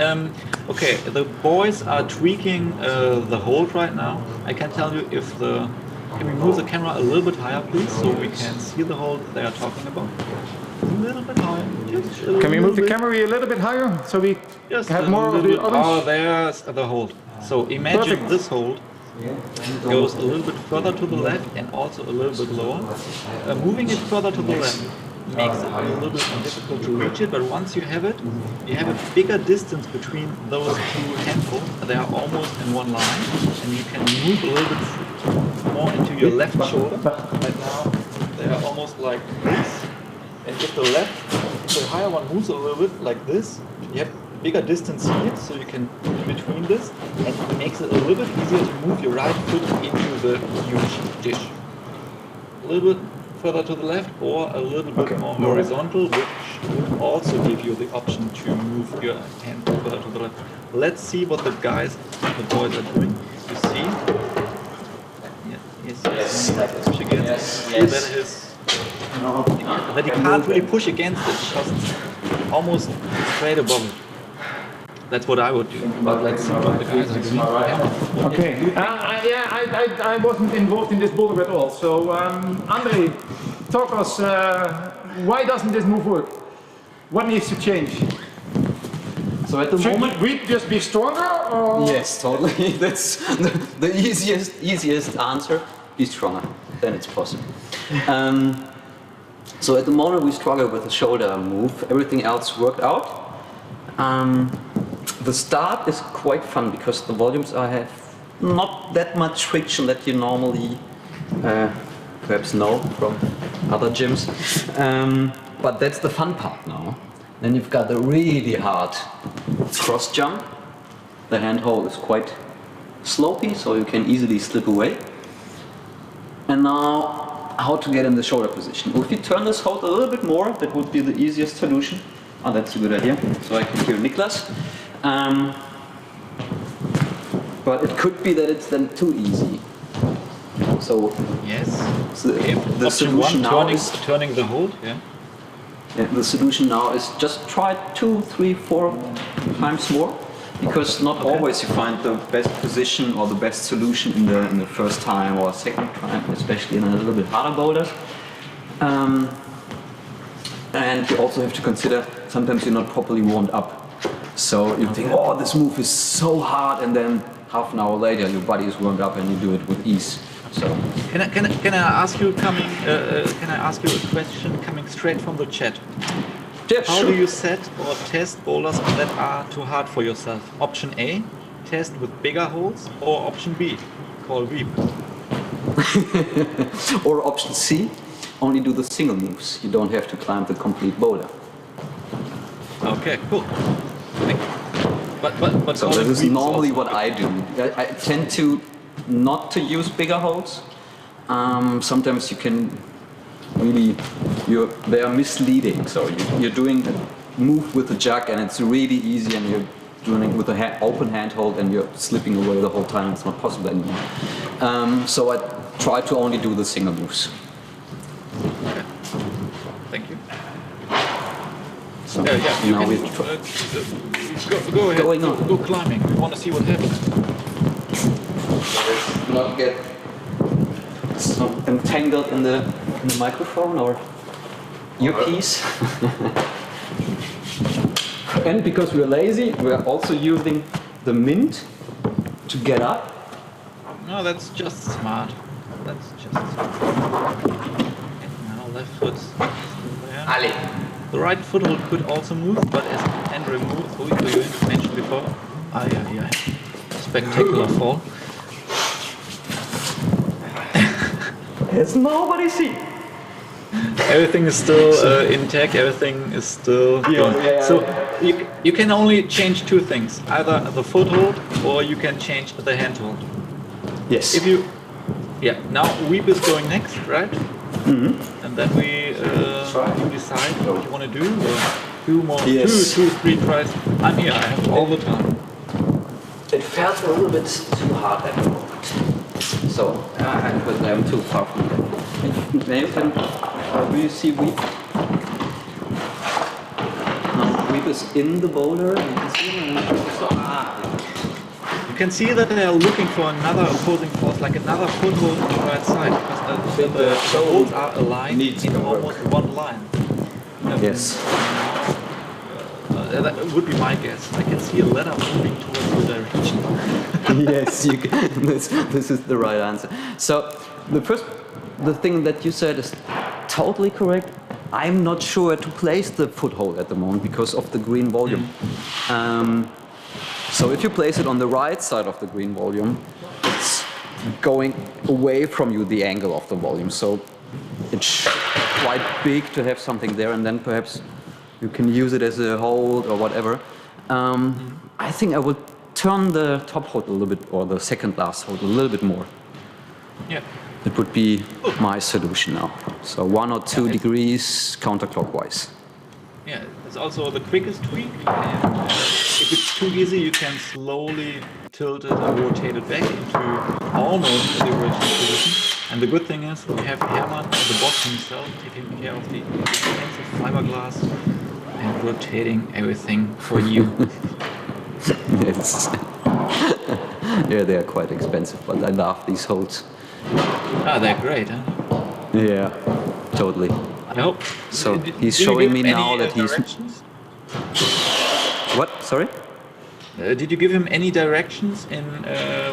Okay, the boys are tweaking the hold right now. I can tell you if can we move the camera a little bit higher, please, so we can see the hold they are talking about? A little bit higher. Can we move the camera a little bit higher so we have more of the others? Oh, there's the hold. So imagine Perfect. this hold goes a little bit further to the left and also a little bit lower. Moving it further to the left makes it a little bit more difficult to reach it, but once you have it, you have a bigger distance between those two handholds. They are almost in one line, and you can move a little bit more into your left shoulder. Right now, they are almost like this. And if the higher one moves a little bit like this, you have a bigger distance here, so you can put in between this, and it makes it a little bit easier to move your right foot into the huge dish. A little bit further to the left or a little bit more horizontal, which would also give you the option to move your hand further to the left. Let's see what the boys are doing. You see? Yes. Push against. Yes. That he can't really push against it because it's almost straight above it. That's what I would do. But let's see what the guys are doing. Okay. I wasn't involved in this boulder at all. So, Andre, talk us. Why doesn't this move work? What needs to change? So at the moment, Should we just be stronger, or? yes, totally. That's the easiest answer. Be stronger, then it's possible. So at the moment we struggle with the shoulder move. Everything else worked out. The start is quite fun because the volumes have not that much friction that you normally perhaps know from other gyms. But that's the fun part now. Then you've got the really hard cross jump. The handhold is quite slopey, so you can easily slip away. And now, how to get in the shoulder position. Well, if you turn this hold a little bit more, that would be the easiest solution. Oh, that's a good idea. So I can hear Niklas. But it could be that it's then too easy. So Yes. so the Option solution one, now is turning the hold. Yeah. the solution now is just try 2, 3, 4 times more, because not always you find the best position or the best solution in the first time or second time, especially in a little bit harder boulders. And you also have to consider sometimes you're not properly warmed up. So you think, oh, this move is so hard, and then half an hour later your body is warmed up and you do it with ease. So Can I ask you a question coming straight from the chat? yeah, How sure. do you set or test boulders that are too hard for yourself? Option A, test with bigger holes, or option B, call weep. Or option C, only do the single moves. You don't have to climb the complete boulder. Okay, cool. Thank you. But So calling this is weeps normally also- what I do. I tend to not to use bigger holes. Sometimes you can really, they are misleading. So you're doing a move with the jug and it's really easy, and you're doing it with an open handhold and you're slipping away the whole time. It's not possible anymore. So I try to only do the single moves. Thank you. So Yeah, you now can we go ahead. Going on. Go climbing. We want to see what happens. not get so entangled in the microphone or earpiece. And because we're lazy, we're also using the mint to get up. No, that's just smart. That's just smart. And now left foot still there. Ali. The right foothold could also move, but as Andre moved, who you mentioned before, spectacular fall. There's nobody see. Everything is still intact. Everything is still going. So you can only change two things: either the foothold or you can change the handhold. Yes. If you, now Weep is going next, right? Mm-hmm. And then you decide what you want to do. Or two more, Yes. two, 3 tries. I'm here. I have all the time. It felt a little bit too hard at the moment. So, but I'm too far from that. Maybe you can, do you see Weep? No, Weep is in the boulder. You can see him. You can see that they are looking for another opposing force, like another foothold on the right side, because the holds are aligned in almost one line. Yes. That would be my guess. I can see a ladder moving towards your direction. Yes, you can. This is the right answer. So, the thing that you said is totally correct. I'm not sure to place the foothold at the moment because of the green volume. So if you place it on the right side of the green volume, it's going away from you, the angle of the volume. So it's quite big to have something there, and then perhaps you can use it as a hold or whatever. I think I would turn the top hold a little bit, or the second last hold a little bit more. Yeah. It would be my solution now. So 1 or 2 degrees counterclockwise. Yeah, it's also the quickest tweak. And if it's too easy, you can slowly tilt it and rotate it back into almost the original position. And the good thing is we have Hermann, the boss himself, taking care of the expensive fiberglass and rotating everything for you. Yes. Yeah, they are quite expensive, but I love these holds. They're great, huh? Yeah, totally. I hope. So Did he's you showing give me him now any, that he's... directions? What? Sorry? Did you give him any directions in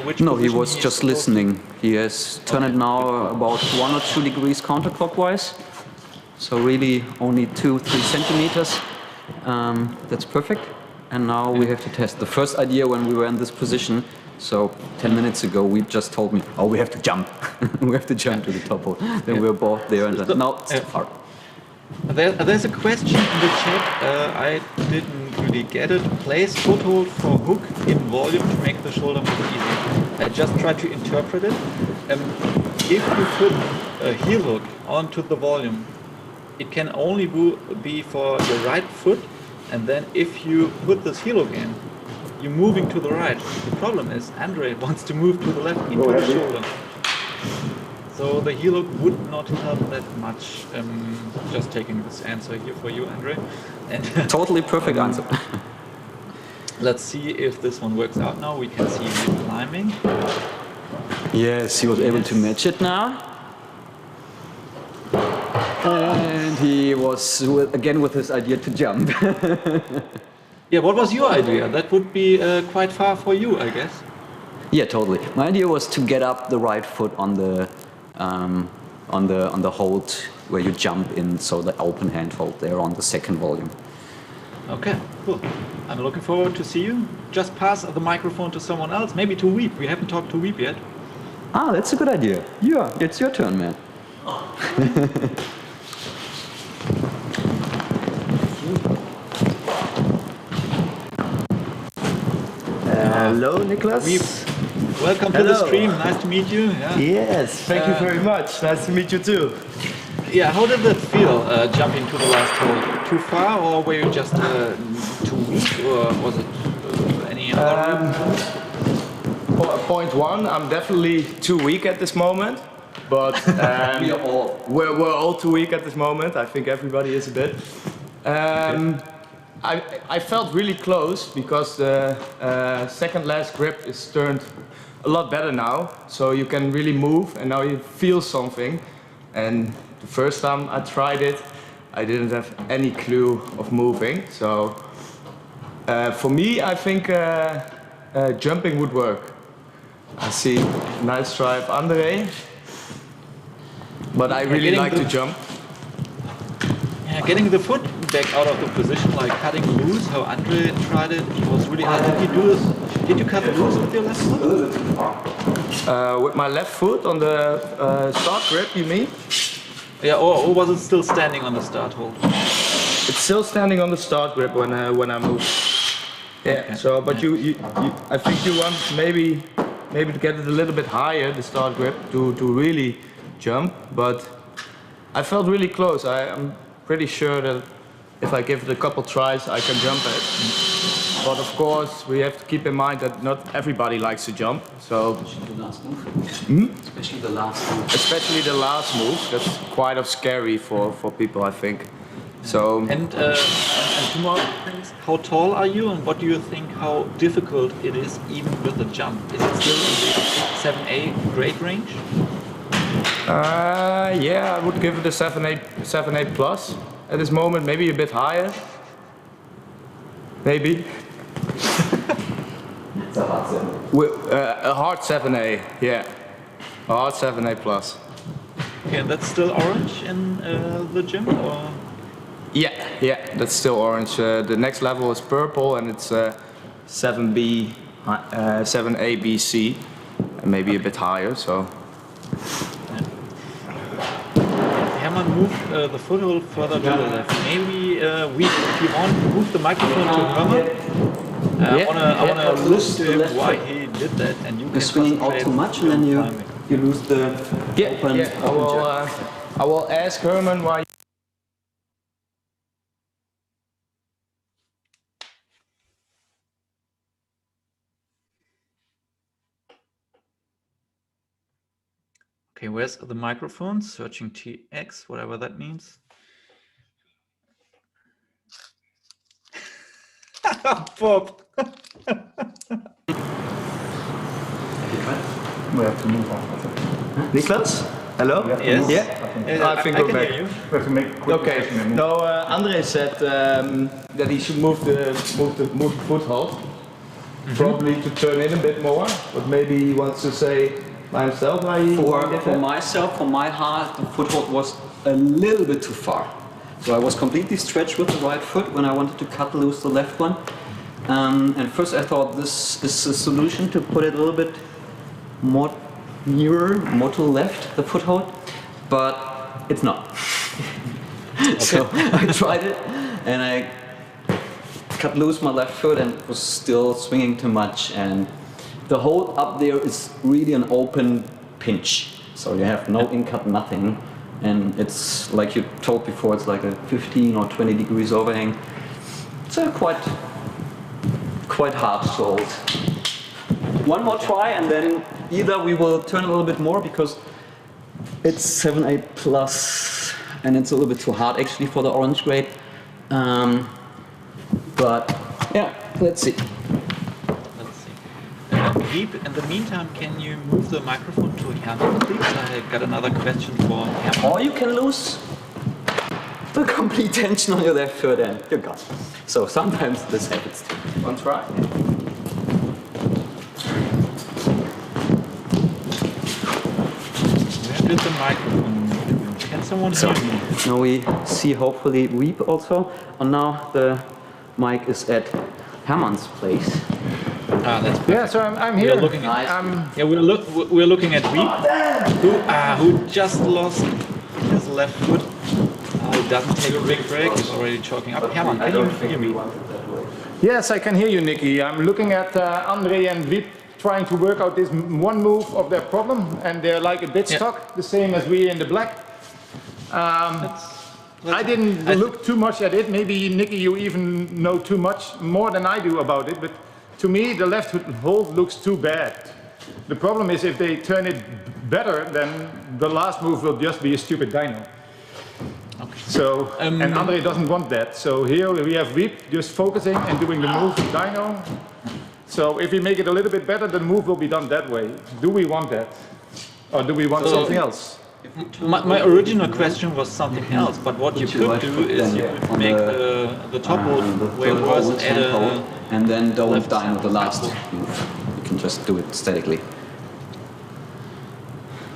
which No, he position was is just supposed to- listening. He has turned it now about 1 or 2 degrees counterclockwise. So really only 2-3 centimeters. That's perfect. And now we have to test. The first idea when we were in this position, so 10 minutes ago, we just told me, oh, we have to jump. We have to jump to the top hole. Then we were both there, and then, no, it's too far. There's a question in the chat. I didn't really get it. Place foothold for hook in volume to make the shoulder move easy. I just tried to interpret it. If you put a heel hook onto the volume, it can only be for your right foot. And then if you put this heel hook in, you're moving to the right. The problem is Andre wants to move to the left into the shoulder. So the heel hook would not help that much. Just taking this answer here for you, Andre. And Totally perfect answer. let's see if this one works out now. We can see him climbing. Yes, he was able to match it now. And he was again with his idea to jump. Yeah, what was your idea? That would be quite far for you, I guess. Yeah, totally. My idea was to get up the right foot on the hold where you jump in, so the open hand hold there on the second volume. Okay, cool. I'm looking forward to see you. Just pass the microphone to someone else, maybe to Weep. We haven't talked to Weep yet. Ah, that's a good idea. Yeah, it's your turn, man. Hello, Niklas. Weep. welcome to the stream. Nice to meet you. Yeah. Yes, thank you very much. Nice to meet you too. Yeah. How did that feel jumping to the last hole? Too far, or were you just too weak, or was it any other? Point one, I'm definitely too weak at this moment, but we're all too weak at this moment. I think everybody is a bit. I felt really close because the second last grip is turned a lot better now, so you can really move and now you feel something. And the first time I tried it, I didn't have any clue of moving. So for me, I think jumping would work. I see, nice try of Andre, but I really like to jump. Yeah, getting the foot back out of the position, like cutting loose, how Andre tried it, was really hard. Did you do this? Did you cut loose with your left foot? With my left foot on the start grip, you mean? Yeah, or was it still standing on the start hold? It's still standing on the start grip when I move. Yeah. Okay. So, but you, I think you want maybe to get it a little bit higher, the start grip, to really jump. But I felt really close. I'm pretty sure that if I give it a couple tries, I can jump it. But of course, we have to keep in mind that not everybody likes to jump. So, The last move. Especially the last move. especially the last move, that's quite of scary for people, I think. So. And two more things. How tall are you, and what do you think how difficult it is even with the jump? Is it still in the 7A grade range? Yeah, I would give it a 7.8 plus at this moment, maybe a bit higher. Maybe. It's a hard 7. A hard 7A, yeah. A hard 7A plus. Okay, and that's still orange in the gym, or? Yeah, that's still orange. The next level is purple and it's 7B, 7A, B, C, and maybe a bit higher, so. Herman moved the foot a little further to the left. Maybe if you want, move the microphone to Herman. I wanna listen to him why he did that, and you You're swinging out too much, and then you lose the open I will ask Herman why. Okay, where's the microphone? Searching TX, whatever that means. Bob. We have to move on. Niklas? Hello? Yes. Yeah? I think I we're can back. hear you. We have to make a quick Okay. decision and move. No, Andre said that he should move the foothold, probably to turn in a bit more. But maybe he wants to say by himself why he did For that. myself, for my heart, the foothold was a little bit too far. So I was completely stretched with the right foot when I wanted to cut loose the left one. And first I thought this is a solution to put it a little bit more nearer, more to the left, the foothold, but it's not. So I tried it and I cut loose my left foot and it was still swinging too much, and the hold up there is really an open pinch. So you have no in-cut, nothing. And it's like you told before, it's like a 15 or 20 degrees overhang. So quite hard to hold. One more try and then either we will turn a little bit more because it's 7.8 plus and it's a little bit too hard actually for the orange grade. But yeah, let's see. Let's see. Wiep, in the meantime, can you move the microphone to Herman, please? I got another question for Herman. Or you can lose the complete tension on your left foot and you're gone. So sometimes this happens too. One try. Where did the microphone move? Can someone hear me? Now we see hopefully Wiep also. And now the mic is at Herman's place. Ah, that's perfect. Yeah, so I'm We here. are looking at, Nice. yeah, we're looking at Wiep, who just lost his left foot. He doesn't take a big break. He's already choking up. Herman, can you hear me? Yes, I can hear you, Nicky. I'm looking at Andre and Wiep trying to work out this one move of their problem, and they're like a bit stuck, the same as we in the black. I didn't look too much at it. Maybe Nicky, you even know too much, more than I do about it. But to me, the left hold looks too bad. The problem is if they turn it better, then the last move will just be a stupid dino. Okay. So, and Andre doesn't want that. So here we have Wiep just focusing and doing the move with dino. So if we make it a little bit better, the move will be done that way. Do we want that? Or do we want something else? My original question was something else, but what you could do is you could make the top hold where it was and add a and then don't left dino the last side move. You can just do it statically.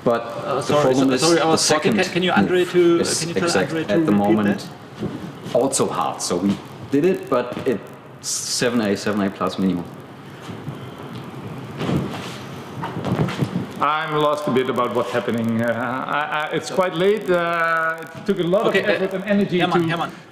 But the sorry, problem is sorry, I the was talking. second Can you, Andre, move is can you tell exact Andre to at the repeat moment that? also hard. So we did it, but it's 7A plus minimum. I'm lost a bit about what's happening. It's quite late. It took a lot of effort and energy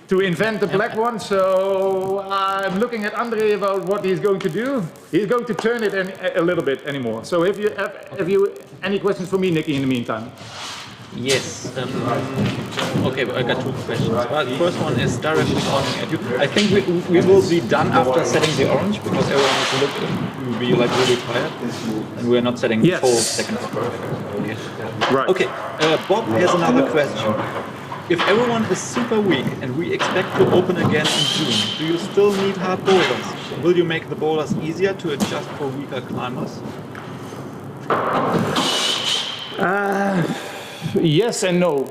to invent the black one. So I'm looking at Andre about what he's going to do. He's going to turn it a little bit anymore. So have you any questions for me, Nicky, in the meantime? Yes. Okay, I got two questions. Well, the first one is directly pointing at you. I think we will be done after setting the orange because everyone will be like really tired, and we're not setting full second. Okay. Right. Okay. Bob has another question. If everyone is super weak and we expect to open again in June, do you still need hard boulders? Will you make the boulders easier to adjust for weaker climbers? Yes and no.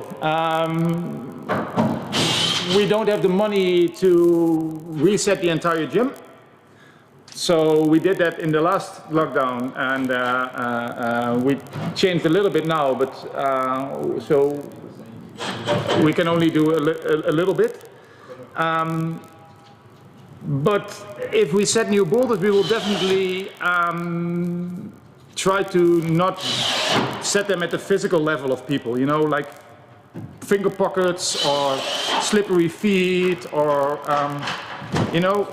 We don't have the money to reset the entire gym. So we did that in the last lockdown, and we changed a little bit now, but so we can only do a little bit. But if we set new boulders, we will definitely try to not set them at the physical level of people, you know, like finger pockets or slippery feet or, you know,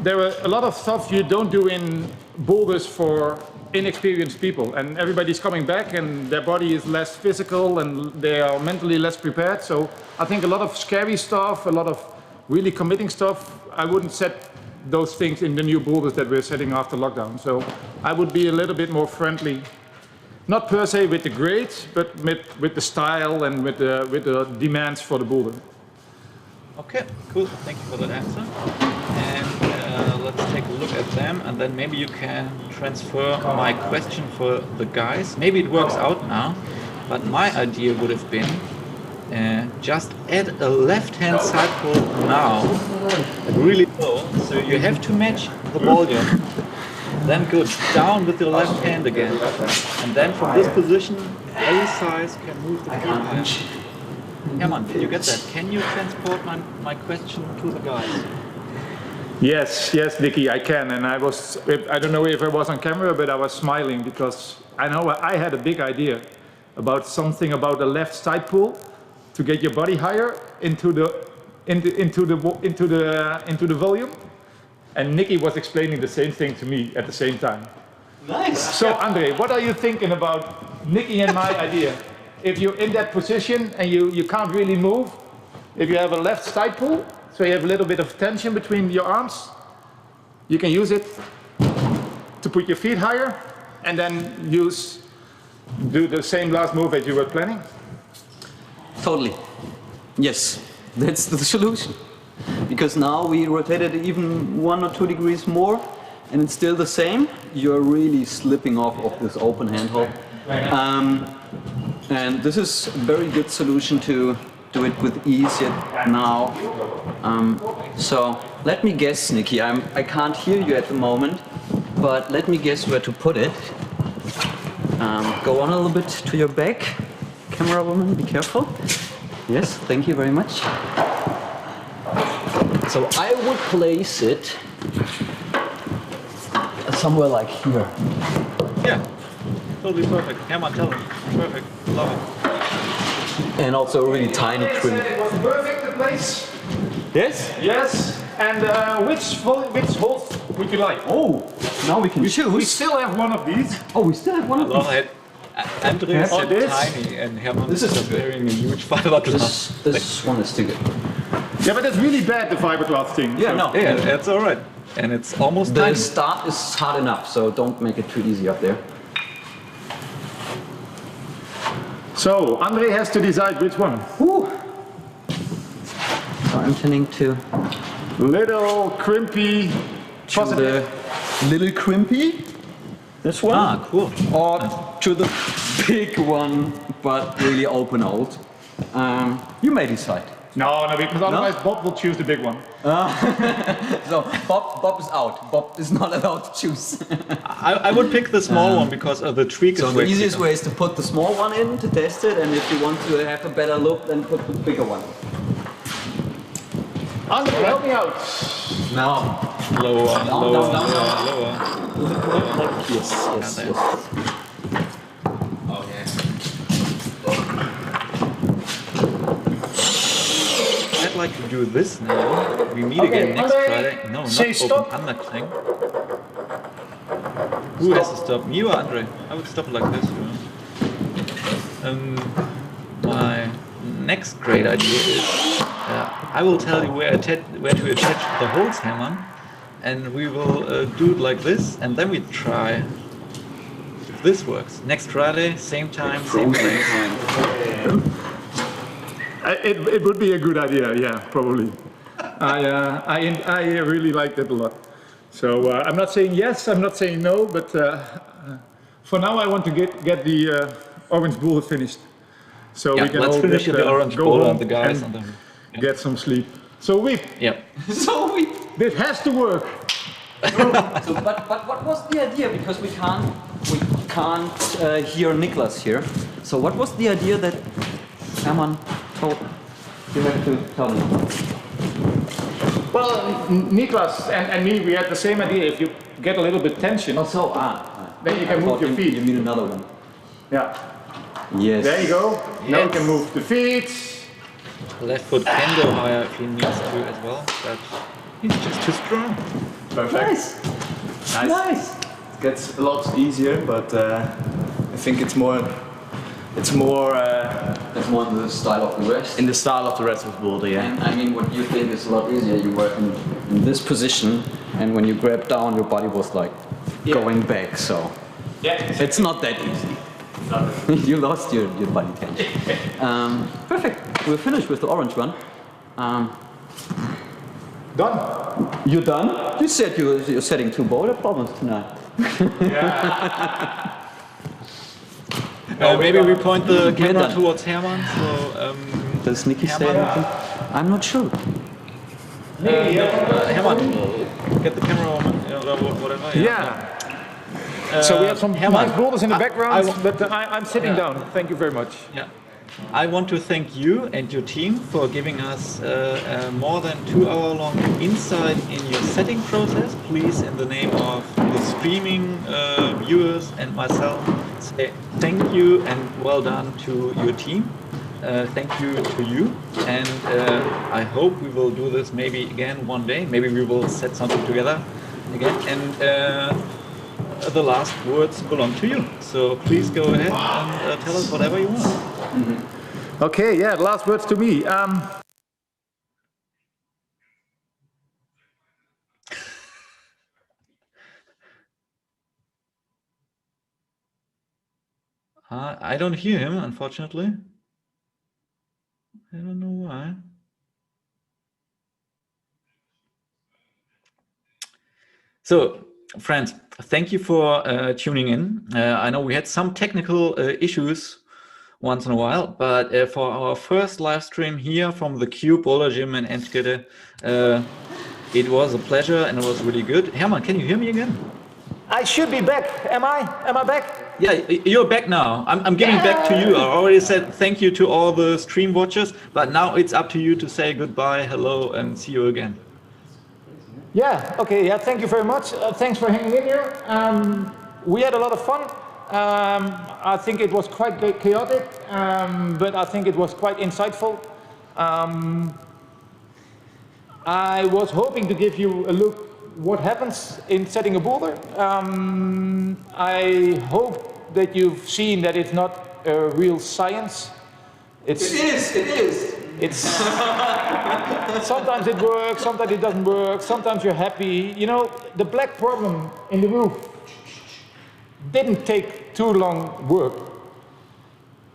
there are a lot of stuff you don't do in boulders for inexperienced people, and everybody's coming back and their body is less physical and they are mentally less prepared. So I think a lot of scary stuff, a lot of really committing stuff, I wouldn't set those things in the new boulders that we're setting after lockdown. So I would be a little bit more friendly, not per se with the grades, but with the style and with the demands for the boulder. Okay, cool. Thank you for that answer. And let's take a look at them, and then maybe you can transfer my question for the guys. Maybe it works out now, but my idea would have been just add a left-hand side pull now, really low, so you have to match the volume. Then go down with your left hand again, and then from this position, any size can move the feet higher. Herman, did you get that? Can you transport my question to the guys? Yes, Nicky, I can. And I don't know if I was on camera, but I was smiling because I know I had a big idea about something about the left side pull to get your body higher into the volume. And Nicky was explaining the same thing to me at the same time. Nice. So Andre, what are you thinking about Nicky and my idea? If you're in that position and you can't really move, if you have a left side pull, so you have a little bit of tension between your arms, you can use it to put your feet higher and then do the same last move as you were planning? Totally. Yes, that's the solution. Because now we rotated even 1 or 2 degrees more and it's still the same. You're really slipping off of this open handhold. And this is a very good solution to do it with ease yet now. So let me guess, Nicky, I can't hear you at the moment, but let me guess where to put it. Go on a little bit to your back. Camera woman, be careful. Yes, thank you very much. So I would place it somewhere like here. Yeah, totally perfect. Herman, tell him. Perfect. Love it. And also a really tiny trim. Was perfect the place? Yes? Yes. And which holes would you like? Oh, now we can We choose. still have one of these. Oh, we still have one of these. Andreas Oh, said this? tiny and Hermann This is is good. wearing a huge fiberglass. This one is too good. Yeah, but that's really bad, the fiberglass thing. Yeah, So- no. Yeah, that's all right. And it's almost The tiny. start is hard enough, so don't make it too easy up there. So, Andre has to decide which one. Whew. So I'm tending to Little, crimpy, positive. the little crimpy. This one. Ah, cool. Or to the big one, but really open old. You may decide. No, because otherwise Bob will choose the big one. So Bob is out. Bob is not allowed to choose. I would pick the small one because the tweak So is the way easiest quicker. way is to put the small one in to test it, and if you want to have a better look, then put the bigger one. Andre, help me out. Now. Lower, Down, lower, down, down, lower. Yes, yes, there. yes. Oh yeah. I'd like to do this now. We meet Okay, again next Andre, Friday. No, not say open stop. unlock. Who has to stop? Me or Andre? I would stop like this. You know? My next great idea is I will tell you where to attach the holes, Hermann, and we will do it like this, and then we try if this works. Next Friday, same time, same place. It would be a good idea, yeah, probably. I really liked it a lot. So I'm not saying yes, I'm not saying no, but for now I want to get the orange boulder finished. So Yeah, we can let's all finish get, the orange go bowl home and the guys and and then. get some sleep. So we, Yeah. So we. this has to work. So, but what was the idea? Because we can't hear Niklas here. So what was the idea that Hermann told? You have to tell me. Well, Niklas and me, we had the same idea. If you get a little bit tension, Also, then you can I move thought your feet. You mean another one? Yeah, Yes. there you go. Now you Yes. can move the feet. Left foot can go higher if he needs to as well, but he's just too strong. Perfect. Nice. Nice. It gets a lot easier, but I think it's more That's more in the style of the rest. in the style of the rest of the boulder, yeah. And I mean, what you think is a lot easier. You were in this position, and when you grabbed down, your body was like going back. So Yeah. it's not that easy. You lost your body tension. Perfect. We're finished with the orange one. Done. You're done? You said you're setting 2 boulder problems tonight. Maybe we point the camera done. towards Hermann, so Does Nikki say Hermann. anything? I'm not sure. Hermann, get the camera on, or whatever. Yeah. So we have some Hermann, nice boulders in the I background, wa- but I'm sitting Yeah. down. Thank you very much. Yeah. I want to thank you and your team for giving us more than 2-hour-long insight in your setting process. Please, in the name of the streaming viewers and myself, say thank you and well done to your team. Thank you to you, and I hope we will do this maybe again one day. Maybe we will set something together again. And the last words belong to you. So please go ahead and tell us whatever you want. Okay, yeah, last words to me. I don't hear him, unfortunately. I don't know why. So, friends, thank you for tuning in. I know we had some technical issues once in a while, but for our first live stream here from the Cube Boulder Gym in Enschede, it was a pleasure and it was really good. Hermann, can you hear me again? I should be back. Am I? Am I back? Yeah, you're back now. I'm giving back to you. I already said thank you to all the stream watchers, but now it's up to you to say goodbye, hello, and see you again. Yeah, okay, yeah, thank you very much. Thanks for hanging in here. We had a lot of fun. I think it was quite chaotic, I was hoping to give you a look what happens in setting a boulder. I hope that you've seen that it's not a real science. It is. It's sometimes it works, sometimes it doesn't work, sometimes you're happy. You know, the black problem in the roof didn't take too long work.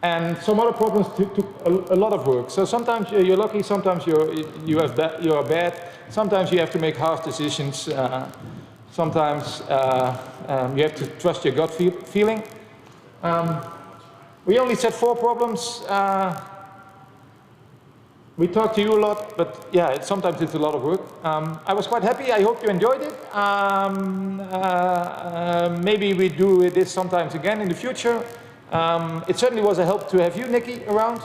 And some other problems took a lot of work. So sometimes you're lucky, sometimes you are bad, sometimes you have to make harsh decisions, sometimes you have to trust your gut feeling. We only set 4 problems. We talked to you a lot, but yeah, sometimes it's a lot of work. I was quite happy, I hope you enjoyed it. Maybe we do this sometimes again in the future. It certainly was a help to have you, Nikki, around.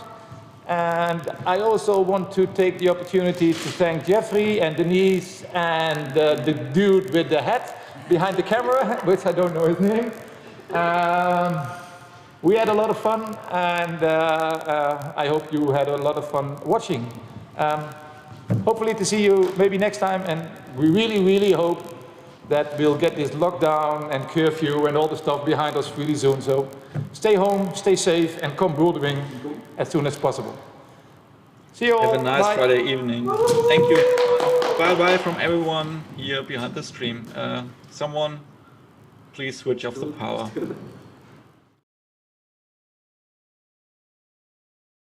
And I also want to take the opportunity to thank Jeffrey and Denise and the dude with the hat behind the camera, which I don't know his name. We had a lot of fun, and I hope you had a lot of fun watching. Hopefully to see you maybe next time, and we really, really hope that we'll get this lockdown and curfew and all the stuff behind us really soon. So stay home, stay safe, and come bouldering as soon as possible. See you all. Have a nice Bye. Friday evening. Thank you. Bye-bye from everyone here behind the stream. Someone, please switch off the power.